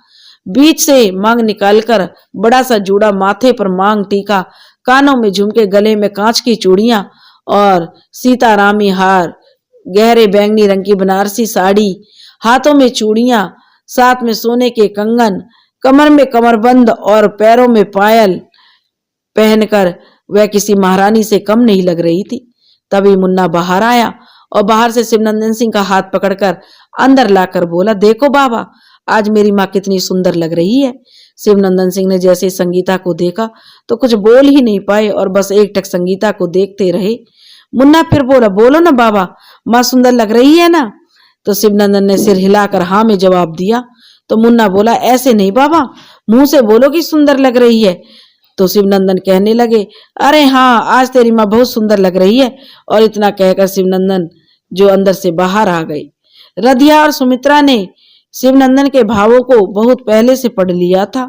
[SPEAKER 2] बीच से मांग निकालकर बड़ा सा जूड़ा, माथे पर मांग टीका, कानों में झुमके, गले में कांच की चूड़ियां और सीतारामी हार, गहरे बैंगनी रंग की बनारसी साड़ी, हाथों में चूड़ियां, साथ में सोने के कंगन, कमर में कमरबंद और पैरों में पायल पहनकर वह किसी महारानी से कम नहीं लग रही थी। तभी मुन्ना बाहर आया और बाहर से शिवनंदन सिंह का हाथ पकड़कर अंदर लाकर बोला, देखो बाबा, आज मेरी माँ कितनी सुंदर लग रही है। शिवनंदन सिंह ने जैसे संगीता को देखा तो कुछ बोल ही नहीं पाए और बस एकटक संगीता को देखते रहे। मुन्ना फिर बोला, बोलो ना बाबा, माँ सुंदर लग रही है ना। तो शिवनंदन ने सिर हिलाकर हाँ में जवाब दिया। तो मुन्ना बोला, ऐसे नहीं बाबा, मुंह से बोलो कि सुंदर लग रही है। तो शिवनंदन कहने लगे, अरे हाँ, आज तेरी माँ बहुत सुंदर लग रही है। और इतना कहकर शिवनंदन जो अंदर से बाहर आ गए। रधिया और सुमित्रा ने शिवनंदन के भावों को बहुत पहले से पढ़ लिया था।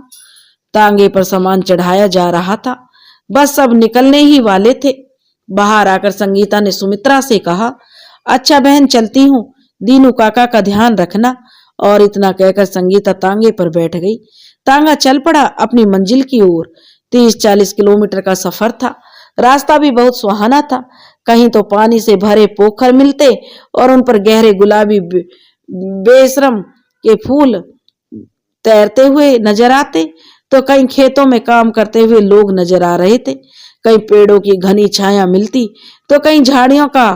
[SPEAKER 2] तांगे पर सामान चढ़ाया जा रहा था, बस सब निकलने ही वाले थे। बाहर आकर संगीता ने सुमित्रा से कहा, अच्छा बहन चलती हूँ, दीनू काका का ध्यान रखना। और इतना कहकर संगीता तांगे पर बैठ गई। तांगा चल पड़ा अपनी मंजिल की ओर। 30-40 किलोमीटर का सफर था। रास्ता भी बहुत सुहाना था। कहीं तो पानी से भरे पोखर मिलते और उन पर गहरे गुलाबी बेशरम के फूल तैरते हुए नजर आते, तो कहीं खेतों में काम करते हुए लोग नजर आ रहे थे। कहीं पेड़ों की घनी छाया मिलती तो कहीं झाड़ियों का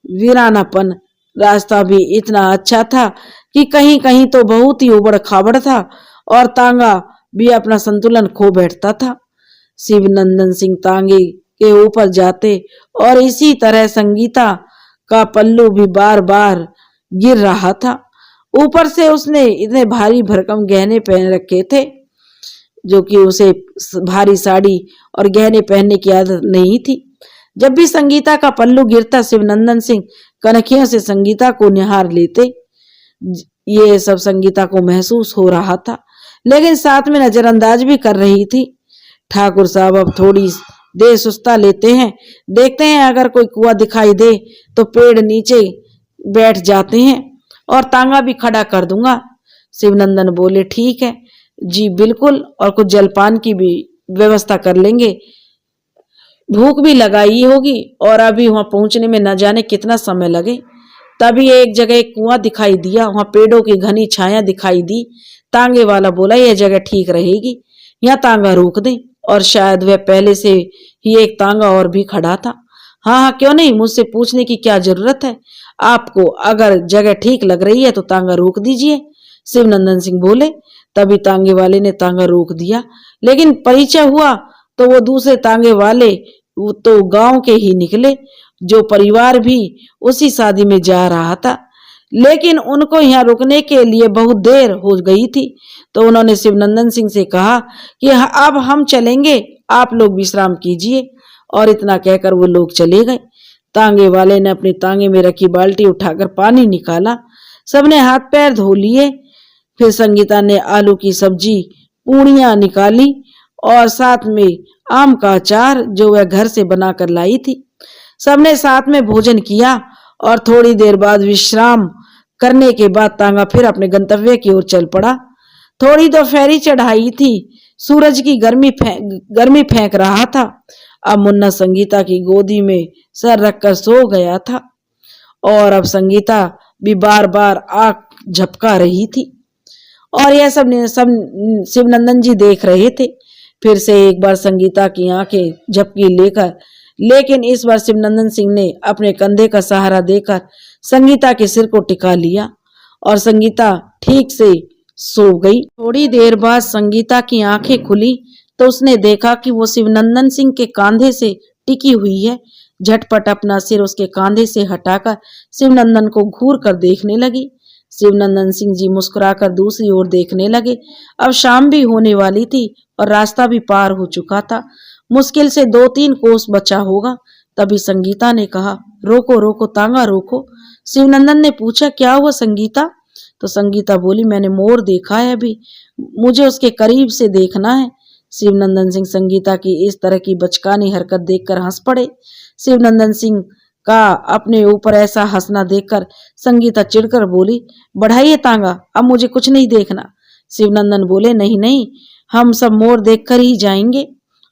[SPEAKER 2] वीरानापन। रास्ता भी इतना अच्छा था कि कहीं कहीं तो बहुत ही उबड़ खाबड़ था और तांगा भी अपना संतुलन खो बैठता था। शिवनंदन सिंह तांगे के ऊपर जाते और इसी तरह संगीता का पल्लू भी बार बार गिर रहा था। ऊपर से उसने इतने भारी भरकम गहने पहन रखे थे जो कि उसे भारी साड़ी और गहने पहनने की आदत नहीं थी। जब भी संगीता का पल्लू गिरता, शिवनंदन सिंह कनखियों से संगीता को निहार लेते। ये सब संगीता को महसूस हो रहा था, लेकिन साथ में नजरअंदाज भी कर रही थी। ठाकुर साहब अब थोड़ी देर सुस्ता लेते हैं, देखते हैं अगर कोई कुआं दिखाई दे तो पेड़ नीचे बैठ जाते हैं और तांगा भी खड़ा कर दूंगा। शिवनंदन बोले, ठीक है जी बिल्कुल, और कुछ जलपान की भी व्यवस्था कर लेंगे, भूख भी लगाई होगी और अभी वहां पहुंचने में न जाने कितना समय लगे। तभी एक जगह एक कुआं दिखाई दिया, वहां पेड़ों की घनी छाया दिखाई दी। तांगे वाला बोला, यह जगह ठीक रहेगी, यहाँ तांगा रोक दें। और शायद वह पहले से ही एक तांगा और भी खड़ा था। हाँ हाँ क्यों नहीं, मुझसे पूछने की क्या जरूरत है, आपको अगर जगह ठीक लग रही है तो तांगा रोक दीजिए, शिवनंदन सिंह बोले। तभी तांगे वाले ने तांगा रोक दिया, लेकिन परिचय हुआ तो वो दूसरे तांगे वाले तो गांव के ही निकले, जो परिवार भी उसी शादी में जा रहा था। लेकिन उनको यहाँ रुकने के लिए बहुत देर हो गई थी, तो उन्होंने शिवनंदन सिंह से कहा कि अब हम चलेंगे, आप लोग विश्राम कीजिए। और इतना कहकर वो लोग चले गए। तांगे वाले ने अपनी तांगे में रखी बाल्टी उठाकर पानी निकाला, सबने हाथ पैर धो लिए। फिर संगीता ने आलू की सब्जी, पूड़ियां निकाली और साथ में आम का अचार जो वह घर से बनाकर लाई थी। सबने साथ में भोजन किया और थोड़ी देर बाद विश्राम करने के बाद तांगा फिर अपने गंतव्य की ओर चल पड़ा। थोड़ी दोपहरी चढ़ाई थी, सूरज की गर्मी फेंक रहा था। अब मुन्ना संगीता की गोदी में सर रखकर सो गया था और अब संगीता भी बार बार आंख झपका रही थी और यह सब शिवनंदन जी देख रहे थे। फिर से एक बार संगीता की आंखें झपकी लेकर, लेकिन इस बार शिवनंदन सिंह ने अपने कंधे का सहारा देकर संगीता के सिर को टिका लिया और संगीता ठीक से सो गई। थोड़ी देर बाद संगीता की आंखें खुली तो उसने देखा कि वो शिवनंदन सिंह के कंधे से टिकी हुई है। झटपट अपना सिर उसके कंधे से हटाकर शिवनंदन को घूर कर देखने लगी। शिवनंदन सिंह जी मुस्कुराकर दूसरी ओर देखने लगे। अब शाम भी होने वाली थी और रास्ता भी पार हो चुका था। मुश्किल से 2-3 कोस बचा होगा। तभी संगीता ने कहा, रोको रोको तांगा रोको। शिवनंदन ने पूछा, क्या हुआ संगीता? तो संगीता बोली, मैंने मोर देखा है, अभी मुझे उसके करीब से देखना है। शिवनंदन सिंह संगीता की इस तरह की बचकानी हरकत देखकर हंस पड़े। शिवनंदन सिंह का अपने ऊपर ऐसा हंसना देखकर संगीता चिढ़कर बोली, बढ़ाइए तांगा, अब मुझे कुछ नहीं देखना। शिवनंदन बोले, नहीं नहीं, हम सब मोर देखकर ही जाएंगे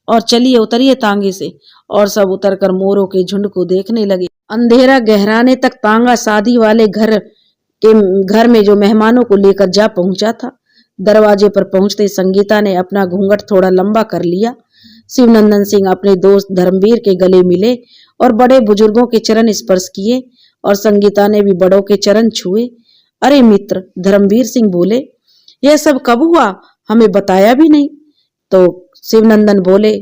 [SPEAKER 2] और चलिए उतरिए तांगे से। और सब उतरकर मोरों के झुंड को देखने लगे। अंधेरा गहराने तक तांगा शादी वाले घर में जो मेहमानों को लेकर जा पहुंचा था। दरवाजे पर पहुंचते संगीता ने अपना घूंघट थोड़ा लंबा कर लिया। शिवनंदन सिंह अपने दोस्त धर्मवीर के गले मिले और बड़े बुजुर्गों के चरण स्पर्श किए और संगीता ने भी बड़ों के चरण छुए। अरे मित्र, धर्मवीर सिंह बोले, यह सब कब हुआ, हमें बताया भी नहीं। तो शिवनंदन बोले,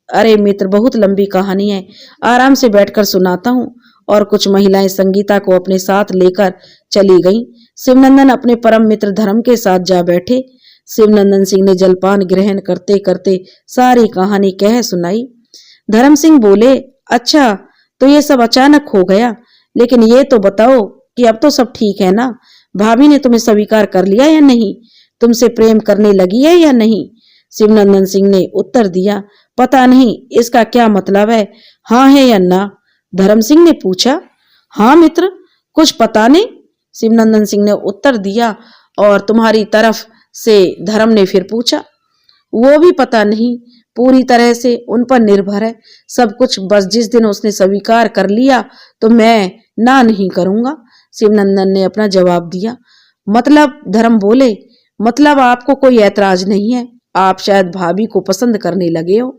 [SPEAKER 2] अरे मित्र, बहुत लंबी कहानी है, आराम से बैठकर सुनाता हूँ। और कुछ महिलाएं संगीता को अपने साथ लेकर चली गईं। शिवनंदन अपने परम मित्र धर्म के साथ जा बैठे। शिवनंदन सिंह ने जलपान ग्रहण करते करते सारी कहानी कह सुनाई। धर्म सिंह बोले, अच्छा तो ये सब अचानक हो गया, लेकिन ये तो बताओ कि अब तो सब ठीक है ना? भाभी ने तुम्हें स्वीकार कर लिया या नहीं? तुमसे प्रेम करने लगी है या नहीं? शिवनंदन सिंह ने उत्तर दिया, पता नहीं इसका क्या मतलब है, हाँ है या ना? धर्म सिंह ने पूछा। हाँ मित्र, कुछ पता नहीं, शिवनंदन सिंह ने उत्तर दिया। और तुम्हारी तरफ से धर्म ने फिर पूछा। वो भी पता नहीं, पूरी तरह से उन पर निर्भर है सब कुछ। बस जिस दिन उसने स्वीकार कर लिया तो मैं ना नहीं करूंगा। शिवनंदन ने अपना जवाब दिया। मतलब? धर्म बोले, मतलब आपको कोई ऐतराज नहीं है, आप शायद भाभी को पसंद करने लगे हो।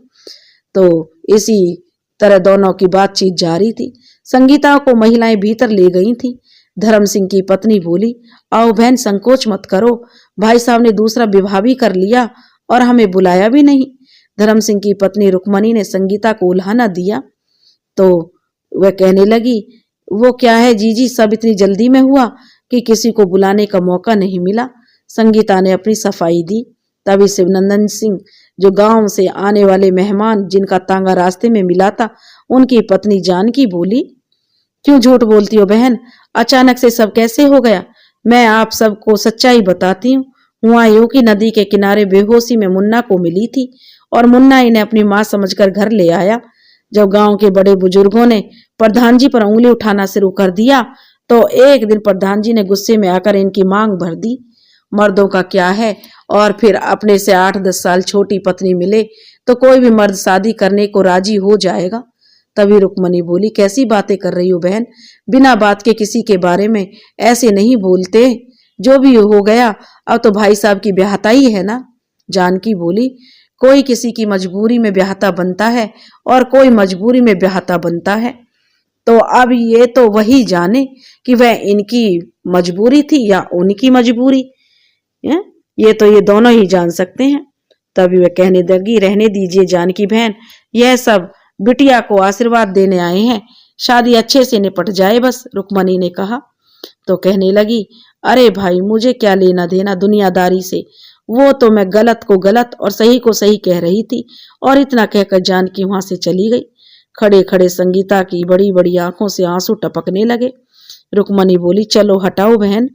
[SPEAKER 2] तो इसी तरह दोनों की बातचीत जारी थी। संगीता को महिलाएं भीतर ले गई थी। धर्म सिंह की पत्नी बोली, आओ बहन, संकोच मत करो, भाई साहब ने दूसरा विवाह भी कर लिया और हमें बुलाया भी नहीं। धर्म सिंह की पत्नी रुक्मणी ने संगीता को उल्हाना दिया तो वह कहने लगी, वो क्या है जीजी, सब इतनी जल्दी में हुआ कि किसी को बुलाने का मौका नहीं मिला। संगीता ने अपनी सफाई दी। तभी शिवनंदन सिंह, जो गांव से आने वाले मेहमान जिनका तांगा रास्ते में मिला था, उनकी पत्नी जानकी बोली, क्यों झूठ बोलती हो बहन, अचानक से सब कैसे हो गया? मैं आप सबको सच्चाई बताती हूँ। हुआ यूं कि नदी के किनारे बेहोशी में मुन्ना को मिली थी और मुन्ना इन्हें अपनी माँ समझकर घर ले आया। जब गांव के बड़े बुजुर्गों ने प्रधान जी पर उंगली उठाना शुरू कर दिया तो एक दिन प्रधान जी ने गुस्से में आकर इनकी मांग भर दी। मर्दों का क्या है, और फिर अपने से 8-10 साल छोटी पत्नी मिले तो कोई भी मर्द शादी करने को राजी हो जाएगा। तभी रुक्मणी बोली, कैसी बातें कर रही हो बहन, बिना बात के किसी के बारे में ऐसे नहीं बोलते। जो भी हो गया अब तो भाई साहब की ब्याहता ही है ना। जानकी बोली, कोई किसी की मजबूरी में ब्याहता बनता है और कोई मजबूरी में ब्याहता बनता है। तो अब ये तो वही जाने कि वह इनकी मजबूरी थी या उनकी मजबूरी। ये तो ये दोनों ही जान सकते हैं। तभी वह कहने लगी, रहने दीजिए जानकी बहन, यह सब बिटिया को आशीर्वाद देने आए हैं, शादी अच्छे से निपट जाए बस। रुक्मणी ने कहा तो कहने लगी, अरे भाई, मुझे क्या लेना देना दुनियादारी से, वो तो मैं गलत को गलत और सही को सही कह रही थी। और इतना कहकर जानकी वहां से चली गई। खड़े खड़े संगीता की बड़ी बड़ी आंखों से आंसू टपकने लगे। रुक्मणी बोली, चलो हटाओ बहन,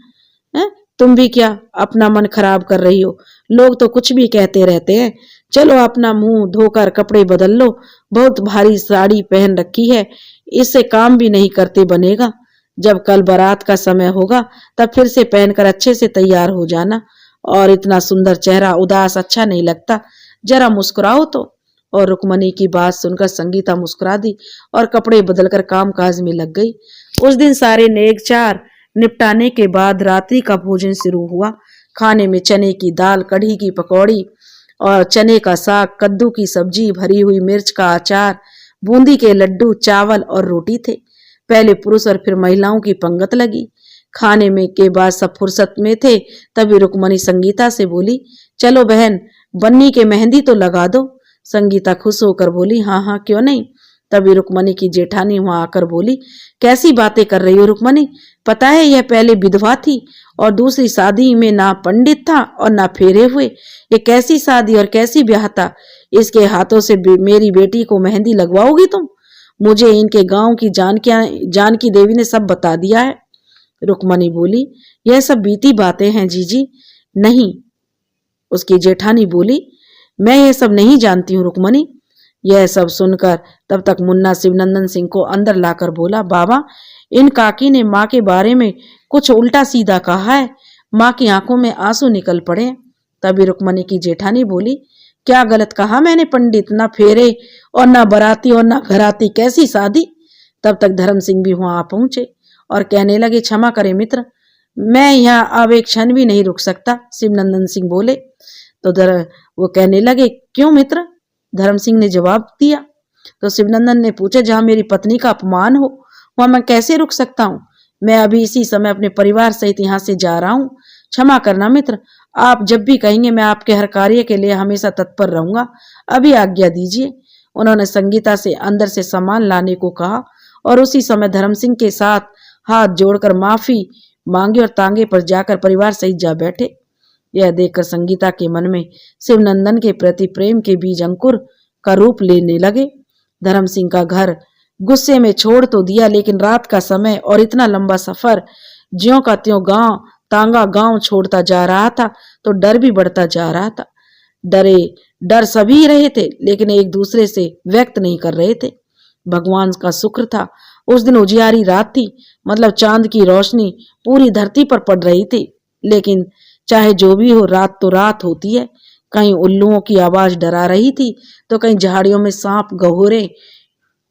[SPEAKER 2] तुम भी क्या अपना मन खराब कर रही हो, लोग तो कुछ भी कहते रहते हैं। चलो अपना मुंह धोकर कपड़े बदल लो, बहुत भारी साड़ी पहन रखी है, इससे काम भी नहीं करते बनेगा। जब कल बारात का समय होगा तब फिर से पहनकर अच्छे से तैयार हो जाना। और इतना सुंदर चेहरा उदास अच्छा नहीं लगता, जरा मुस्कुराओ तो। और रुक्मणी की बात सुनकर संगीता मुस्कुरा दी और कपड़े बदलकर कामकाज में लग गई। उस दिन सारे नेकचार निपटाने के बाद रात्रि का भोजन शुरू हुआ। खाने में चने की दाल, कढ़ी की पकौड़ी और चने का साग, कद्दू की सब्जी, भरी हुई मिर्च का अचार, बूंदी के लड्डू, चावल और रोटी थे। पहले पुरुष और फिर महिलाओं की पंगत लगी। खाने में के बाद सब फुर्सत में थे, तभी रुक्मणी संगीता से बोली, चलो बहन, बन्नी के मेहंदी तो लगा दो। संगीता खुश होकर बोली, हाँ हाँ क्यों नहीं। तभी रुक्मणी की जेठानी वहां आकर बोली, कैसी बातें कर रही हो रुक्मणी, पता है यह पहले विधवा थी और दूसरी शादी में ना पंडित था और ना फेरे हुए। ये कैसी शादी और कैसी ब्याह था, इसके हाथों से मेरी बेटी को मेहंदी लगवाओगी तुम? मुझे इनके गांव की जानकी देवी ने सब बता दिया है। रुक्मणी बोली, यह सब बीती बातें हैं जीजी। नहीं, उसकी जेठानी बोली, मैं यह सब नहीं जानती हूँ रुक्मणी। यह सब सुनकर तब तक मुन्ना शिवनंदन सिंह को अंदर लाकर बोला, बाबा, इन काकी ने माँ के बारे में कुछ उल्टा सीधा कहा है। माँ की आंखों में आंसू निकल पड़े। तभी रुक्मणी की जेठानी बोली, क्या गलत कहा मैंने पंडित? ना फेरे और ना बराती और ना घराती, कैसी शादी? तब तक धर्म सिंह भी वहां आ पहुंचे और कहने लगे, क्षमा करे मित्र, मैं यहाँ अब एक क्षण भी नहीं रुक सकता। शिवनंदन सिंह बोले तो वो कहने लगे, क्यों मित्र? धर्म सिंह ने जवाब दिया। तो शिवनंदन ने पूछा, जहां मेरी पत्नी का अपमान हो वहां मैं कैसे रुक सकता हूँ? मैं अभी इसी समय अपने परिवार सहित यहाँ से जा रहा हूँ। क्षमा करना मित्र, आप जब भी कहेंगे मैं आपके हर कार्य के लिए हमेशा तत्पर रहूंगा। अभी आज्ञा दीजिए। उन्होंने संगीता से अंदर से सामान लाने को कहा और उसी समय धर्म सिंह के साथ हाथ जोड़कर माफी मांगी और तांगे पर जाकर परिवार सहित जा बैठे। यह देखकर संगीता के मन में शिवनंदन के प्रति प्रेम के बीज अंकुर का रूप लेने लगे। धर्म सिंह का घर गुस्से में छोड़ तो दिया, लेकिन रात का समय और इतना लंबा सफर, ज्यों का त्यों गांव तांगा गांव छोड़ता जा रहा था तो डर भी बढ़ता जा रहा था। डर सभी रहे थे, लेकिन एक दूसरे से व्यक्त नहीं कर रहे थे। भगवान का शुक्र था, उस दिन उजियारी रात थी, मतलब चांद की रोशनी पूरी धरती पर पड़ रही थी। लेकिन चाहे जो भी हो, रात तो रात होती है। कहीं उल्लुओं की आवाज डरा रही थी तो कहीं झाड़ियों में सांप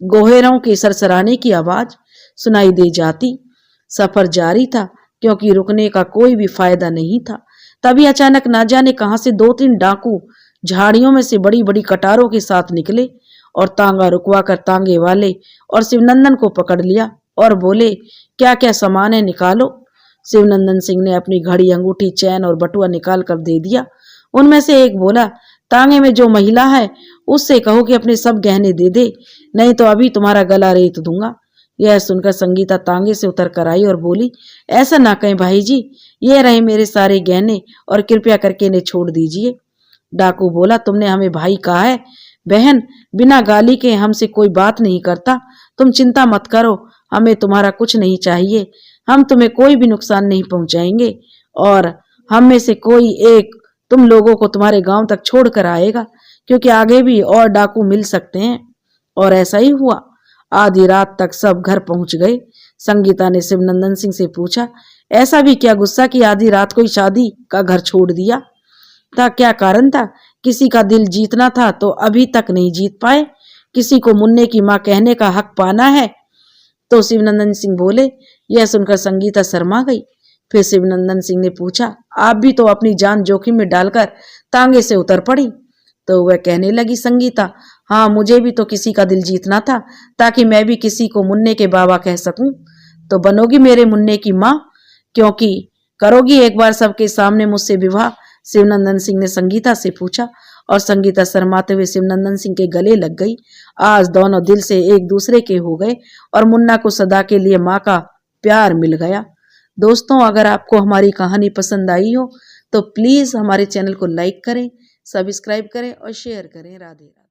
[SPEAKER 2] गोहेरों के सरसराने की आवाज सुनाई दे जाती। सफर जारी था, क्योंकि रुकने का कोई भी फायदा नहीं था। तभी अचानक ना जाने कहां से 2-3 डाकू झाड़ियों में से बड़ी बड़ी कटारों के साथ निकले और तांगा रुकवाकर तांगे वाले और शिवनंदन को पकड़ लिया और बोले, क्या क्या सामान है निकालो। शिवनंदन सिंह ने अपनी घड़ी, अंगूठी, चैन और बटुआ निकाल कर दे दिया। उनमें से एक बोला, तांगे में जो महिला है उससे कहो कि अपने सब गहने दे दे, नहीं तो अभी तुम्हारा गला रेत दूंगा। यह सुनकर संगीता तांगे से उतर कर आई और बोली, ऐसा ना कहें भाई जी, ये रहे मेरे सारे गहने और कृपया करके इन्हें छोड़ दीजिए। डाकू बोला, तुमने हमें भाई कहा है? बहन, बिना गाली के हमसे कोई बात नहीं करता। तुम चिंता मत करो, हमें तुम्हारा कुछ नहीं चाहिए। हम तुम्हें कोई भी नुकसान नहीं पहुंचाएंगे और हम में से कोई एक तुम लोगों को तुम्हारे गांव तक छोड़ कर आएगा, क्योंकि आगे भी और डाकू मिल सकते हैं। और ऐसा ही हुआ। आधी रात तक सब घर पहुंच गए। संगीता ने शिवनंदन सिंह से पूछा, ऐसा भी क्या गुस्सा कि आधी रात कोई शादी का घर छोड़ दिया था? क्या कारण था? किसी का दिल जीतना था तो अभी तक नहीं जीत पाए? किसी को मुन्ने की माँ कहने का हक पाना है? तो शिवनंदन सिंह बोले। यह सुनकर संगीता शर्मा गई। फिर शिवनंदन सिंह ने पूछा, आप भी तो अपनी जान जोखिम में डालकर तांगे से उतर पड़ी? तो वह कहने लगी, संगीता, हाँ, मुझे भी तो किसी का दिल जीतना था ताकि मैं भी किसी को मुन्ने के बाबा कह सकूं। तो बनोगी मेरे मुन्ने की माँ, क्योंकि करोगी एक बार सबके सामने मुझसे विवाह? शिवनंदन सिंह ने संगीता से पूछा और संगीता शर्माते हुए शिवनंदन सिंह के गले लग गई। आज दोनों दिल से एक दूसरे के हो गए और मुन्ना को सदा के लिए माँ का प्यार मिल गया। दोस्तों, अगर आपको हमारी कहानी पसंद आई हो तो प्लीज हमारे चैनल को लाइक करें, सब्सक्राइब करें और शेयर करें। राधे राधे।